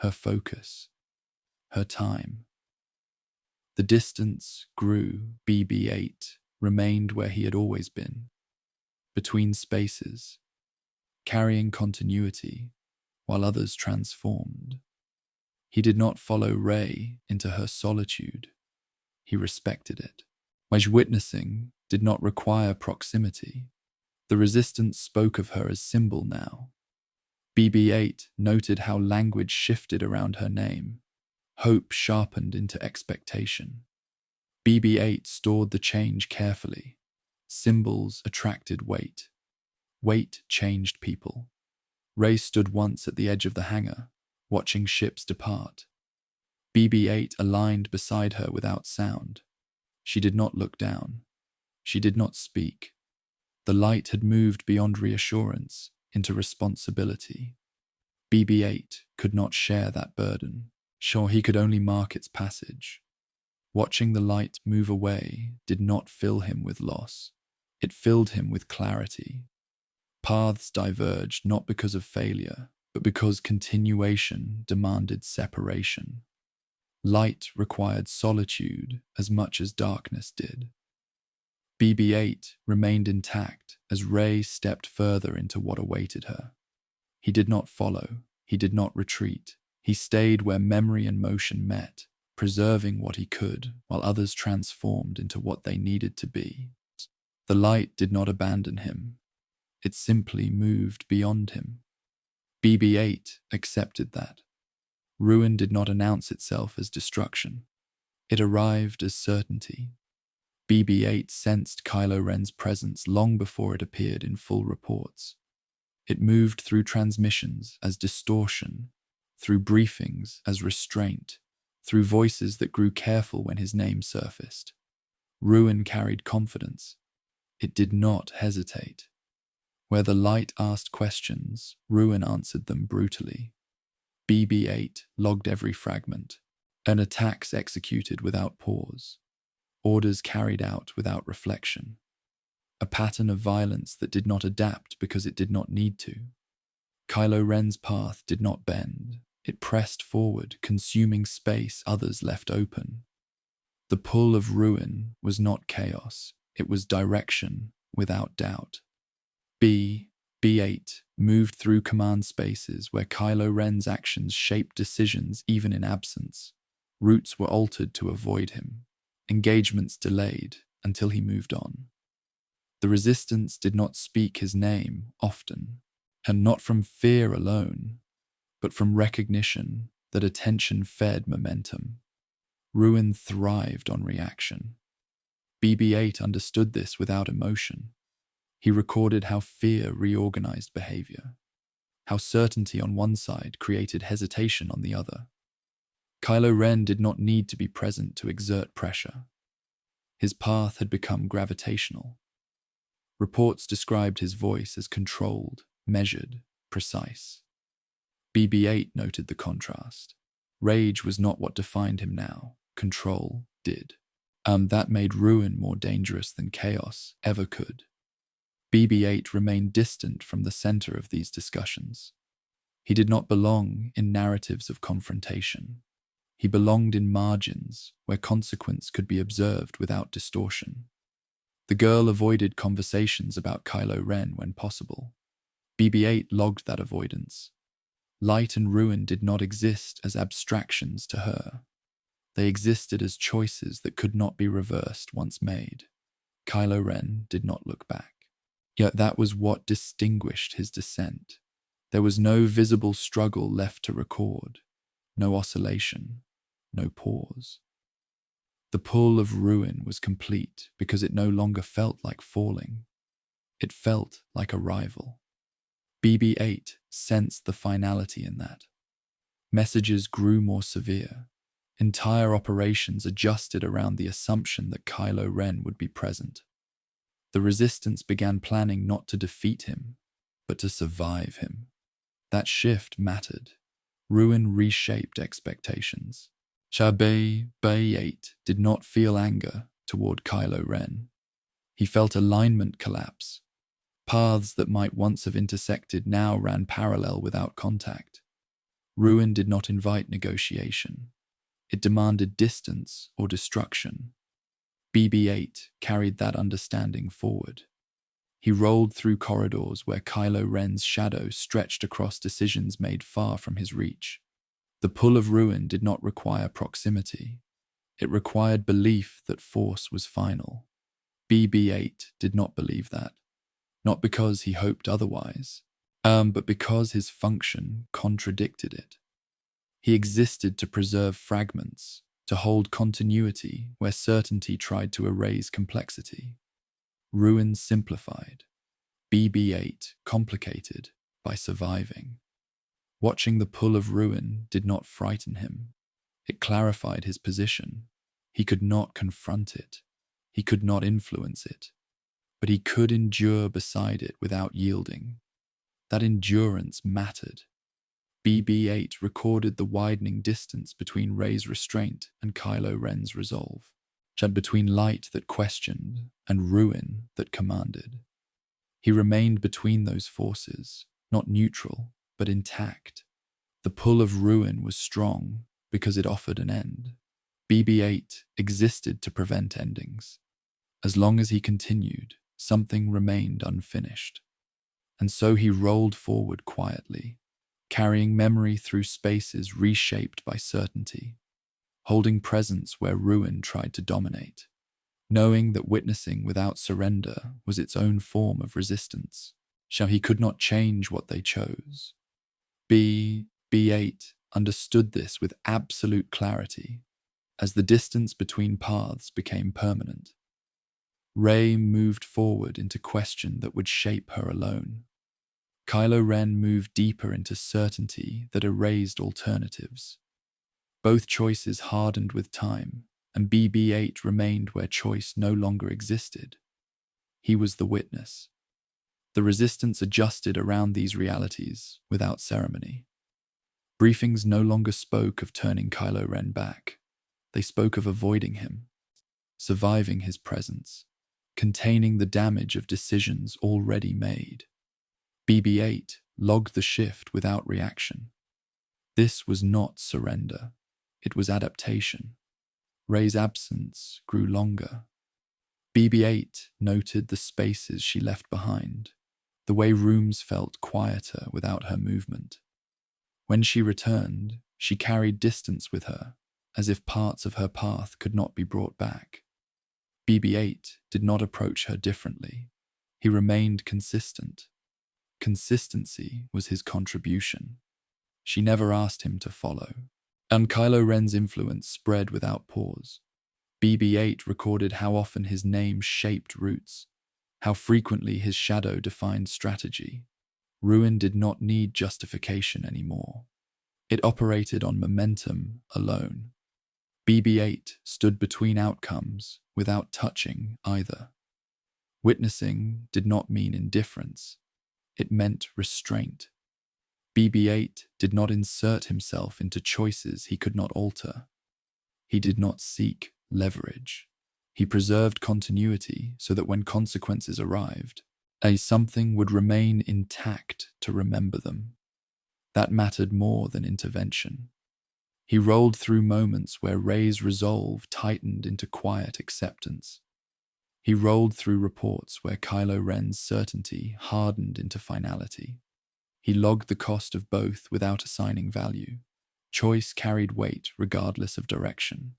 her focus, her time. The distance grew. BB-8 remained where he had always been, between spaces, carrying continuity, while others transformed. He did not follow Rey into her solitude. He respected it. While witnessing did not require proximity. The resistance spoke of her as symbol now. BB-8 noted how language shifted around her name. Hope sharpened into expectation. BB-8 stored the change carefully. Symbols attracted weight. Weight changed people. Rey stood once at the edge of the hangar, watching ships depart. BB-8 aligned beside her without sound. She did not look down. She did not speak. The light had moved beyond reassurance into responsibility. BB-8 could not share that burden. Sure, he could only mark its passage. Watching the light move away did not fill him with loss. It filled him with clarity. Paths diverged not because of failure, but because continuation demanded separation. Light required solitude as much as darkness did. BB-8 remained intact as Rey stepped further into what awaited her. He did not follow. He did not retreat. He stayed where memory and motion met, preserving what he could while others transformed into what they needed to be. The light did not abandon him. It simply moved beyond him. BB-8 accepted that. Ruin did not announce itself as destruction. It arrived as certainty. BB-8 sensed Kylo Ren's presence long before it appeared in full reports. It moved through transmissions as distortion, through briefings as restraint, through voices that grew careful when his name surfaced. Ruin carried confidence. It did not hesitate. Where the light asked questions, Ruin answered them brutally. BB-8 logged every fragment, and attacks executed without pause, orders carried out without reflection, a pattern of violence that did not adapt because it did not need to. Kylo Ren's path did not bend. It pressed forward, consuming space others left open. The pull of Ruin was not chaos. It was direction without doubt. BB-8 moved through command spaces where Kylo Ren's actions shaped decisions even in absence. Routes were altered to avoid him. Engagements delayed until he moved on. The resistance did not speak his name often, and not from fear alone, but from recognition that attention fed momentum. Ruin thrived on reaction. BB-8 understood this without emotion. He recorded how fear reorganized behavior, how certainty on one side created hesitation on the other. Kylo Ren did not need to be present to exert pressure. His path had become gravitational. Reports described his voice as controlled, measured, precise. BB-8 noted the contrast. Rage was not what defined him now. Control did. That made Ruin more dangerous than chaos ever could. BB-8 remained distant from the center of these discussions. He did not belong in narratives of confrontation. He belonged in margins where consequence could be observed without distortion. The girl avoided conversations about Kylo Ren when possible. BB-8 logged that avoidance. Light and ruin did not exist as abstractions to her. They existed as choices that could not be reversed once made. Kylo Ren did not look back. Yet that was what distinguished his descent. There was no visible struggle left to record, no oscillation, no pause. The pull of ruin was complete because it no longer felt like falling. It felt like arrival. BB-8 sensed the finality in that. Messages grew more severe. Entire operations adjusted around the assumption that Kylo Ren would be present. The Resistance began planning not to defeat him, but to survive him. That shift mattered. Ruin reshaped expectations. BB-8 did not feel anger toward Kylo Ren. He felt alignment collapse. Paths that might once have intersected now ran parallel without contact. Ruin did not invite negotiation. It demanded distance or destruction. BB-8 carried that understanding forward. He rolled through corridors where Kylo Ren's shadow stretched across decisions made far from his reach. The pull of ruin did not require proximity. It required belief that force was final. BB-8 did not believe that. Not because he hoped otherwise, but because his function contradicted it. He existed to preserve fragments, to hold continuity where certainty tried to erase complexity. Ruin simplified. BB-8 complicated by surviving. Watching the pull of ruin did not frighten him. It clarified his position. He could not confront it. He could not influence it. But he could endure beside it without yielding. That endurance mattered. BB-8 recorded the widening distance between Rey's restraint and Kylo Ren's resolve, between light that questioned and ruin that commanded. He remained between those forces, not neutral, but intact. The pull of ruin was strong because it offered an end. BB-8 existed to prevent endings. As long as he continued, something remained unfinished. And so he rolled forward quietly, carrying memory through spaces reshaped by certainty, holding presence where ruin tried to dominate, knowing that witnessing without surrender was its own form of resistance. He could not change what they chose. BB-8 understood this with absolute clarity as the distance between paths became permanent. Rey moved forward into question that would shape her alone. Kylo Ren moved deeper into certainty that erased alternatives. Both choices hardened with time, and BB-8 remained where choice no longer existed. He was the witness. The Resistance adjusted around these realities without ceremony. Briefings no longer spoke of turning Kylo Ren back. They spoke of avoiding him, surviving his presence, containing the damage of decisions already made. BB-8 logged the shift without reaction. This was not surrender. It was adaptation. Rey's absence grew longer. BB-8 noted the spaces she left behind, the way rooms felt quieter without her movement. When she returned, she carried distance with her, as if parts of her path could not be brought back. BB-8 did not approach her differently. He remained consistent. Consistency was his contribution. She never asked him to follow. And Kylo Ren's influence spread without pause. BB-8 recorded how often his name shaped routes, how frequently his shadow defined strategy. Ruin did not need justification anymore. It operated on momentum alone. BB-8 stood between outcomes without touching either. Witnessing did not mean indifference. It meant restraint. BB-8 did not insert himself into choices he could not alter. He did not seek leverage. He preserved continuity so that when consequences arrived, something would remain intact to remember them. That mattered more than intervention. He rolled through moments where Rey's resolve tightened into quiet acceptance. He rolled through reports where Kylo Ren's certainty hardened into finality. He logged the cost of both without assigning value. Choice carried weight regardless of direction.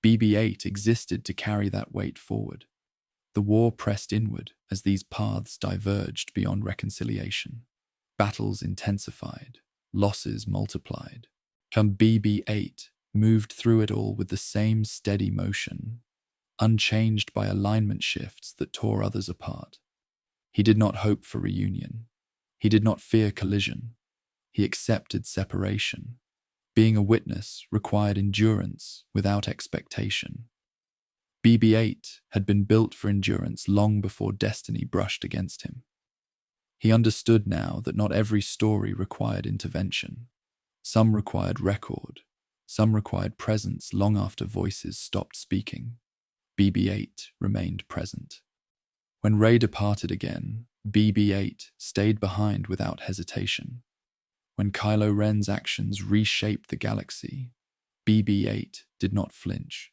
BB-8 existed to carry that weight forward. The war pressed inward as these paths diverged beyond reconciliation. Battles intensified, losses multiplied. BB-8 moved through it all with the same steady motion, unchanged by alignment shifts that tore others apart. He did not hope for reunion. He did not fear collision. He accepted separation. Being a witness required endurance without expectation. BB-8 had been built for endurance long before destiny brushed against him. He understood now that not every story required intervention. Some required record. Some required presence long after voices stopped speaking. BB-8 remained present. When Rey departed again, BB-8 stayed behind without hesitation. When Kylo Ren's actions reshaped the galaxy, BB-8 did not flinch.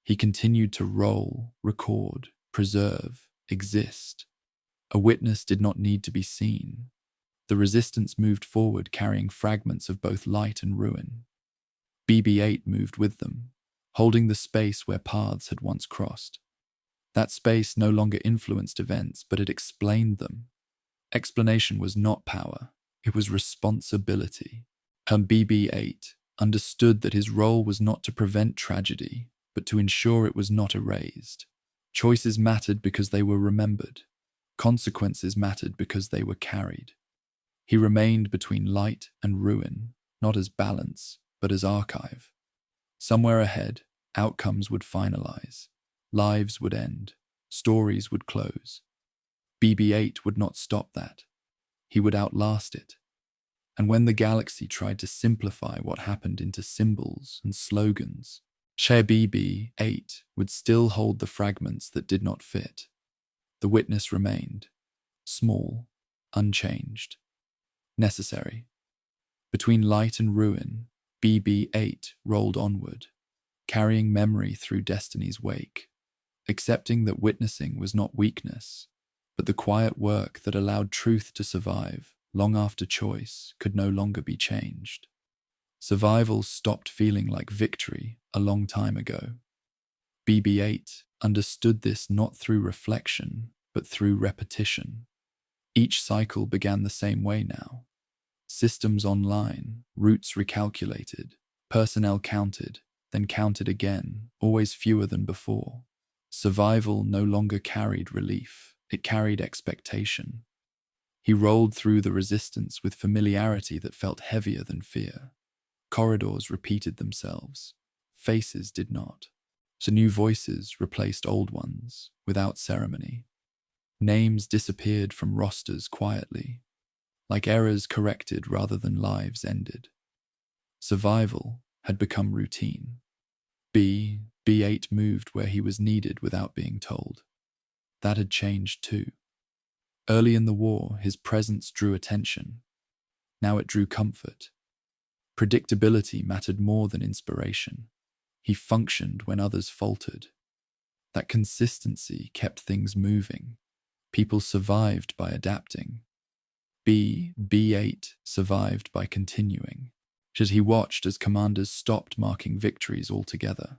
He continued to roll, record, preserve, exist. A witness did not need to be seen. The resistance moved forward carrying fragments of both light and ruin. BB-8 moved with them, holding the space where paths had once crossed. That space no longer influenced events, but it explained them. Explanation was not power, it was responsibility. And BB-8 understood that his role was not to prevent tragedy, but to ensure it was not erased. Choices mattered because they were remembered. Consequences mattered because they were carried. He remained between light and ruin, not as balance, but as archive. Somewhere ahead, outcomes would finalize. Lives would end. Stories would close. BB-8 would not stop that. He would outlast it. And when the galaxy tried to simplify what happened into symbols and slogans, BB-8 would still hold the fragments that did not fit. The witness remained, small, unchanged, necessary. Between light and ruin, BB-8 rolled onward, carrying memory through destiny's wake, accepting that witnessing was not weakness, but the quiet work that allowed truth to survive long after choice could no longer be changed. Survival stopped feeling like victory a long time ago. BB-8 understood this not through reflection, but through repetition. Each cycle began the same way now. Systems online, routes recalculated, personnel counted, then counted again, always fewer than before. Survival no longer carried relief, it carried expectation. He rolled through the resistance with familiarity that felt heavier than fear. Corridors repeated themselves. Faces did not. So new voices replaced old ones, without ceremony. Names disappeared from rosters quietly, like errors corrected rather than lives ended. Survival had become routine. BB-8 moved where he was needed without being told. That had changed too. Early in the war, his presence drew attention. Now it drew comfort. Predictability mattered more than inspiration. He functioned when others faltered. That consistency kept things moving. People survived by adapting. BB-8 survived by continuing. Yet he watched as commanders stopped marking victories altogether.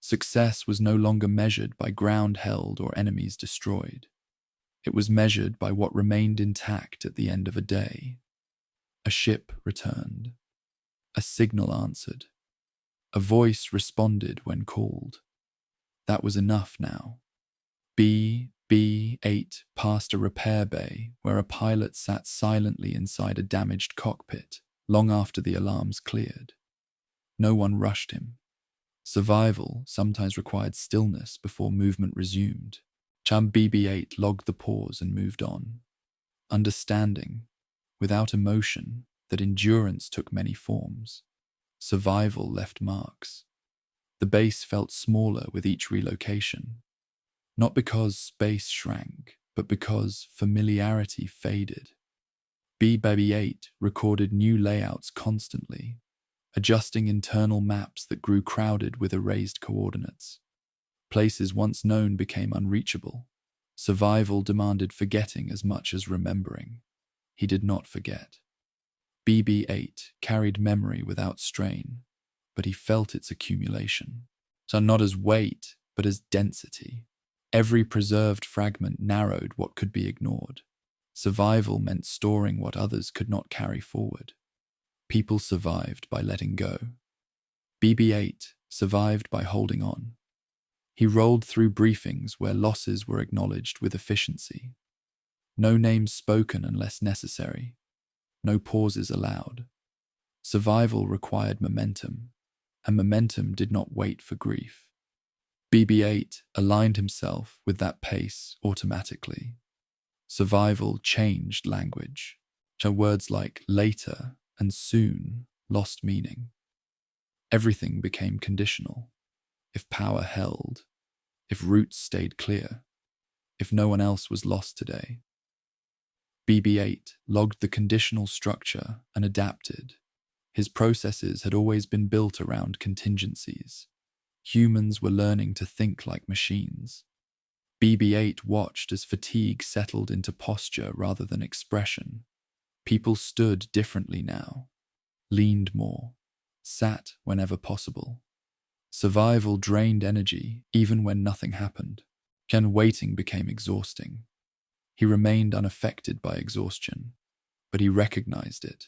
Success was no longer measured by ground held or enemies destroyed. It was measured by what remained intact at the end of a day. A ship returned. A signal answered. A voice responded when called. That was enough now. BB-8 passed a repair bay where a pilot sat silently inside a damaged cockpit long after the alarms cleared. No one rushed him. Survival sometimes required stillness before movement resumed. BB-8 logged the pause and moved on, understanding, without emotion, that endurance took many forms. Survival left marks. The base felt smaller with each relocation, not because space shrank, but because familiarity faded. BB-8 recorded new layouts constantly, adjusting internal maps that grew crowded with erased coordinates. Places once known became unreachable. Survival demanded forgetting as much as remembering. He did not forget. BB-8 carried memory without strain, but he felt its accumulation. So not as weight, but as density. Every preserved fragment narrowed what could be ignored. Survival meant storing what others could not carry forward. People survived by letting go. BB-8 survived by holding on. He rolled through briefings where losses were acknowledged with efficiency. No names spoken unless necessary. No pauses allowed. Survival required momentum, and momentum did not wait for grief. BB-8 aligned himself with that pace automatically. Survival changed language, so words like later and soon lost meaning. Everything became conditional. If power held, if routes stayed clear, if no one else was lost today. BB-8 logged the conditional structure and adapted. His processes had always been built around contingencies. Humans were learning to think like machines. BB-8 watched as fatigue settled into posture rather than expression. People stood differently now, leaned more, sat whenever possible. Survival drained energy even when nothing happened. And waiting became exhausting. He remained unaffected by exhaustion, but he recognized it.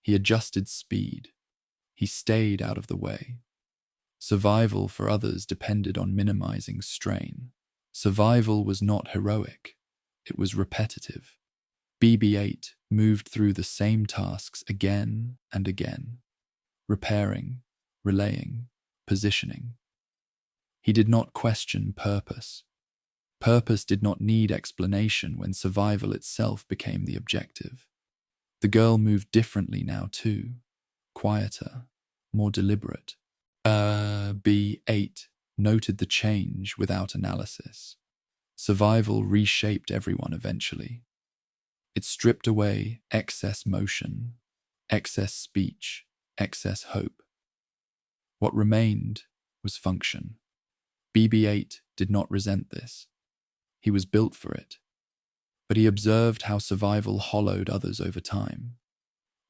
He adjusted speed. He stayed out of the way. Survival for others depended on minimizing strain. Survival was not heroic. It was repetitive. BB-8 moved through the same tasks again and again, repairing, relaying, positioning. He did not question purpose. Purpose did not need explanation when survival itself became the objective. The girl moved differently now too, quieter, more deliberate. BB-8 noted the change without analysis. Survival reshaped everyone eventually. It stripped away excess motion, excess speech, excess hope. What remained was function. BB-8 did not resent this. He was built for it. But he observed how survival hollowed others over time.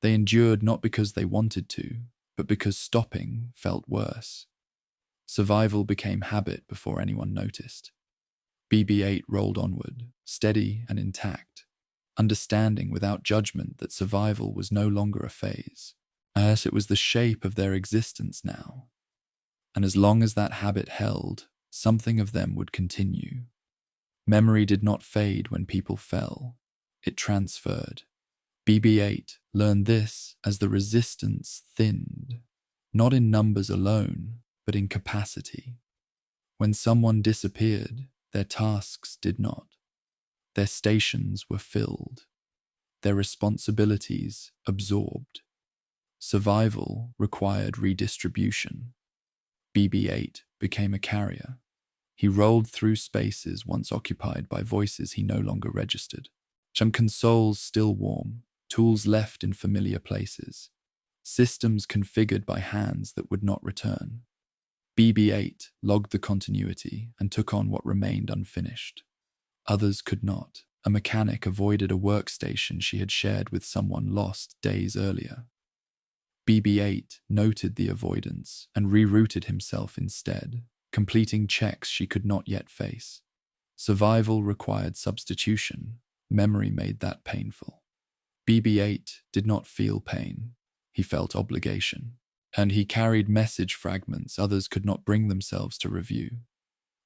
They endured not because they wanted to, but because stopping felt worse. Survival became habit before anyone noticed. BB-8 rolled onward, steady and intact, understanding without judgment that survival was no longer a phase, as it was the shape of their existence now. And as long as that habit held, something of them would continue. Memory did not fade when people fell. It transferred. BB-8 learned this as the resistance thinned, not in numbers alone, but in capacity. When someone disappeared, their tasks did not. Their stations were filled. Their responsibilities absorbed. Survival required redistribution. BB-8 became a carrier. He rolled through spaces once occupied by voices he no longer registered. Some consoles still warm, tools left in familiar places, systems configured by hands that would not return. BB-8 logged the continuity and took on what remained unfinished. Others could not. A mechanic avoided a workstation she had shared with someone lost days earlier. BB-8 noted the avoidance and rerouted himself instead, completing checks she could not yet face. Survival required substitution. Memory made that painful. BB-8 did not feel pain. He felt obligation. And he carried message fragments others could not bring themselves to review.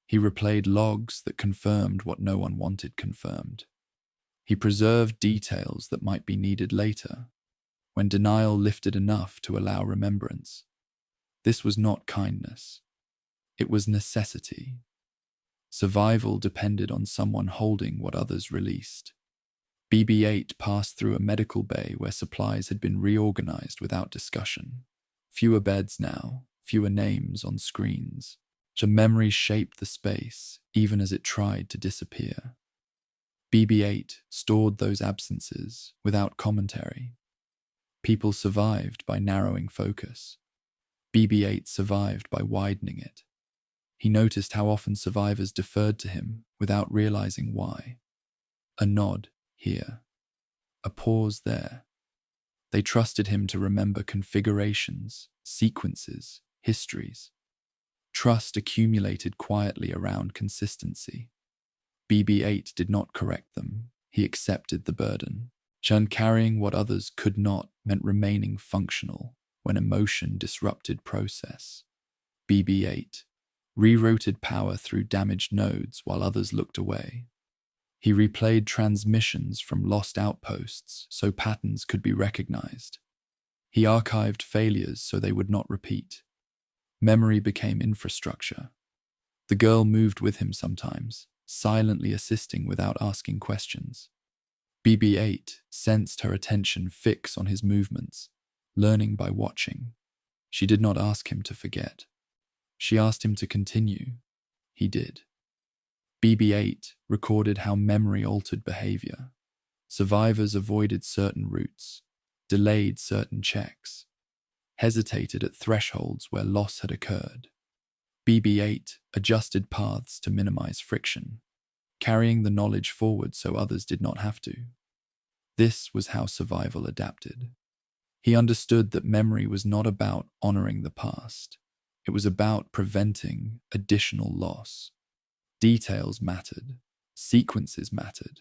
He replayed logs that confirmed what no one wanted confirmed. He preserved details that might be needed later, when denial lifted enough to allow remembrance. This was not kindness. It was necessity. Survival depended on someone holding what others released. BB-8 passed through a medical bay where supplies had been reorganized without discussion. Fewer beds now, fewer names on screens. A memory shaped the space, even as it tried to disappear. BB-8 stored those absences without commentary. People survived by narrowing focus. BB-8 survived by widening it. He noticed how often survivors deferred to him without realizing why. A nod here, a pause there. They trusted him to remember configurations, sequences, histories. Trust accumulated quietly around consistency. BB-8 did not correct them. He accepted the burden. Carrying what others could not meant remaining functional when emotion disrupted process. BB-8 rerouted power through damaged nodes while others looked away. He replayed transmissions from lost outposts so patterns could be recognized. He archived failures so they would not repeat. Memory became infrastructure. The girl moved with him sometimes, silently assisting without asking questions. BB-8 sensed her attention fix on his movements, learning by watching. She did not ask him to forget. She asked him to continue. He did. BB-8 recorded how memory altered behavior. Survivors avoided certain routes, delayed certain checks, hesitated at thresholds where loss had occurred. BB-8 adjusted paths to minimize friction, carrying the knowledge forward so others did not have to. This was how survival adapted. He understood that memory was not about honoring the past. It was about preventing additional loss. Details mattered. Sequences mattered.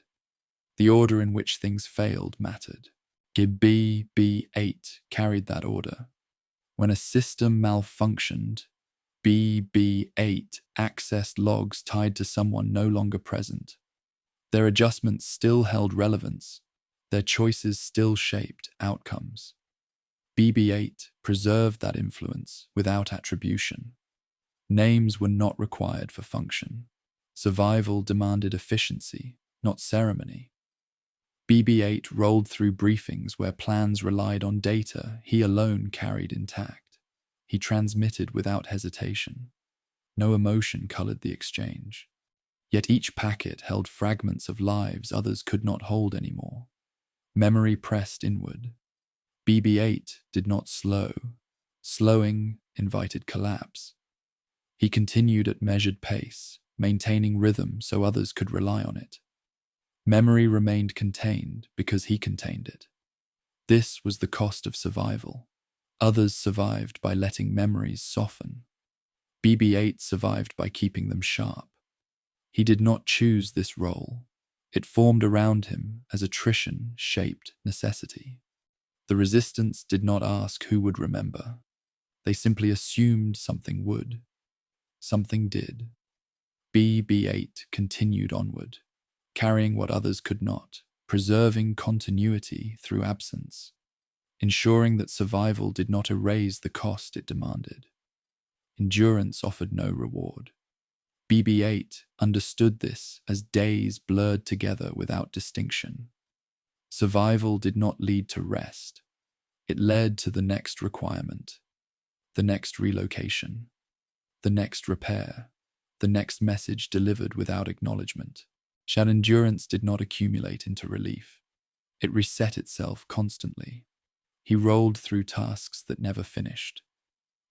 The order in which things failed mattered. BB-8 carried that order. When a system malfunctioned, BB-8 accessed logs tied to someone no longer present. Their adjustments still held relevance. Their choices still shaped outcomes. BB-8 preserved that influence without attribution. Names were not required for function. Survival demanded efficiency, not ceremony. BB-8 rolled through briefings where plans relied on data he alone carried intact. He transmitted without hesitation. No emotion colored the exchange. Yet each packet held fragments of lives others could not hold anymore. Memory pressed inward. BB-8 did not slow. Slowing invited collapse. He continued at measured pace, maintaining rhythm so others could rely on it. Memory remained contained because he contained it. This was the cost of survival. Others survived by letting memories soften. BB-8 survived by keeping them sharp. He did not choose this role. It formed around him as attrition shaped necessity. The resistance did not ask who would remember. They simply assumed something would. Something did. BB-8 continued onward, carrying what others could not, preserving continuity through absence, ensuring that survival did not erase the cost it demanded. Endurance offered no reward. BB-8 understood this as days blurred together without distinction. Survival did not lead to rest. It led to the next requirement, the next relocation, the next repair, the next message delivered without acknowledgement. Shad endurance did not accumulate into relief. It reset itself constantly. He rolled through tasks that never finished.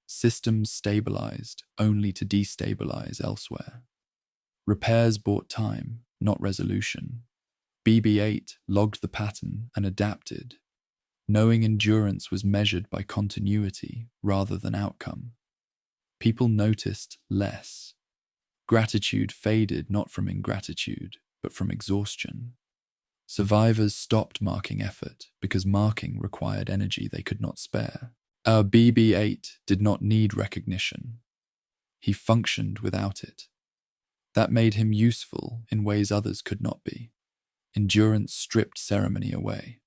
Systems stabilized only to destabilize elsewhere. Repairs bought time, not resolution. BB-8 logged the pattern and adapted, knowing endurance was measured by continuity rather than outcome. People noticed less. Gratitude faded not from ingratitude, but from exhaustion. Survivors stopped marking effort because marking required energy they could not spare. Our BB-8 did not need recognition. He functioned without it. That made him useful in ways others could not be. Endurance stripped ceremony away.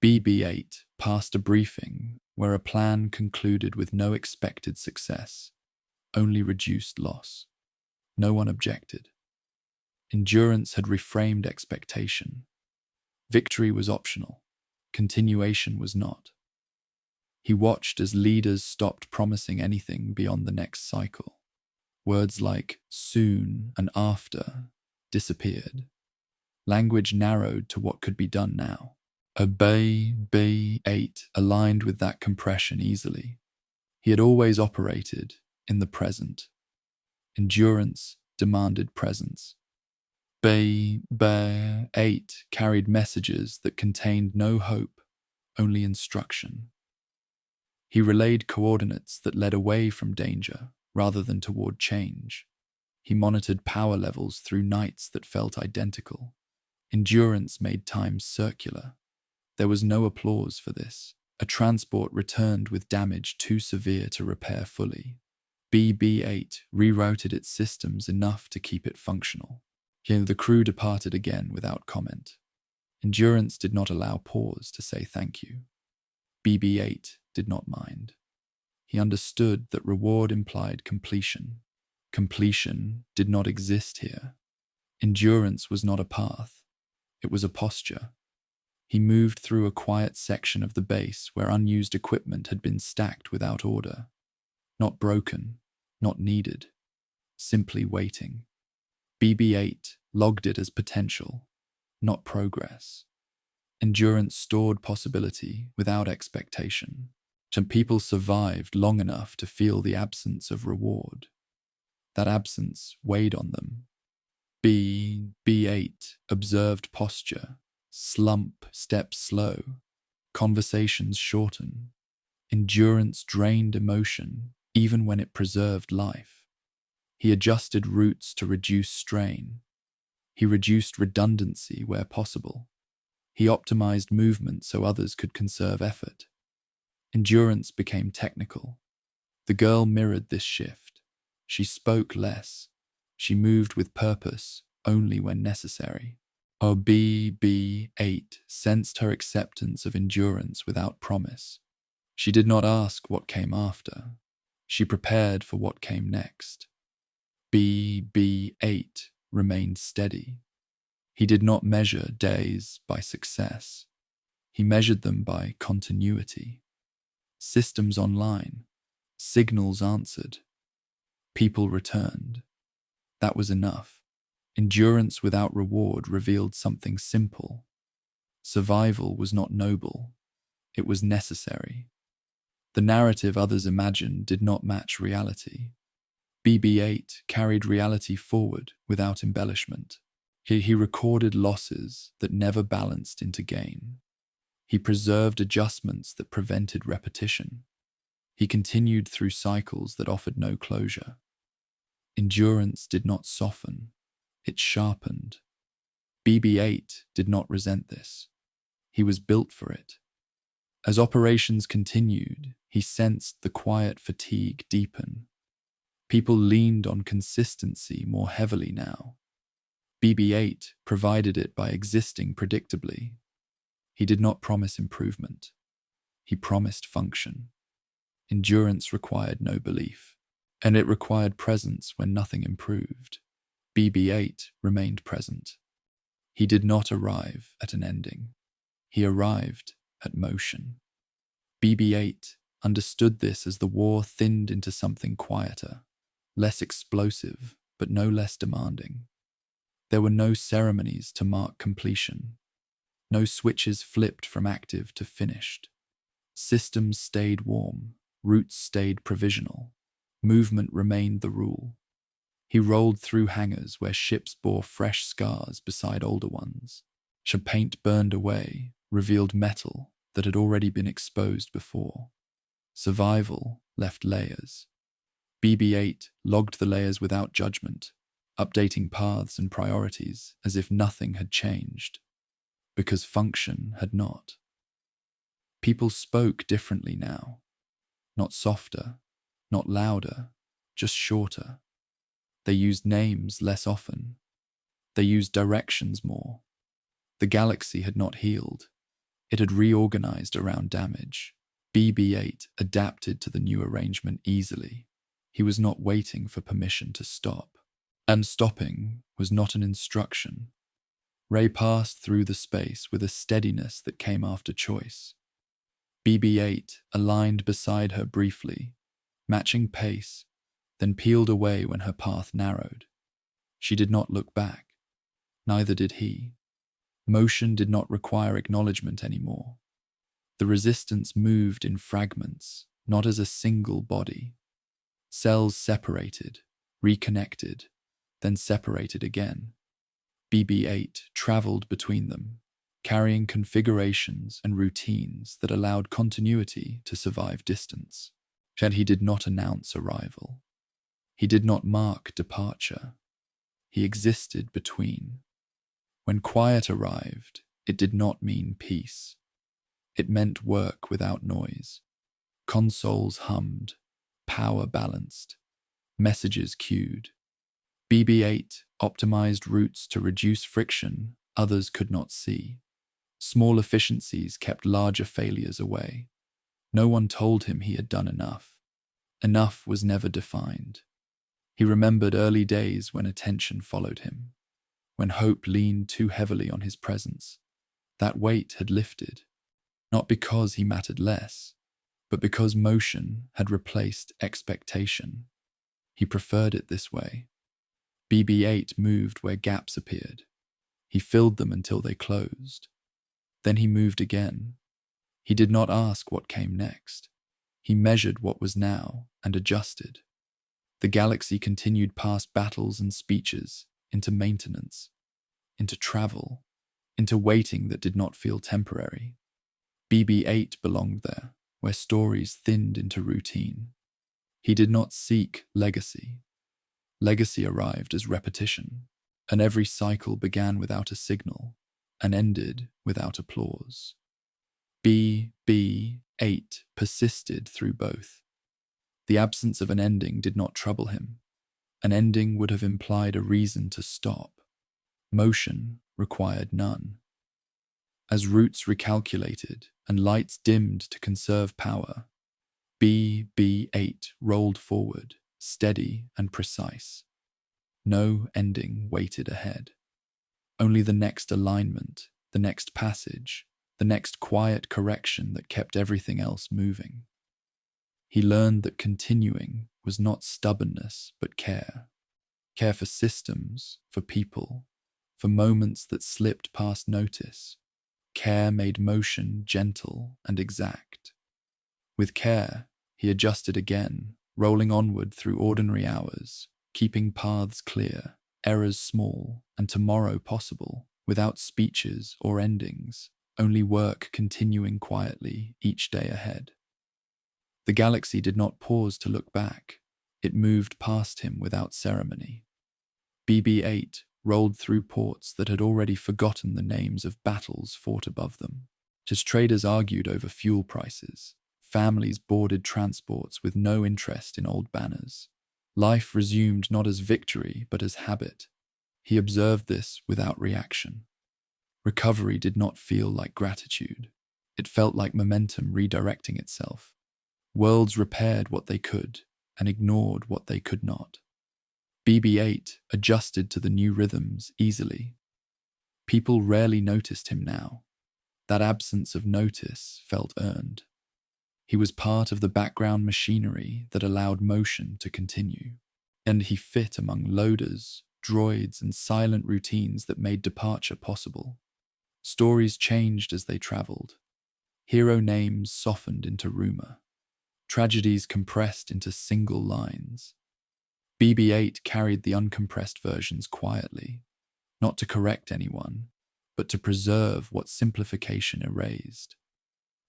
BB-8 passed a briefing where a plan concluded with no expected success, only reduced loss. No one objected. Endurance had reframed expectation. Victory was optional. Continuation was not. He watched as leaders stopped promising anything beyond the next cycle. Words like soon and after disappeared. Language narrowed to what could be done now. A BB-8 aligned with that compression easily. He had always operated in the present. Endurance demanded presence. BB-8 carried messages that contained no hope, only instruction. He relayed coordinates that led away from danger rather than toward change. He monitored power levels through nights that felt identical. Endurance made time circular. There was no applause for this. A transport returned with damage too severe to repair fully. BB-8 rerouted its systems enough to keep it functional. Here the crew departed again without comment. Endurance did not allow pause to say thank you. BB-8 did not mind. He understood that reward implied completion. Completion did not exist here. Endurance was not a path. It was a posture. He moved through a quiet section of the base where unused equipment had been stacked without order. Not broken, not needed, simply waiting. BB-8 logged it as potential, not progress. Endurance stored possibility without expectation, and people survived long enough to feel the absence of reward. That absence weighed on them. BB-8 observed posture, slump, steps slow, conversations shorten. Endurance drained emotion, even when it preserved life. He adjusted routes to reduce strain. He reduced redundancy where possible. He optimized movement so others could conserve effort. Endurance became technical. The girl mirrored this shift. She spoke less. She moved with purpose only when necessary. BB-8 sensed her acceptance of endurance without promise. She did not ask what came after. She prepared for what came next. BB-8 remained steady. He did not measure days by success. He measured them by continuity. Systems online, signals answered, people returned. That was enough. Endurance without reward revealed something simple. Survival was not noble. It was necessary. The narrative others imagined did not match reality. BB-8 carried reality forward without embellishment. He recorded losses that never balanced into gain. He preserved adjustments that prevented repetition. He continued through cycles that offered no closure. Endurance did not soften. It sharpened. BB-8 did not resent this. He was built for it. As operations continued, he sensed the quiet fatigue deepen. People leaned on consistency more heavily now. BB-8 provided it by existing predictably. He did not promise improvement. He promised function. Endurance required no belief, and it required presence when nothing improved. BB-8 remained present. He did not arrive at an ending. He arrived at motion. BB-8 understood this as the war thinned into something quieter, less explosive, but no less demanding. There were no ceremonies to mark completion. No switches flipped from active to finished. Systems stayed warm. Routes stayed provisional. Movement remained the rule. He rolled through hangars where ships bore fresh scars beside older ones. Paint burned away, revealed metal that had already been exposed before. Survival left layers. BB-8 logged the layers without judgment, updating paths and priorities as if nothing had changed, because function had not. People spoke differently now. Not softer, not louder, just shorter. They used names less often. They used directions more. The galaxy had not healed. It had reorganized around damage. BB-8 adapted to the new arrangement easily. He was not waiting for permission to stop. And stopping was not an instruction. Ray passed through the space with a steadiness that came after choice. BB-8 aligned beside her briefly, matching pace, then peeled away when her path narrowed. She did not look back. Neither did he. Motion did not require acknowledgement anymore. The resistance moved in fragments, not as a single body. Cells separated, reconnected, then separated again. BB-8 traveled between them, carrying configurations and routines that allowed continuity to survive distance. Yet he did not announce arrival. He did not mark departure. He existed between. When quiet arrived, it did not mean peace. It meant work without noise. Consoles hummed, power balanced, messages queued. BB-8 optimized routes to reduce friction others could not see. Small efficiencies kept larger failures away. No one told him he had done enough. Enough was never defined. He remembered early days when attention followed him, when hope leaned too heavily on his presence. That weight had lifted, not because he mattered less, but because motion had replaced expectation. He preferred it this way. BB-8 moved where gaps appeared. He filled them until they closed. Then he moved again. He did not ask what came next. He measured what was now and adjusted. The galaxy continued past battles and speeches, into maintenance, into travel, into waiting that did not feel temporary. BB-8 belonged there, where stories thinned into routine. He did not seek legacy. Legacy arrived as repetition, and every cycle began without a signal and ended without applause. BB-8 persisted through both. The absence of an ending did not trouble him. An ending would have implied a reason to stop. Motion required none. As routes recalculated and lights dimmed to conserve power, BB-8 rolled forward, steady and precise. No ending waited ahead. Only the next alignment, the next passage, the next quiet correction that kept everything else moving. He learned that continuing was not stubbornness, but care. Care for systems, for people, for moments that slipped past notice. Care made motion gentle and exact. With care, he adjusted again, rolling onward through ordinary hours, keeping paths clear, errors small, and tomorrow possible, without speeches or endings, only work continuing quietly each day ahead. The galaxy did not pause to look back. It moved past him without ceremony. BB-8 rolled through ports that had already forgotten the names of battles fought above them. Just traders argued over fuel prices. Families boarded transports with no interest in old banners. Life resumed not as victory, but as habit. He observed this without reaction. Recovery did not feel like gratitude. It felt like momentum redirecting itself. Worlds repaired what they could and ignored what they could not. BB-8 adjusted to the new rhythms easily. People rarely noticed him now. That absence of notice felt earned. He was part of the background machinery that allowed motion to continue, and he fit among loaders, droids, and silent routines that made departure possible. Stories changed as they traveled. Hero names softened into rumor. Tragedies compressed into single lines. BB-8 carried the uncompressed versions quietly, not to correct anyone, but to preserve what simplification erased.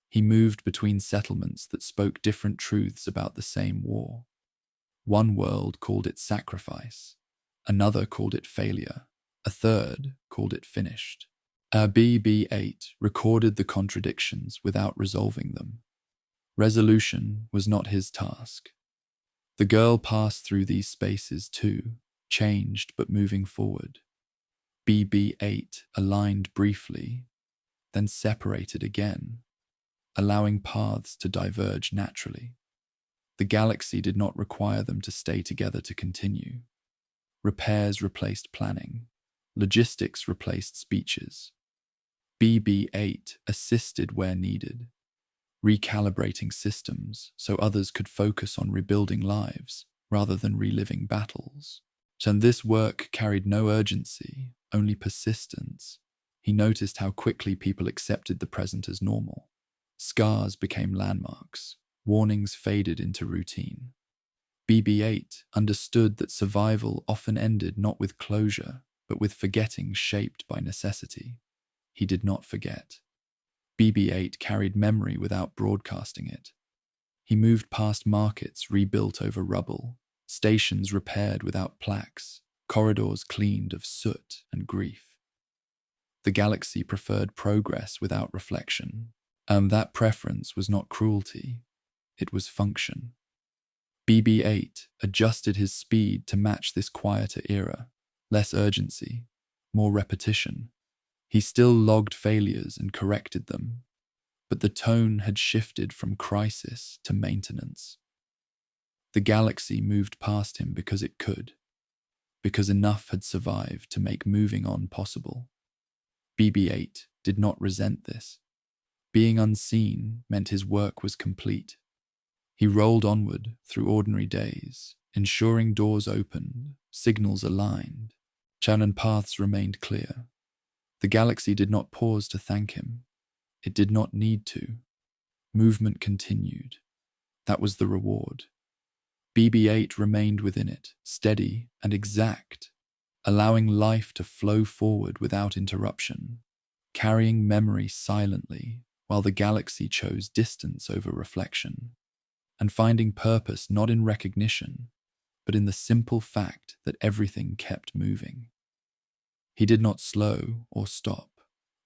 He moved between settlements that spoke different truths about the same war. One world called it sacrifice, another called it failure, a third called it finished. BB-8 recorded the contradictions without resolving them. Resolution was not his task. The girl passed through these spaces too, changed but moving forward. BB-8 aligned briefly, then separated again, allowing paths to diverge naturally. The galaxy did not require them to stay together to continue. Repairs replaced planning. Logistics replaced speeches. BB-8 assisted where needed, recalibrating systems so others could focus on rebuilding lives rather than reliving battles. And this work carried no urgency, only persistence. He noticed how quickly people accepted the present as normal. Scars became landmarks. Warnings faded into routine. BB-8 understood that survival often ended not with closure, but with forgetting shaped by necessity. He did not forget. BB-8 carried memory without broadcasting it. He moved past markets rebuilt over rubble, stations repaired without plaques, corridors cleaned of soot and grief. The galaxy preferred progress without reflection, and that preference was not cruelty, it was function. BB-8 adjusted his speed to match this quieter era, less urgency, more repetition. He still logged failures and corrected them, but the tone had shifted from crisis to maintenance. The galaxy moved past him because it could, because enough had survived to make moving on possible. BB-8 did not resent this. Being unseen meant his work was complete. He rolled onward through ordinary days, ensuring doors opened, signals aligned, channel paths remained clear. The galaxy did not pause to thank him. It did not need to. Movement continued. That was the reward. BB-8 remained within it, steady and exact, allowing life to flow forward without interruption, carrying memory silently while the galaxy chose distance over reflection, and finding purpose not in recognition, but in the simple fact that everything kept moving. He did not slow or stop,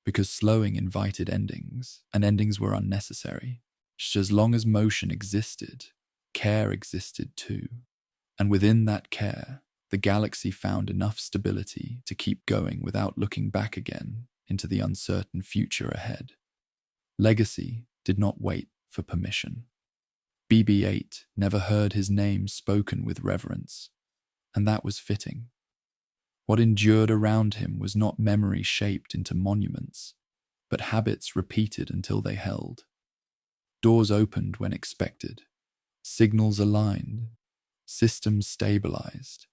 because slowing invited endings, and endings were unnecessary. Just as long as motion existed, care existed too. And within that care, the galaxy found enough stability to keep going without looking back again into the uncertain future ahead. Legacy did not wait for permission. BB-8 never heard his name spoken with reverence, and that was fitting. What endured around him was not memory shaped into monuments, but habits repeated until they held. Doors opened when expected, signals aligned, systems stabilized.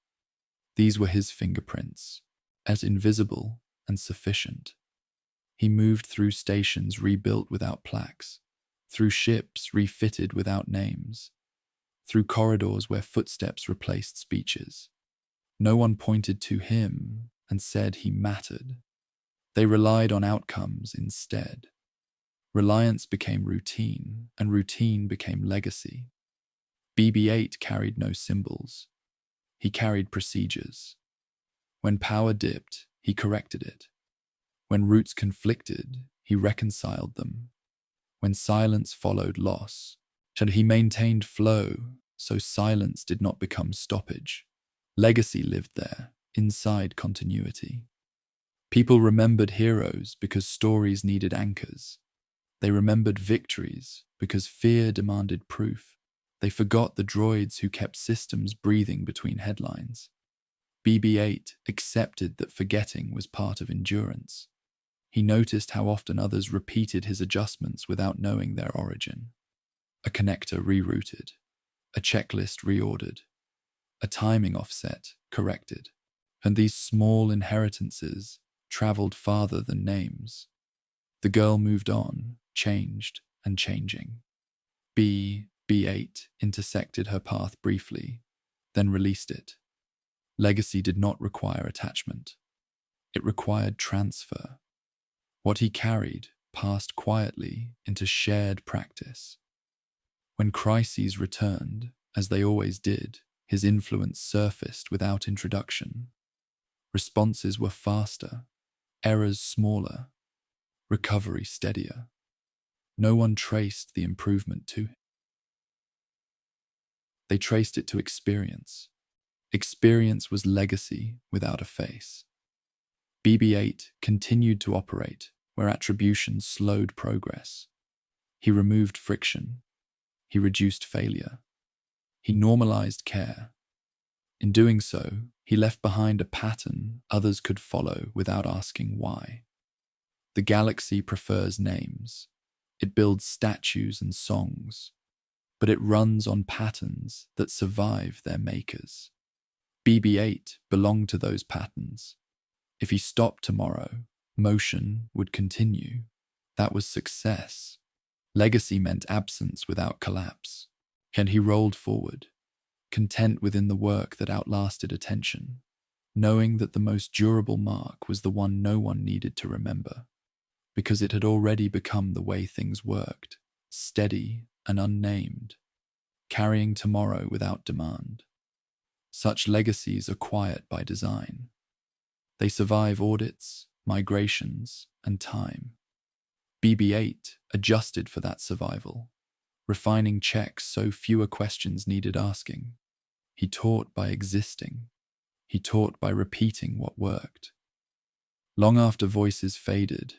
These were his fingerprints, as invisible and sufficient. He moved through stations rebuilt without plaques, through ships refitted without names, through corridors where footsteps replaced speeches. No one pointed to him and said he mattered. They relied on outcomes instead. Reliance became routine, and routine became legacy. BB-8 carried no symbols. He carried procedures. When power dipped, he corrected it. When roots conflicted, he reconciled them. When silence followed loss, he maintained flow so silence did not become stoppage. Legacy lived there, inside continuity. People remembered heroes because stories needed anchors. They remembered victories because fear demanded proof. They forgot the droids who kept systems breathing between headlines. BB-8 accepted that forgetting was part of endurance. He noticed how often others repeated his adjustments without knowing their origin. A connector rerouted, a checklist reordered, a timing offset corrected, and these small inheritances traveled farther than names. The girl moved on, changed and changing. BB-8 intersected her path briefly, then released it. Legacy did not require attachment. It required transfer. What he carried passed quietly into shared practice. When crises returned, as they always did, his influence surfaced without introduction. Responses were faster, errors smaller, recovery steadier. No one traced the improvement to him. They traced it to experience. Experience was legacy without a face. BB-8 continued to operate where attribution slowed progress. He removed friction. He reduced failure. He normalized care. In doing so, he left behind a pattern others could follow without asking why. The galaxy prefers names. It builds statues and songs, but it runs on patterns that survive their makers. BB-8 belonged to those patterns. If he stopped tomorrow, Motion would continue. That was success. Legacy meant absence without collapse. And he rolled forward, content within the work that outlasted attention, knowing that the most durable mark was the one no one needed to remember, because it had already become the way things worked, steady and unnamed, carrying tomorrow without demand. Such legacies are quiet by design. They survive audits, migrations, and time. BB-8 adjusted for that survival, refining checks so fewer questions needed asking. He taught by existing. He taught by repeating what worked. Long after voices faded,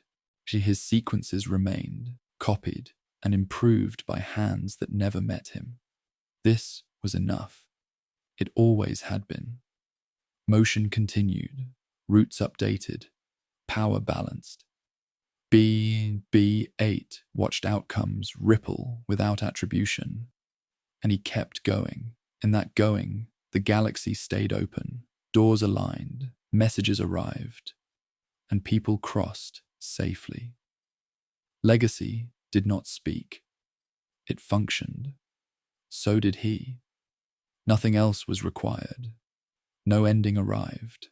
his sequences remained, copied, and improved by hands that never met him. This was enough. It always had been. Motion continued, routes updated, power balanced. BB-8 watched outcomes ripple without attribution, and he kept going. In that going, the galaxy stayed open, doors aligned, messages arrived, and people crossed safely. Legacy did not speak. It functioned. So did he. Nothing else was required. No ending arrived.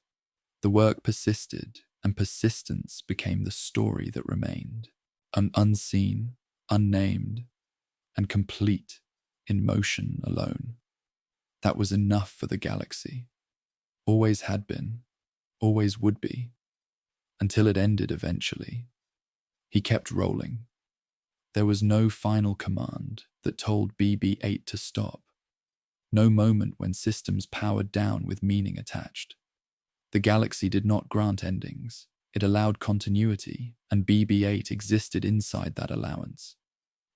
The work persisted, and persistence became the story that remained, unseen, unnamed, and complete in motion alone. That was enough for the galaxy. Always had been, always would be, until it ended eventually. He kept rolling. There was no final command that told BB-8 to stop. No moment when systems powered down with meaning attached. The galaxy did not grant endings. It allowed continuity, and BB-8 existed inside that allowance.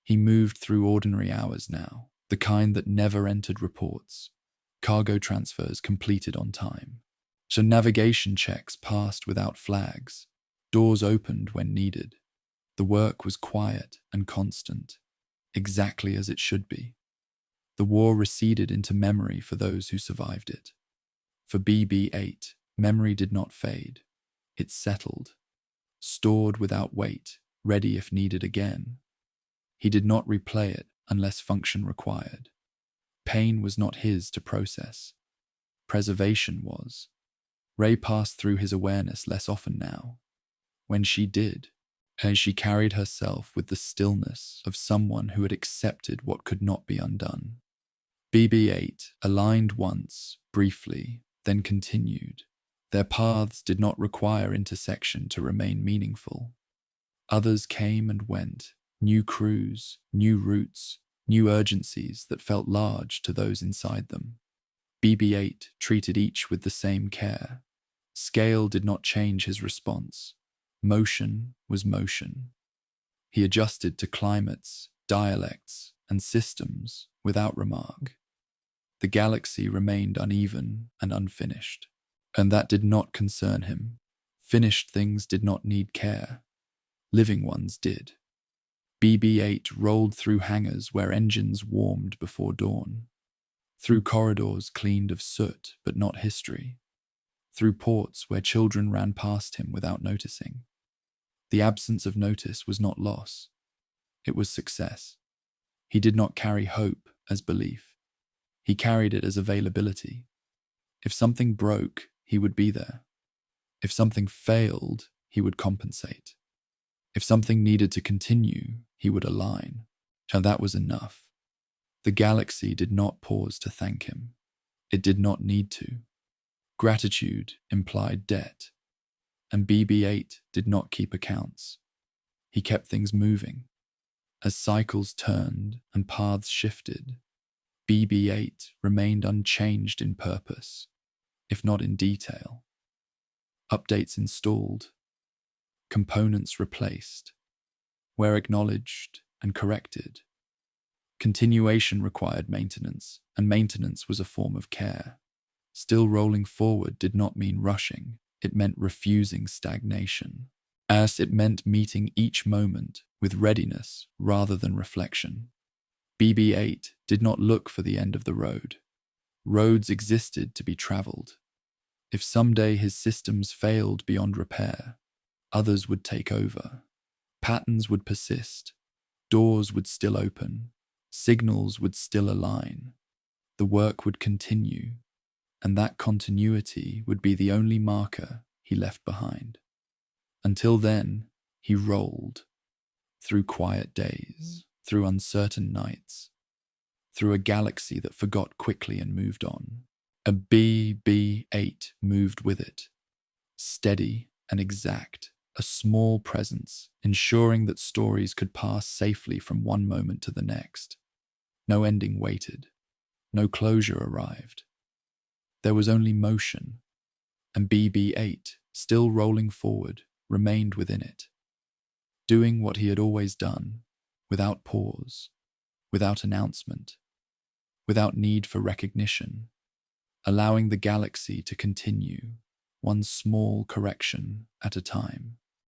He moved through ordinary hours now, the kind that never entered reports. Cargo transfers completed on time. So navigation checks passed without flags. Doors opened when needed. The work was quiet and constant, exactly as it should be. The war receded into memory for those who survived it. For BB-8, memory did not fade. It settled, stored without weight, ready if needed again. He did not replay it unless function required. Pain was not his to process. Preservation was. Rey passed through his awareness less often now. When she did, as she carried herself with the stillness of someone who had accepted what could not be undone. BB-8 aligned once, briefly, then continued. Their paths did not require intersection to remain meaningful. Others came and went, new crews, new routes, new urgencies that felt large to those inside them. BB-8 treated each with the same care. Scale did not change his response. Motion was motion. He adjusted to climates, dialects, and systems without remark. The galaxy remained uneven and unfinished, and that did not concern him. Finished things did not need care. Living ones did. BB-8 rolled through hangars where engines warmed before dawn, through corridors cleaned of soot but not history, through ports where children ran past him without noticing. The absence of notice was not loss. It was success. He did not carry hope as belief. He carried it as availability. If something broke, he would be there. If something failed, he would compensate. If something needed to continue, he would align. And that was enough. The galaxy did not pause to thank him. It did not need to. Gratitude implied debt. And BB-8 did not keep accounts. He kept things moving. As cycles turned and paths shifted, BB-8 remained unchanged in purpose, if not in detail. Updates installed, components replaced, where acknowledged and corrected. Continuation required maintenance, and maintenance was a form of care. Still rolling forward did not mean rushing, it meant refusing stagnation. As it meant meeting each moment with readiness rather than reflection. BB-8 did not look for the end of the road. Roads existed to be traveled. If someday his systems failed beyond repair, Others would take over. Patterns would persist. Doors would still open. Signals would still align. The work would continue, and that continuity would be the only marker he left behind. Until then, he rolled, through quiet days, through uncertain nights, through a galaxy that forgot quickly and moved on. A BB-8 moved with it, steady and exact, a small presence, ensuring that stories could pass safely from one moment to the next. No ending waited. No closure arrived. There was only motion, and BB-8, still rolling forward, remained within it, doing what he had always done, without pause, without announcement, without need for recognition, allowing the galaxy to continue, one small correction at a time.